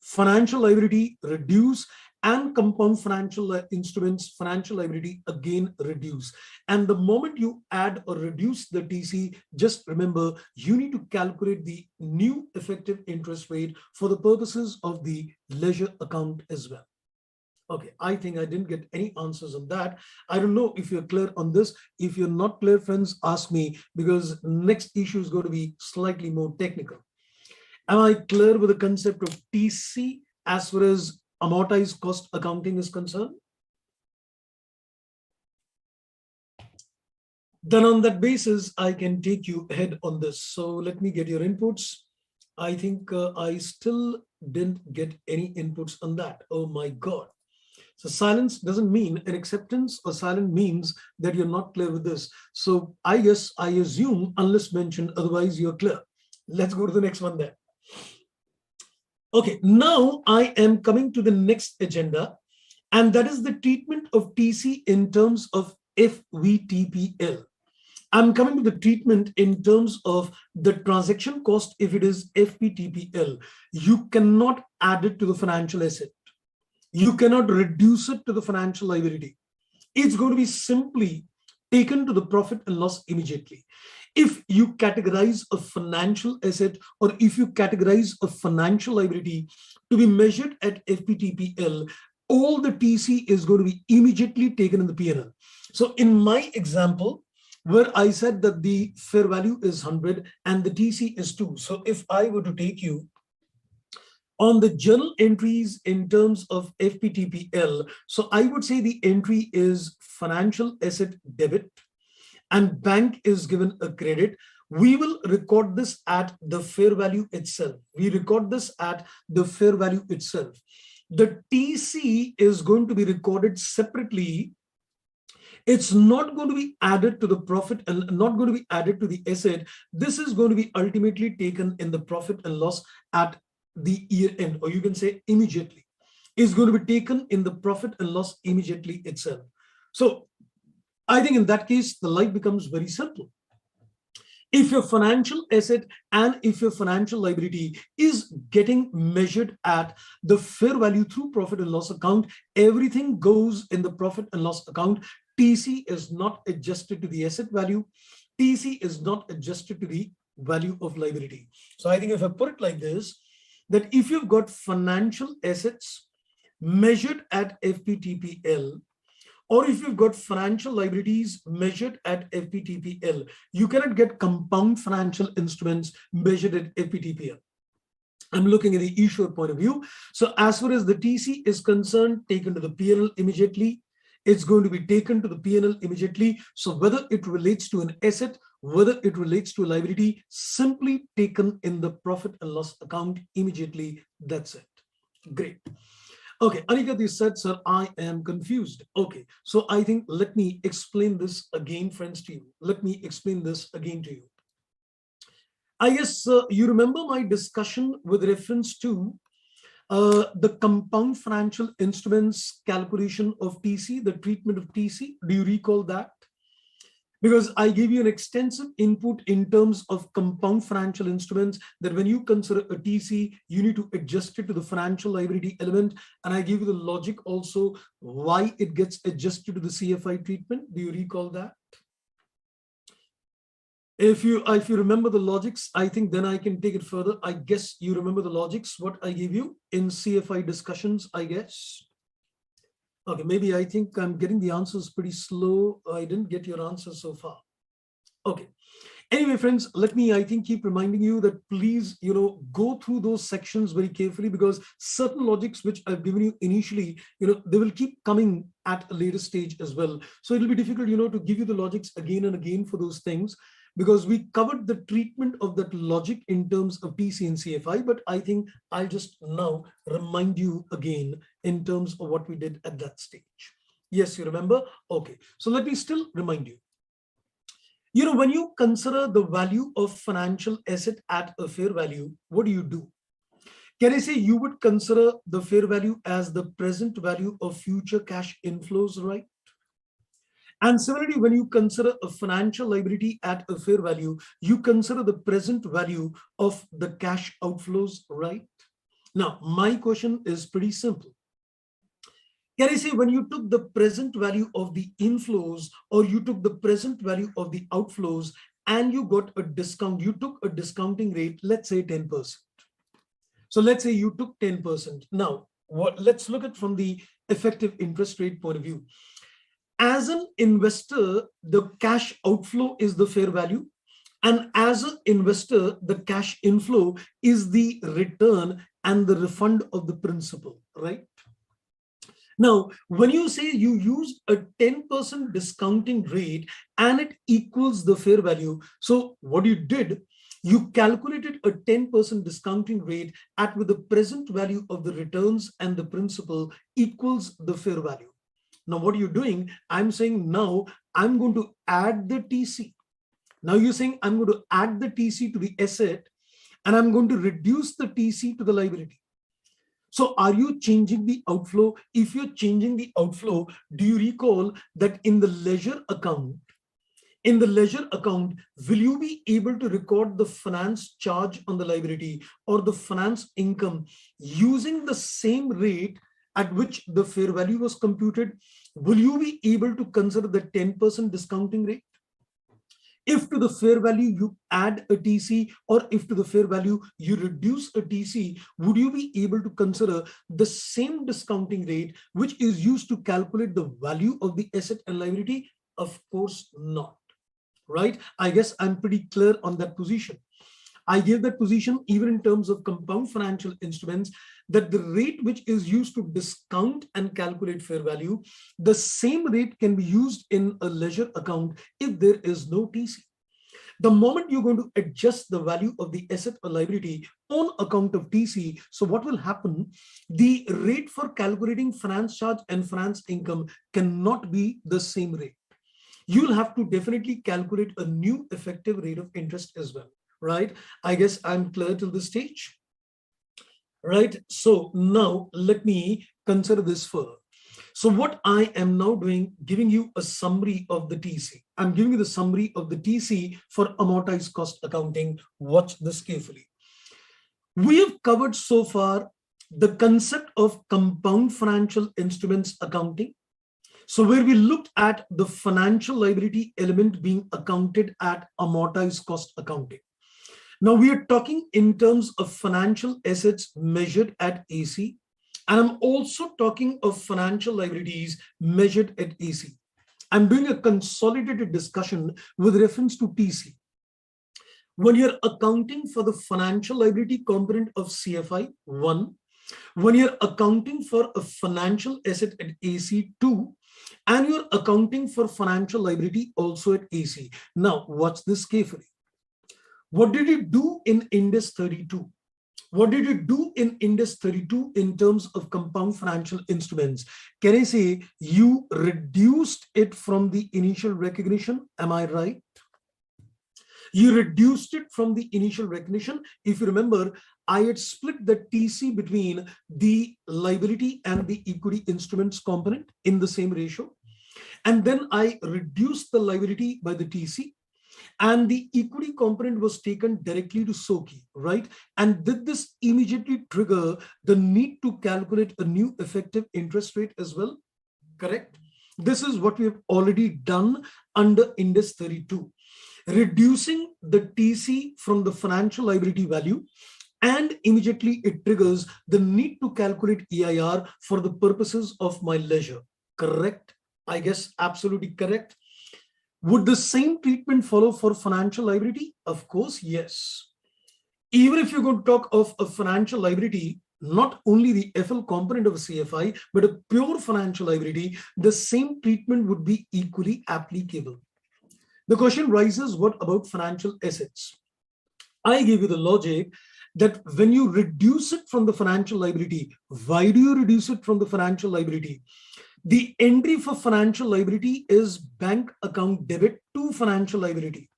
financial liability reduce, and compound financial instruments, financial liability again reduce. And the moment you add or reduce the TC, just remember, you need to calculate the new effective interest rate for the purposes of the leisure account as well. Okay, I think I didn't get any answers on that. I don't know if you're clear on this. If you're not clear, friends, ask me, because next issue is going to be slightly more technical. Am I clear with the concept of TC as far as amortized cost accounting is concerned? Then on that basis, I can take you ahead on this. So let me get your inputs. I think I still didn't get any inputs on that. Oh my God. So silence doesn't mean an acceptance, or silent means that you're not clear with this. So I guess I assume unless mentioned, otherwise you're clear. Let's go to the next one there. Okay, now I am coming to the next agenda, and that is the treatment of TC in terms of FVTPL. I'm coming to the treatment in terms of the transaction cost. If it is FVTPL, you cannot add it to the financial asset. You cannot reduce it to the financial liability. It's going to be simply taken to the profit and loss immediately. If you categorize a financial asset, or if you categorize a financial liability to be measured at FVTPL, all the TC is going to be immediately taken in the P&L. So in my example, where I said that the fair value is 100 and the TC is 2. So if I were to take you on the journal entries in terms of FVTPL, so I would say the entry is financial asset debit and bank is given a credit. We will record this at the fair value itself. We record this at the fair value itself. The TC is going to be recorded separately. It's not going to be added to the profit and not going to be added to the asset. This is going to be ultimately taken in the profit and loss at the year end, or you can say immediately. Is going to be taken in the profit and loss immediately itself. So I think in that case, the life becomes very simple. If your financial asset and if your financial liability is getting measured at the fair value through profit and loss account, everything goes in the profit and loss account. TC is not adjusted to the asset value. TC is not adjusted to the value of liability. So I think if I put it like this, that if you've got financial assets measured at FPTPL, or if you've got financial liabilities measured at FPTPL, you cannot get compound financial instruments measured at FPTPL. I'm looking at the issuer point of view. So as far as the TC is concerned, taken to the P&L immediately, it's going to be taken to the P&L immediately. So whether it relates to an asset, whether it relates to a liability, simply taken in the profit and loss account immediately. That's it. Great. Okay, Aniket, you said, sir, I am confused. Okay, so I think let me explain this again, friends, to you. Let me explain this again to you. I guess you remember my discussion with reference to the compound financial instruments calculation of TC, the treatment of TC. Do you recall that? Because I gave you an extensive input in terms of compound financial instruments, that when you consider a TC, you need to adjust it to the financial liability element. And I gave you the logic also why it gets adjusted to the CFI treatment. Do you recall that? If you remember the logics, I think then I can take it further. I guess you remember the logics, what I gave you in CFI discussions, I guess. Okay, maybe I think I'm getting the answers pretty slow. I didn't get your answers so far. Okay. Anyway, friends, let me, I think, keep reminding you that please, go through those sections very carefully, because certain logics which I've given you initially, they will keep coming at a later stage as well. So it'll be difficult, to give you the logics again and again for those things, because we covered the treatment of that logic in terms of TC and CFI, but I think I'll just now remind you again in terms of what we did at that stage. Yes, you remember? Okay, so let me still remind you. When you consider the value of financial asset at a fair value, what do? Can I say you would consider the fair value as the present value of future cash inflows, right? And similarly, when you consider a financial liability at a fair value, you consider the present value of the cash outflows, right? Now, my question is pretty simple. Can I say when you took the present value of the inflows, or you took the present value of the outflows, and you got a discount, you took a discounting rate, let's say 10%. So let's say you took 10%. Now, let's look at from the effective interest rate point of view. As an investor, the cash outflow is the fair value. And as an investor, the cash inflow is the return and the refund of the principal, right? Now, when you say you use a 10% discounting rate and it equals the fair value, so what you did, you calculated a 10% discounting rate at with the present value of the returns and the principal equals the fair value. Now, what you're doing, I'm saying now I'm going to add the TC. Now you're saying I'm going to add the TC to the asset and I'm going to reduce the TC to the liability. So are you changing the outflow? If you're changing the outflow, do you recall that in the ledger account, will you be able to record the finance charge on the liability or the finance income using the same rate at which the fair value was computed? Will you be able to consider the 10% discounting rate? If to the fair value you add a TC, or if to the fair value you reduce a TC, would you be able to consider the same discounting rate which is used to calculate the value of the asset and liability? Of course not, right? I guess I'm pretty clear on that position. I gave that position even in terms of compound financial instruments, that the rate which is used to discount and calculate fair value, the same rate can be used in a ledger account if there is no TC. The moment you're going to adjust the value of the asset or liability on account of TC, so what will happen? The rate for calculating finance charge and finance income cannot be the same rate. You'll have to definitely calculate a new effective rate of interest as well, right? I guess I'm clear till this stage. Right, so now let me consider this further. So what I am now doing, giving you a summary of the TC. I'm giving you the summary of the TC for amortized cost accounting. Watch this carefully. We have covered so far the concept of compound financial instruments accounting. So where we looked at the financial liability element being accounted at amortized cost accounting. Now we are talking in terms of financial assets measured at AC, and I'm also talking of financial liabilities measured at AC. I'm doing a consolidated discussion with reference to TC. When you're accounting for the financial liability component of CFI, 1, when you're accounting for a financial asset at AC, 2, and you're accounting for financial liability also at AC. Now, watch this carefully. What did you do in Index 32? What did you do in Index 32 in terms of compound financial instruments? Can I say you reduced it from the initial recognition? Am I right? You reduced it from the initial recognition. If you remember, I had split the TC between the liability and the equity instruments component in the same ratio. And then I reduced the liability by the TC. And the equity component was taken directly to SOKI, right? And did this immediately trigger the need to calculate a new effective interest rate as well? Correct? This is what we have already done under Index 32. Reducing the TC from the financial liability value, and immediately it triggers the need to calculate EIR for the purposes of my ledger. Correct? I guess absolutely correct. Would the same treatment follow for financial liability? Of course, yes. Even if you're going to talk of a financial liability, not only the FL component of a CFI, but a pure financial liability, the same treatment would be equally applicable. The question rises, what about financial assets? I give you the logic that when you reduce it from the financial liability, why do you reduce it from the financial liability? The entry for financial liability is bank account debit to financial liability.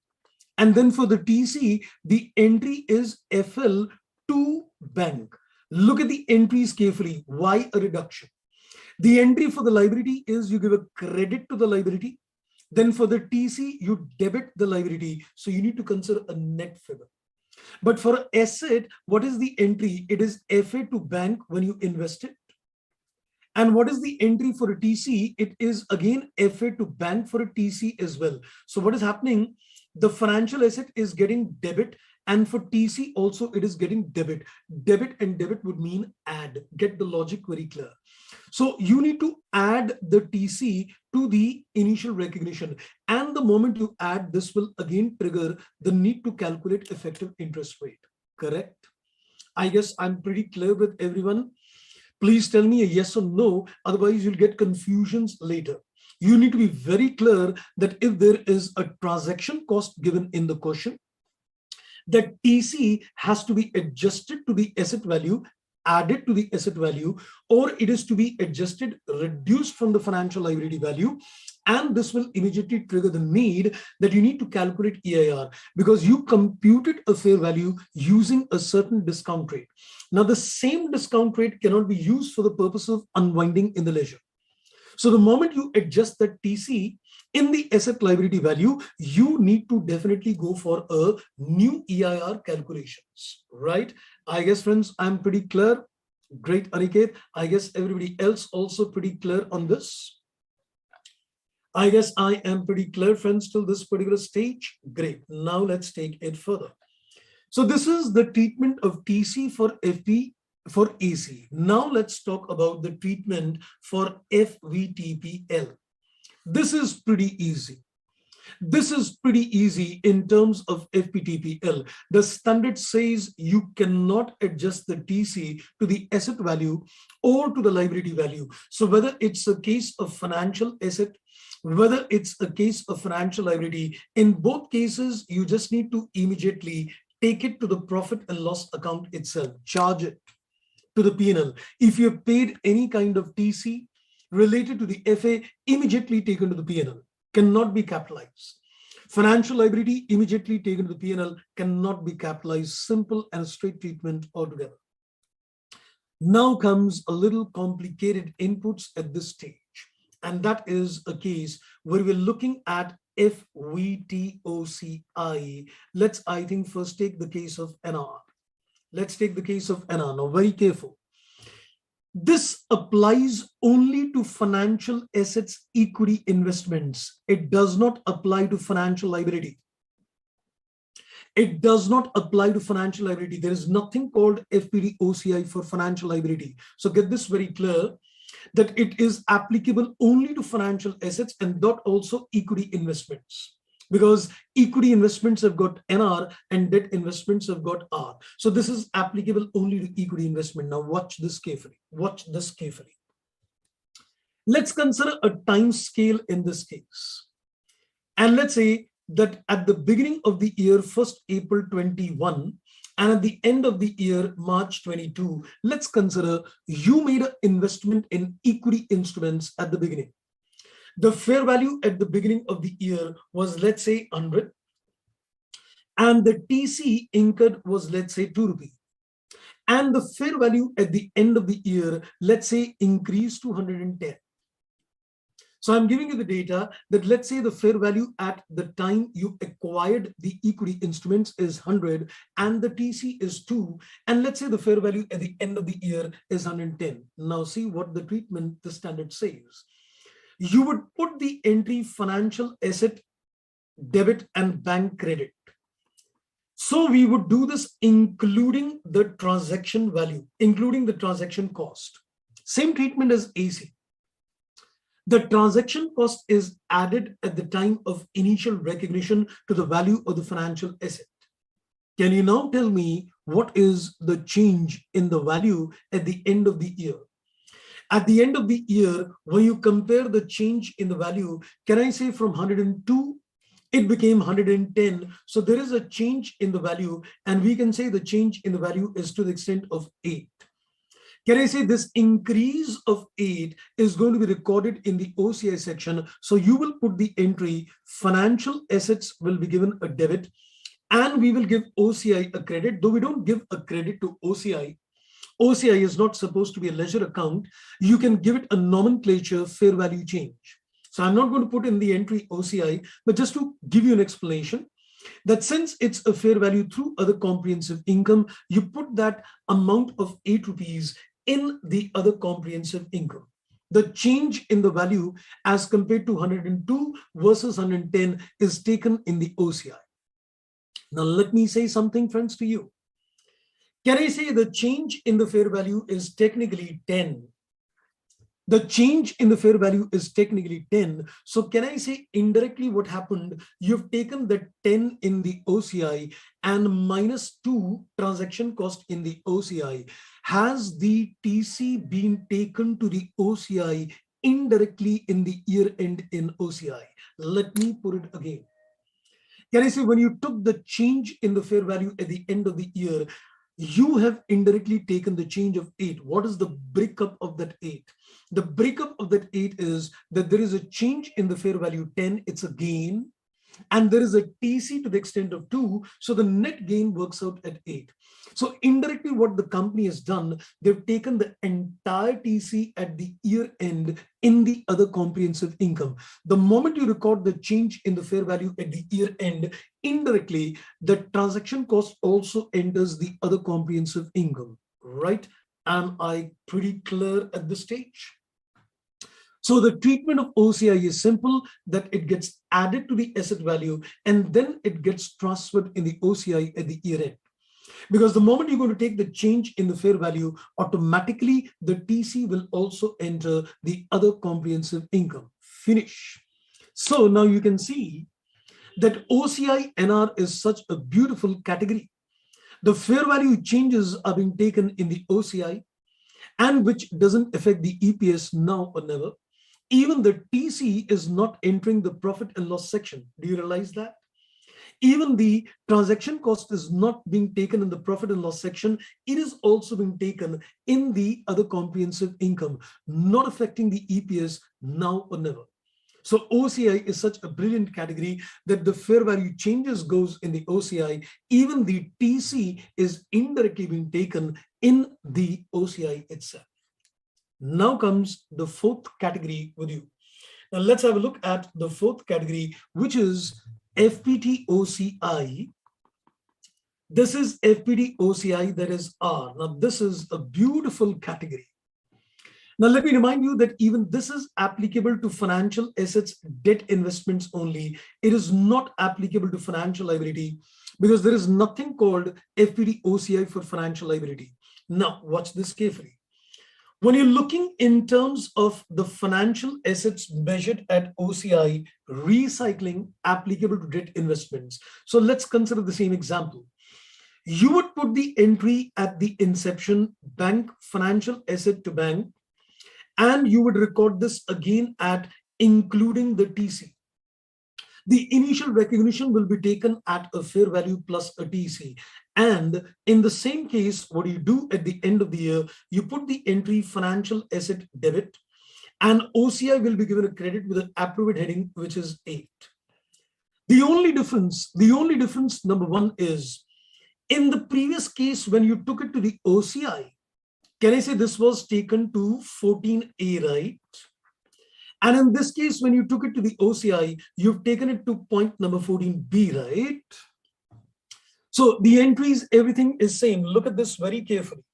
And then for the TC, the entry is FL to bank. Look at the entries carefully. Why a reduction? The entry for the liability is you give a credit to the liability. Then for the TC, you debit the liability. So you need to consider a net figure. But for an asset, what is the entry? It is FA to bank when you invest it. And what is the entry for a TC? It is again FA to bank for a TC as well. So what is happening? The financial asset is getting debit, and for TC also it is getting debit. Debit and debit would mean add. Get the logic very clear. So you need to add the TC to the initial recognition. And the moment you add, this will again trigger the need to calculate effective interest rate. Correct? I guess I'm pretty clear with everyone. Please tell me a yes or no, otherwise you'll get confusions later. You need to be very clear that if there is a transaction cost given in the question, that TC has to be adjusted to the asset value, added to the asset value, or it is to be adjusted, reduced from the financial liability value. And this will immediately trigger the need that you need to calculate EIR because you computed a fair value using a certain discount rate. Now, the same discount rate cannot be used for the purpose of unwinding in the ledger. So the moment you adjust that TC in the asset liability value, you need to definitely go for a new EIR calculations, right? I guess, friends, I'm pretty clear. Great, Aniket. I guess everybody else also pretty clear on this. I guess I am pretty clear, friends, till this particular stage. Great. Now let's take it further. So this is the treatment of TC for FP for AC. Now let's talk about the treatment for FVTPL. This is pretty easy. This is pretty easy in terms of FPTPL. The standard says you cannot adjust the TC to the asset value or to the liability value. So whether it's a case of financial asset, whether it's a case of financial liability, in both cases, you just need to immediately take it to the profit and loss account itself, charge it to the P&L. If you have paid any kind of TC related to the FA, immediately taken to the P&L, cannot be capitalized. Financial liability immediately taken to the P&L, cannot be capitalized. Simple and straight treatment altogether. Now comes a little complicated inputs at this stage. And that is a case where we're looking at FVTOCI. Let's, I think, first take the case of NR. Let's take the case of NR. Now, very careful. This applies only to financial assets equity investments. It does not apply to financial liability. It does not apply to financial liability. There is nothing called FVTOCI for financial liability. So get this very clear, that it is applicable only to financial assets and not also equity investments, because equity investments have got NR and debt investments have got R. So this is applicable only to equity investment. Now watch this carefully. Watch this carefully. Let's consider a time scale in this case. And let's say that at the beginning of the year, 1st April 21, and at the end of the year, March 22, let's consider you made an investment in equity instruments at the beginning. The fair value at the beginning of the year was, let's say, 100. And the TC incurred was, let's say, 2 rupees. And the fair value at the end of the year, let's say, increased to 110. So I'm giving you the data that, let's say, the fair value at the time you acquired the equity instruments is 100 and the TC is 2. And let's say the fair value at the end of the year is 110. Now see what the treatment, the standard says. You would put the entry financial asset, debit and bank credit. So we would do this including the transaction value, including the transaction cost. Same treatment as AC. The transaction cost is added at the time of initial recognition to the value of the financial asset. Can you now tell me what is the change in the value at the end of the year? At the end of the year, when you compare the change in the value, can I say from 102, it became 110. So there is a change in the value, and we can say the change in the value is to the extent of 8. Can I say this increase of 8 is going to be recorded in the OCI section? So you will put the entry, financial assets will be given a debit, and we will give OCI a credit, though we don't give a credit to OCI. OCI is not supposed to be a ledger account. You can give it a nomenclature, fair value change. So I'm not going to put in the entry OCI, but just to give you an explanation, that since it's a fair value through other comprehensive income, you put that amount of 8 rupees in the other comprehensive income. The change in the value as compared to 102 versus 110 is taken in the OCI. Now let me say something, friends, to you. Can I say the change in the fair value is technically 10? The change in the fair value is technically 10. So can I say indirectly what happened? You've taken the 10 in the OCI and minus 2 transaction cost in the OCI. Has the TC been taken to the OCI indirectly in the year end in OCI? Let me put it again. Can I say when you took the change in the fair value at the end of the year, you have indirectly taken the change of 8. What is the breakup of that 8? The breakup of that 8 is that there is a change in the fair value 10, it's a gain, and there is a TC to the extent of 2, so the net gain works out at 8. So indirectly what the company has done, they've taken the entire TC at the year end in the other comprehensive income. The moment you record the change in the fair value at the year end, indirectly the transaction cost also enters the other comprehensive income, right? Am I pretty clear at this stage? So the treatment of OCI is simple, that it gets added to the asset value and then it gets transferred in the OCI at the year end. Because the moment you're going to take the change in the fair value, automatically the TC will also enter the other comprehensive income. Finish. So now you can see that OCI NR is such a beautiful category. The fair value changes are being taken in the OCI and which doesn't affect the EPS now or never. Even the TC is not entering the profit and loss section. Do you realize that? Even the transaction cost is not being taken in the profit and loss section. It is also being taken in the other comprehensive income, not affecting the EPS now or never. So OCI is such a brilliant category that the fair value changes goes in the OCI. Even the TC is indirectly being taken in the OCI itself. Now comes the fourth category with you. Now let's have a look at the fourth category, which is FPT-OCI. This is FPT-OCI, that is R. Now this is a beautiful category. Now let me remind you that even this is applicable to financial assets, debt investments only. It is not applicable to financial liability because there is nothing called FPT-OCI for financial liability. Now watch this carefully. When you're looking in terms of the financial assets measured at OCI, recycling applicable to debt investments. So let's consider the same example. You would put the entry at the inception, bank financial asset to bank, and you would record this again at including the TC. The initial recognition will be taken at a fair value plus a TC. And in the same case, what you do at the end of the year, you put the entry financial asset debit, and OCI will be given a credit with an approved heading, which is 8. The only difference, number one, is in the previous case, when you took it to the OCI, can I say this was taken to 14A, right? And in this case, when you took it to the OCI, you've taken it to point number 14B, right? So the entries, everything is same. Look at this very carefully.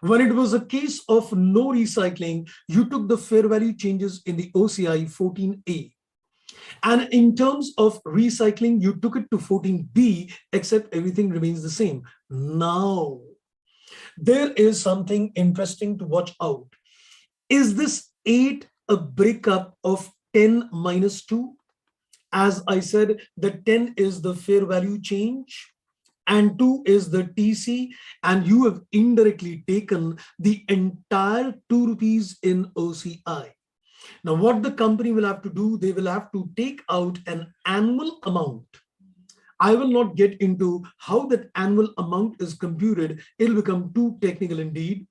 When it was a case of no recycling, you took the fair value changes in the OCI 14A. And in terms of recycling, you took it to 14B, except everything remains the same. Now, there is something interesting to watch out. Is this 8 a breakup of 10 minus 2? As I said, the 10 is the fair value change and 2 is the TC, and you have indirectly taken the entire 2 rupees in OCI. Now, what the company will have to do, they will have to take out an annual amount. I will not get into how that annual amount is computed. It'll become too technical indeed,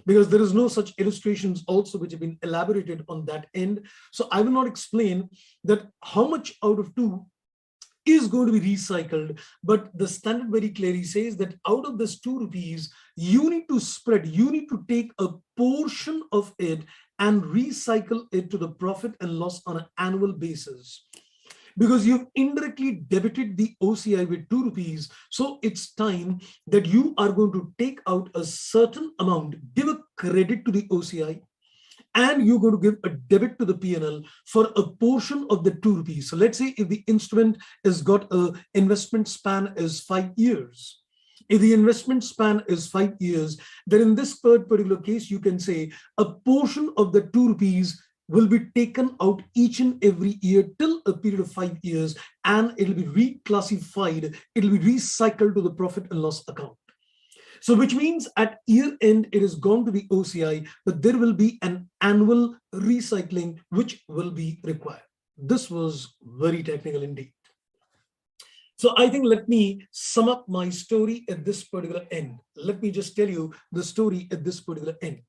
because there is no such illustrations also which have been elaborated on that end. So I will not explain that how much out of 2 is going to be recycled, but the standard very clearly says that out of this 2 rupees, you need to spread, you need to take a portion of it and recycle it to the profit and loss on an annual basis. Because you've indirectly debited the OCI with 2 rupees. So it's time that you are going to take out a certain amount, give a credit to the OCI, and you're going to give a debit to the P&L for a portion of the 2 rupees. So let's say if the instrument has got a investment span is 5 years. If the investment span is 5 years, then in this particular case, you can say a portion of the 2 rupees will be taken out each and every year till a period of 5 years, and it'll be reclassified, it'll be recycled to the profit and loss account. So which means at year end, it is gone to the OCI, but there will be an annual recycling which will be required. This was very technical indeed. So I think let me sum up my story at this particular end. Let me just tell you the story at this particular end.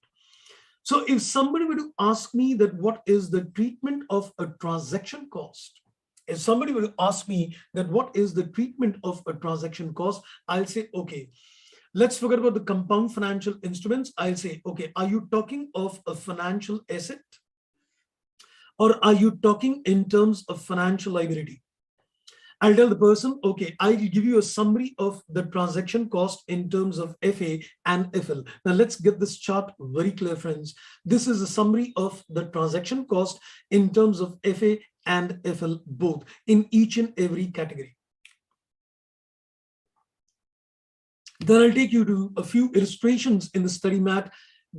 So if somebody were to ask me that what is the treatment of a transaction cost, if somebody were to ask me that what is the treatment of a transaction cost, I'll say, okay, let's forget about the compound financial instruments. I'll say, okay, are you talking of a financial asset or are you talking in terms of financial liability? I'll tell the person, okay, I'll give you a summary of the transaction cost in terms of FA and FL. Now let's get this chart very clear, friends. This is a summary of the transaction cost in terms of FA and FL both in each and every category. Then I'll take you to a few illustrations in the study mat,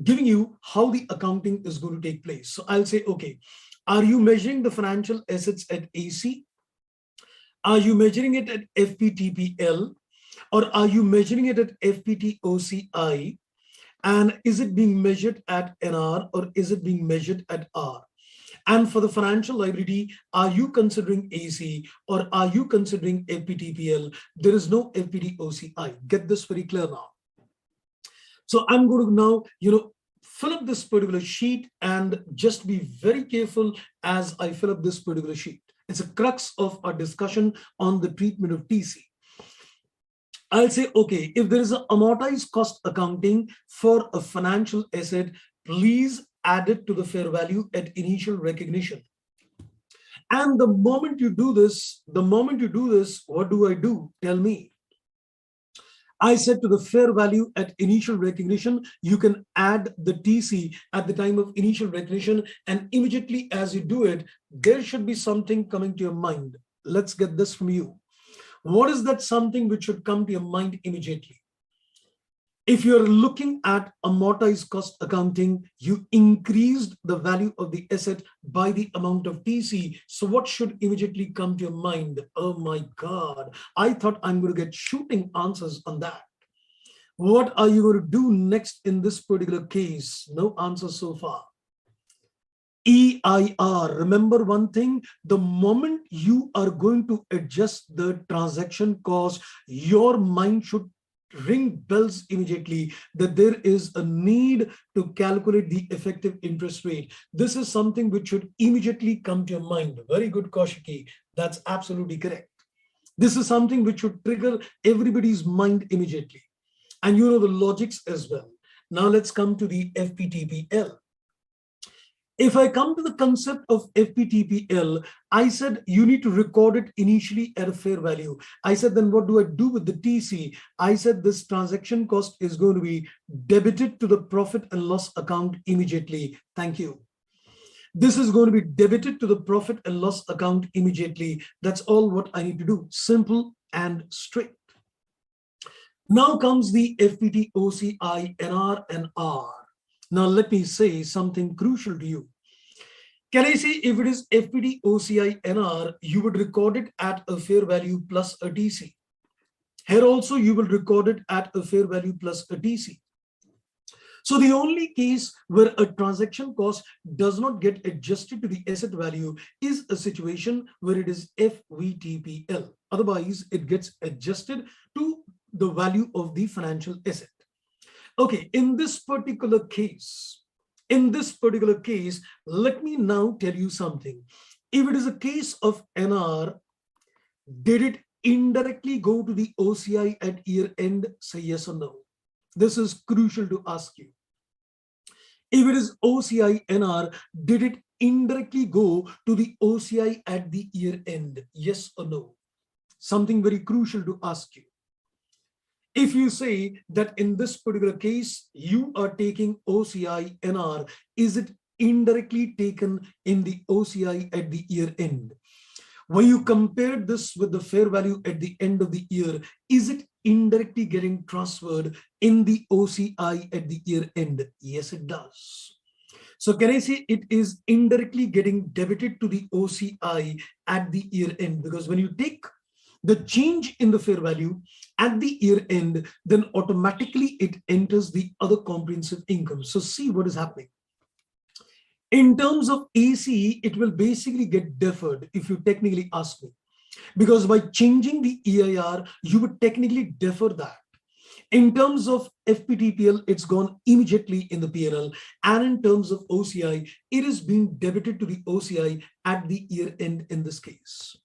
giving you how the accounting is going to take place. So I'll say, okay, are you measuring the financial assets at AC? Are you measuring it at FPTPL, or are you measuring it at FPTOCI? And is it being measured at NR or is it being measured at R? And for the financial liability, are you considering AC or are you considering FPTPL? There is no FPTOCI. Get this very clear now. So I'm going to now, fill up this particular sheet and just be very careful as I fill up this particular sheet. It's a crux of our discussion on the treatment of TC. I'll say, okay, if there is an amortized cost accounting for a financial asset, please add it to the fair value at initial recognition. And the moment you do this, what do I do? Tell me. I said to the fair value at initial recognition, you can add the TC at the time of initial recognition, and immediately as you do it, there should be something coming to your mind. Let's get this from you. What is that something which should come to your mind immediately? If you're looking at amortized cost accounting, you increased the value of the asset by the amount of TC. So what should immediately come to your mind? Oh my God, I thought I'm going to get shooting answers on that. What are you going to do next in this particular case? No answer so far. EIR, remember one thing, the moment you are going to adjust the transaction cost, your mind should ring bells immediately that there is a need to calculate the effective interest rate. This is something which should immediately come to your mind. Very good, Kaushiki. That's absolutely correct. This is something which should trigger everybody's mind immediately. And you know the logics as well. Now let's come to the FPTPL. If I come to the concept of FPTPL, I said you need to record it initially at a fair value. I said, then what do I do with the TC? I said this transaction cost is going to be debited to the profit and loss account immediately. Thank you. This is going to be debited to the profit and loss account immediately. That's all what I need to do. Simple and straight. Now comes the FPT, OCI, NR, and R. Now, let me say something crucial to you. Can I say if it is FPT, OCI, NR, you would record it at a fair value plus a TC. Here also, you will record it at a fair value plus a TC. So the only case where a transaction cost does not get adjusted to the asset value is a situation where it is FVTPL. Otherwise, it gets adjusted to the value of the financial asset. Okay, in this particular case, let me now tell you something. If it is a case of NR, did it indirectly go to the OCI at year end? Say yes or no. This is crucial to ask you. If it is OCI NR, did it indirectly go to the OCI at the year end? Yes or no? Something very crucial to ask you. If you say that in this particular case, you are taking OCI NR, is it indirectly taken in the OCI at the year end? When you compare this with the fair value at the end of the year, is it indirectly getting transferred in the OCI at the year end? Yes, it does. So can I say it is indirectly getting debited to the OCI at the year end? Because when you take the change in the fair value at the year end, then automatically it enters the other comprehensive income. So see what is happening. In terms of AC, it will basically get deferred if you technically ask me. Because by changing the EIR, you would technically defer that. In terms of FPTPL, it's gone immediately in the PNL. And in terms of OCI, it is being debited to the OCI at the year end in this case.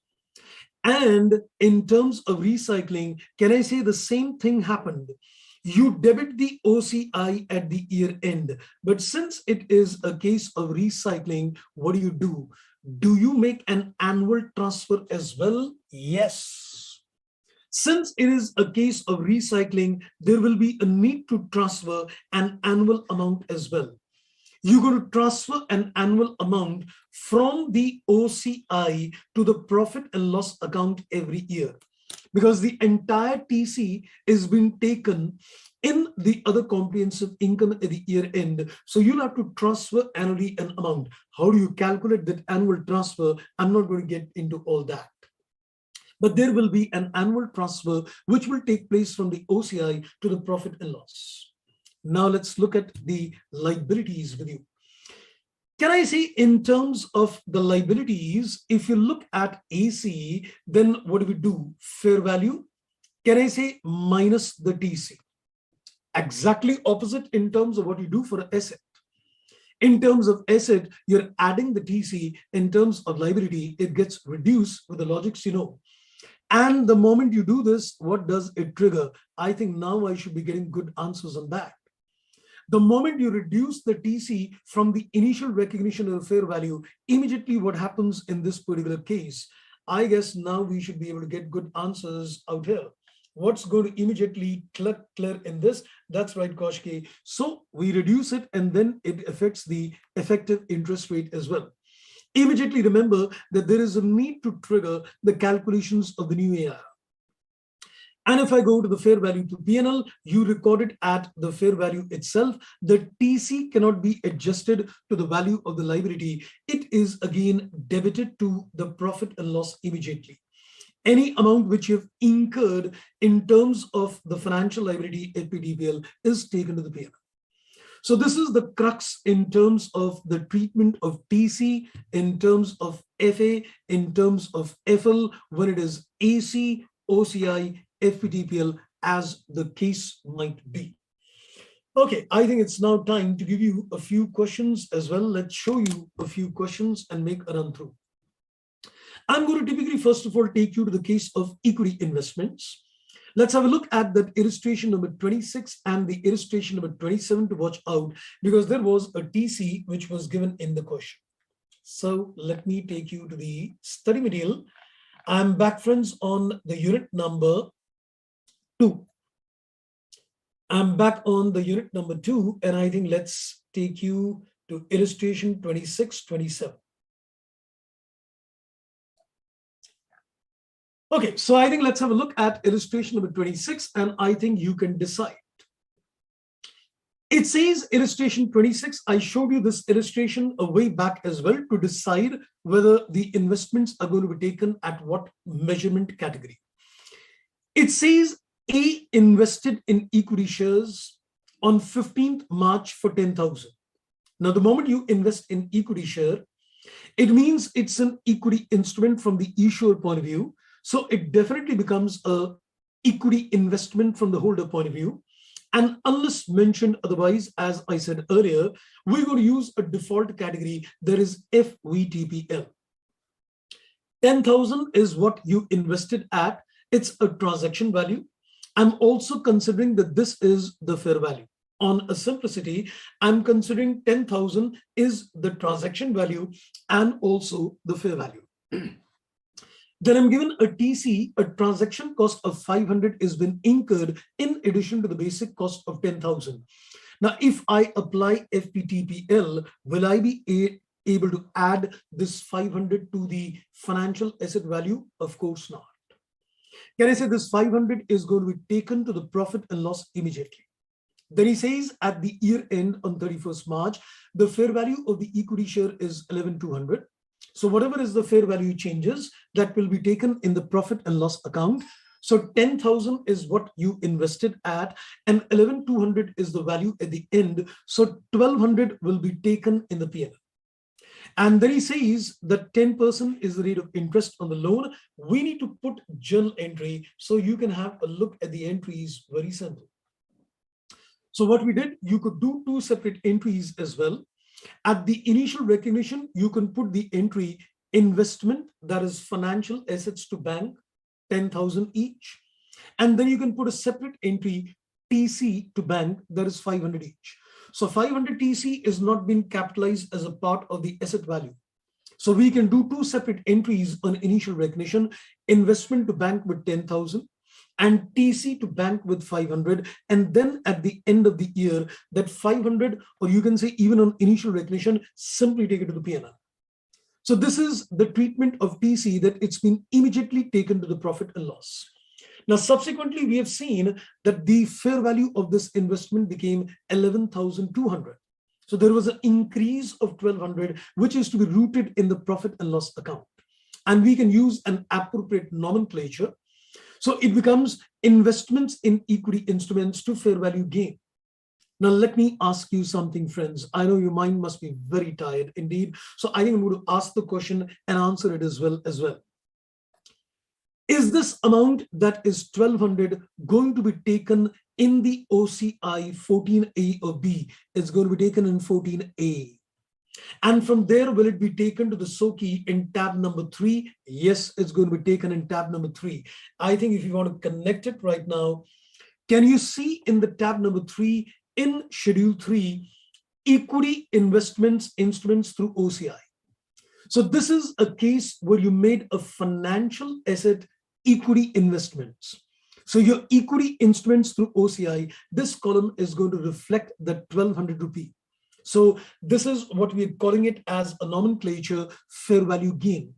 And in terms of recycling, can I say the same thing happened? You debit the OCI at the year end, but since it is a case of recycling, what do? Do you make an annual transfer as well? Yes. Since it is a case of recycling, there will be a need to transfer an annual amount as well. You're going to transfer an annual amount from the OCI to the profit and loss account every year, because the entire TC is being taken in the other comprehensive income at the year end. So you'll have to transfer annually an amount. How do you calculate that annual transfer? I'm not going to get into all that. But there will be an annual transfer which will take place from the OCI to the profit and loss. Now let's look at the liabilities with you. Can I say in terms of the liabilities, if you look at AC, then what do? Fair value. Can I say minus the TC? Exactly opposite in terms of what you do for asset. In terms of asset, you're adding the TC. In terms of liability, it gets reduced with the logics you know. And the moment you do this, what does it trigger? I think now I should be getting good answers on that. The moment you reduce the TC from the initial recognition of the fair value, immediately what happens in this particular case, I guess now we should be able to get good answers out here. What's going to immediately clear in this? That's right, Koshki. So we reduce it and then it affects the effective interest rate as well. Immediately remember that there is a need to trigger the calculations of the new AIR. And if I go to the fair value to P&L, you record it at the fair value itself. The TC cannot be adjusted to the value of the liability. It is again debited to the profit and loss immediately. Any amount which you've incurred in terms of the financial liability FPTPL is taken to the P&L. So this is the crux in terms of the treatment of TC, in terms of FA, in terms of FL, when it is AC, OCI, FPTPL, as the case might be. Okay, I think it's now time to give you a few questions as well. Let's show you a few questions and make a run through. I'm going to typically, first of all, take you to the case of equity investments. Let's have a look at that illustration number 26 and the illustration number 27 to watch out, because there was a TC which was given in the question. So let me take you to the study material. I'm back, friends, on the unit number 2. I'm back on the unit number 2, and I think let's take you to illustration 26, 27. Okay, so I think let's have a look at illustration number 26, and I think you can decide. It says illustration 26, I showed you this illustration a way back as well to decide whether the investments are going to be taken at what measurement category. It says A invested in equity shares on 15th March for 10,000. Now, the moment you invest in equity share, it means it's an equity instrument from the issuer point of view. So it definitely becomes a equity investment from the holder point of view. And unless mentioned otherwise, as I said earlier, we're going to use a default category that is FVTPL. 10,000 is what you invested at. It's a transaction value. I'm also considering that this is the fair value. On a simplicity, I'm considering 10,000 is the transaction value and also the fair value. Then I'm given a TC, a transaction cost of 500 is been incurred in addition to the basic cost of 10,000. Now, if I apply FPTPL, will I be able to add this 500 to the financial asset value? Of course not. Can I say this 500 is going to be taken to the profit and loss immediately? Then he says at the year end on 31st March, the fair value of the equity share is 11,200. So whatever is the fair value changes, that will be taken in the profit and loss account. So 10,000 is what you invested at, and 11,200 is the value at the end. So 1,200 will be taken in the P&L. And then he says that 10% is the rate of interest on the loan. We need to put journal entry so you can have a look at the entries. Very simple. So what we did, you could do 2 separate entries as well. At the initial recognition, you can put the entry investment, that is financial assets to bank, 10,000 each. And then you can put a separate entry TC to bank, that is 500 each. So 500 TC is not being capitalized as a part of the asset value. So we can do 2 separate entries on initial recognition, investment to bank with 10,000 and TC to bank with 500. And then at the end of the year, that 500, or you can say even on initial recognition, simply take it to the P&L. So this is the treatment of TC, that it's been immediately taken to the profit and loss. Now, subsequently, we have seen that the fair value of this investment became 11,200. So there was an increase of 1,200, which is to be rooted in the profit and loss account. And we can use an appropriate nomenclature. So it becomes investments in equity instruments to fair value gain. Now, let me ask you something, friends. I know your mind must be very tired indeed. So I think I'm going to ask the question and answer it as well. Is this amount that is 1,200 going to be taken in the OCI 14A or B? It's going to be taken in 14A. And from there, will it be taken to the SOKI in tab number 3? Yes, it's going to be taken in tab number 3. I think if you want to connect it right now, can you see in the tab number 3, in Schedule 3, equity investments instruments through OCI. So this is a case where you made a financial asset equity investments. So your equity instruments through OCI, this column is going to reflect the 1200 rupee. So this is what we're calling it as a nomenclature fair value gain.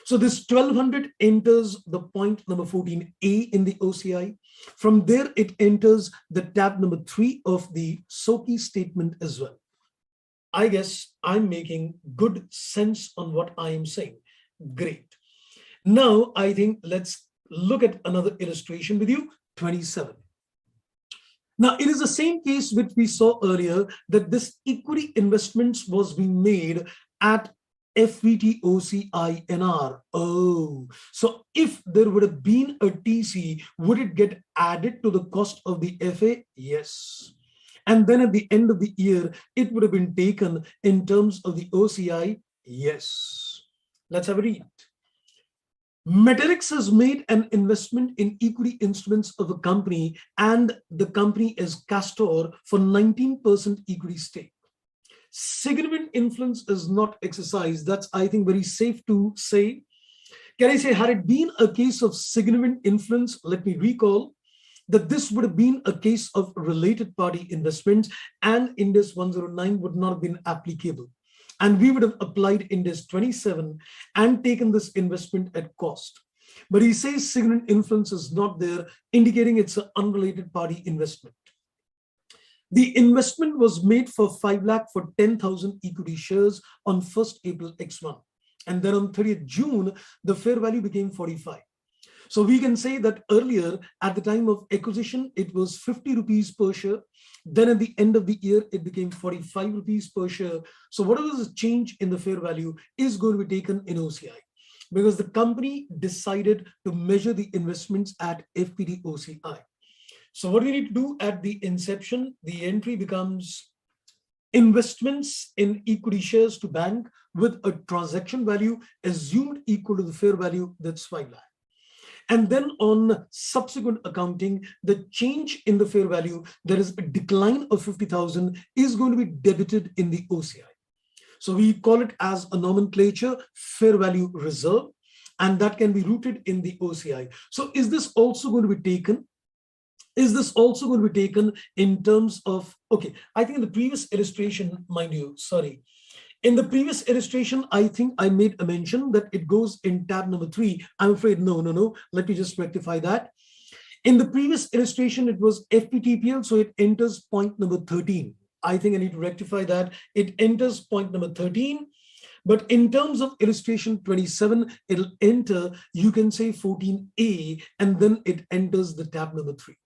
So this 1200 enters the point number 14A in the OCI. From there, it enters the tab number 3 of the SOKI statement as well. I guess I'm making good sense on what I am saying. Great. Now, I think let's look at another illustration with you, 27. Now, it is the same case which we saw earlier, that this equity investments was being made at FVTOCINR. Oh, so if there would have been a TC, would it get added to the cost of the FA? Yes. And then at the end of the year, it would have been taken in terms of the OCI? Yes. Let's have a read. Metallics has made an investment in equity instruments of a company, and the company is Castor for 19% equity stake. Significant influence is not exercised. That's, I think, very safe to say. Can I say, had it been a case of significant influence, let me recall that this would have been a case of related party investments, and Index 109 would not have been applicable. And we would have applied Index 27 and taken this investment at cost. But he says significant influence is not there, indicating it's an unrelated party investment. The investment was made for 5 lakh for 10,000 equity shares on 1st April X1. And then on 30th June, the fair value became 45. So we can say that earlier, at the time of acquisition, it was 50 rupees per share. Then at the end of the year, it became 45 rupees per share. So whatever is the change in the fair value is going to be taken in OCI, because the company decided to measure the investments at FPT OCI. So what we need to do at the inception, the entry becomes investments in equity shares to bank with a transaction value assumed equal to the fair value, that's 5 lakh. And then on subsequent accounting, the change in the fair value, there is a decline of 50,000, is going to be debited in the OCI. So we call it as a nomenclature fair value reserve, and that can be rooted in the OCI. So is this also going to be taken? Is this also going to be taken in terms of, okay, I think in the previous illustration, mind you, sorry. In the previous illustration, I think I made a mention that it goes in tab number 3. I'm afraid, no. Let me just rectify that. In the previous illustration, it was FPTPL, so it enters point number 13. I think I need to rectify that. It enters point number 13. But in terms of illustration 27, it'll enter, you can say 14A, and then it enters the tab number 3.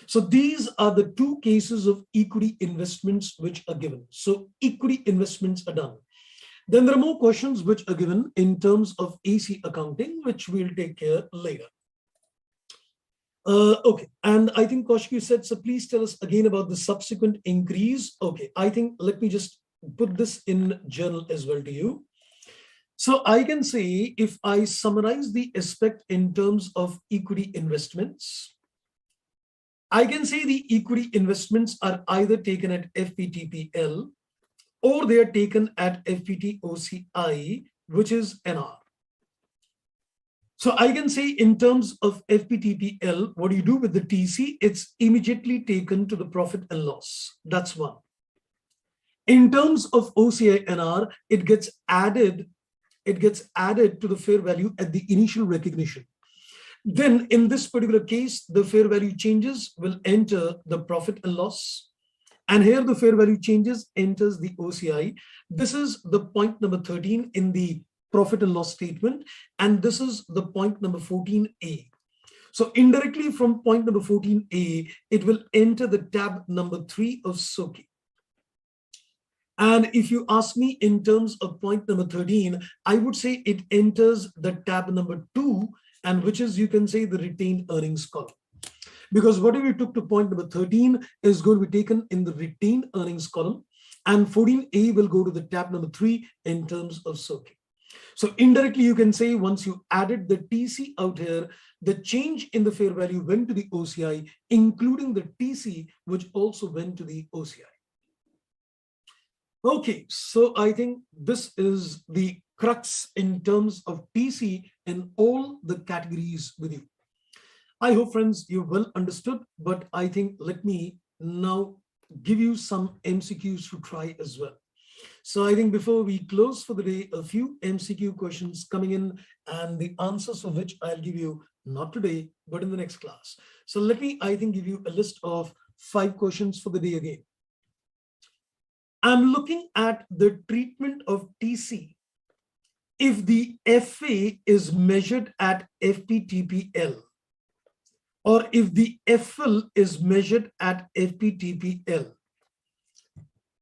So these are the 2 cases of equity investments which are given. So equity investments are done. Then there are more questions which are given in terms of AC accounting, which we'll take care later. Okay, and I think Kaushik, you said, so please tell us again about the subsequent increase. Okay, I think let me just put this in journal as well to you. So I can say, if I summarize the aspect in terms of equity investments, I can say the equity investments are either taken at FPTPL or they are taken at FPTOCI, which is NR. So I can say in terms of FPTPL, what do you do with the TC? It's immediately taken to the profit and loss. That's one. In terms of OCI NR, it gets added to the fair value at the initial recognition. Then in this particular case, the fair value changes will enter the profit and loss. And here the fair value changes enters the OCI. This is the point number 13 in the profit and loss statement. And this is the point number 14A. So indirectly from point number 14A, it will enter the tab number 3 of SOKI. And if you ask me in terms of point number 13, I would say it enters the tab number 2, and which is, you can say, the retained earnings column. Because whatever you took to point number 13 is going to be taken in the retained earnings column, and 14A will go to the tab number 3 in terms of SOKI. So indirectly, you can say once you added the TC out here, the change in the fair value went to the OCI, including the TC, which also went to the OCI. Okay, so I think this is the crux in terms of TC in all the categories with you. I hope, friends, you well understood, but I think let me now give you some MCQs to try as well. So I think before we close for the day, a few MCQ questions coming in and the answers of which I'll give you not today, but in the next class. So let me, I think, give you a list of 5 questions for the day again. I'm looking at the treatment of TC if the FA is measured at FPTPL, or if the FL is measured at FPTPL.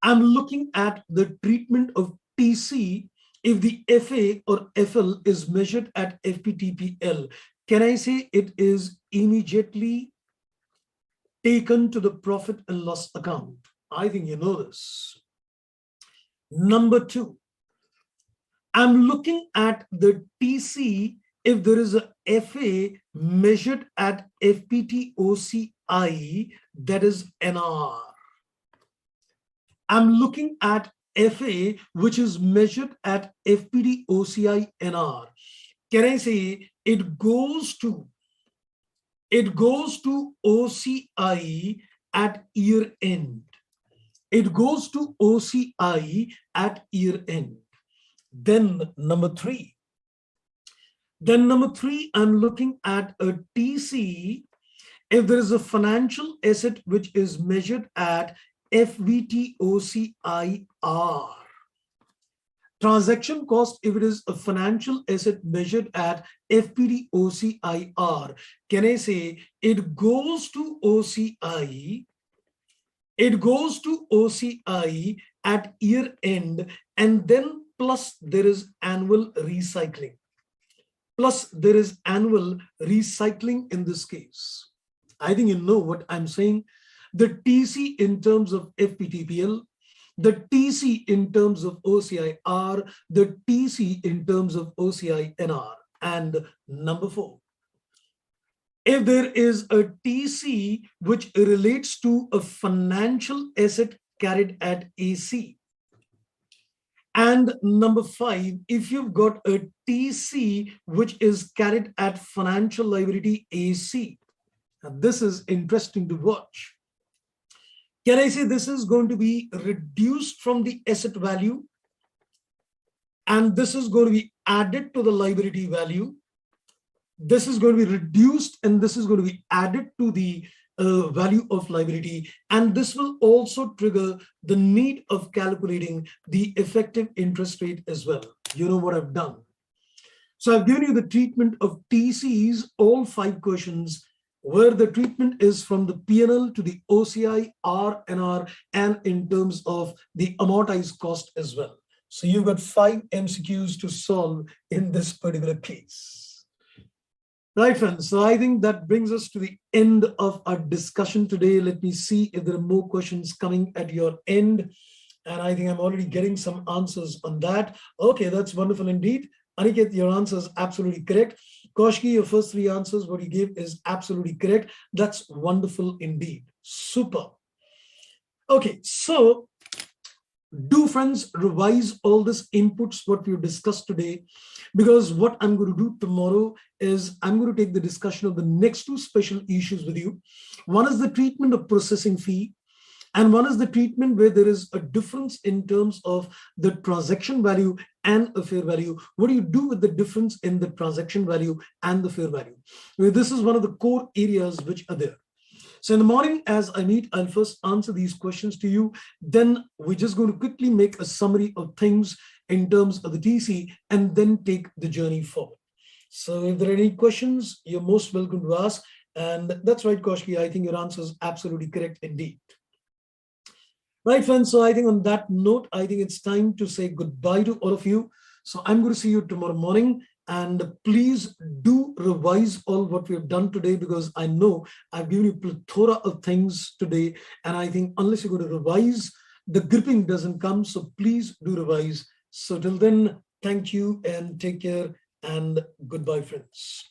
I'm looking at the treatment of TC if the FA or FL is measured at FPTPL. Can I say it is immediately taken to the profit and loss account? I think you know this. Number 2, I'm looking at the TC if there is a FA measured at FPTOCI, that is NR. I'm looking at FA which is measured at FPTOCI NR. Can I say it goes to OCI at year end? It goes to OCI at year end. Then number 3, I'm looking at a TC if there is a financial asset which is measured at FVTOCIR. Transaction cost if it is a financial asset measured at FPTOCIR. Can I say it goes to OCI? It goes to OCI at year end, and then plus there is annual recycling. In this case. I think you know what I'm saying. The TC in terms of FPTPL, the TC in terms of OCIR, the TC in terms of OCI-NR. And number 4, if there is a TC which relates to a financial asset carried at AC. And number 5, if you've got a TC which is carried at financial liability AC. Now, this is interesting to watch. Can I say this is going to be reduced from the asset value, and this is going to be added to the liability value? This is going to be reduced and this is going to be added to the value of liability, and this will also trigger the need of calculating the effective interest rate as well. You know what I've done. So I've given you the treatment of TCs, all 5 questions, where the treatment is from the P&L to the OCI, R&R, and in terms of the amortized cost as well. So you've got 5 MCQs to solve in this particular case. Right, friends. So I think that brings us to the end of our discussion today. Let me see if there are more questions coming at your end. And I think I'm already getting some answers on that. Okay, that's wonderful indeed. Aniket, your answer is absolutely correct. Koshki, your first 3 answers, what you gave is absolutely correct. That's wonderful indeed. Super. Okay, so do, friends, revise all these inputs, what we've discussed today, because what I'm going to do tomorrow is I'm going to take the discussion of the next 2 special issues with you. One is the treatment of processing fee, and one is the treatment where there is a difference in terms of the transaction value and a fair value. What do you do with the difference in the transaction value and the fair value? Well, this is one of the core areas which are there. So in the morning, as I meet, I'll first answer these questions to you. Then we're just going to quickly make a summary of things in terms of the TC and then take the journey forward. So if there are any questions, you're most welcome to ask. And that's right, Koshki, I think your answer is absolutely correct indeed. Right, friends, so I think on that note, I think it's time to say goodbye to all of you. So I'm going to see you tomorrow morning. And please do revise all what we've done today, because I know I've given you a plethora of things today. And I think unless you're going to revise, the gripping doesn't come. So please do revise. So till then, Thank you and take care and goodbye, friends.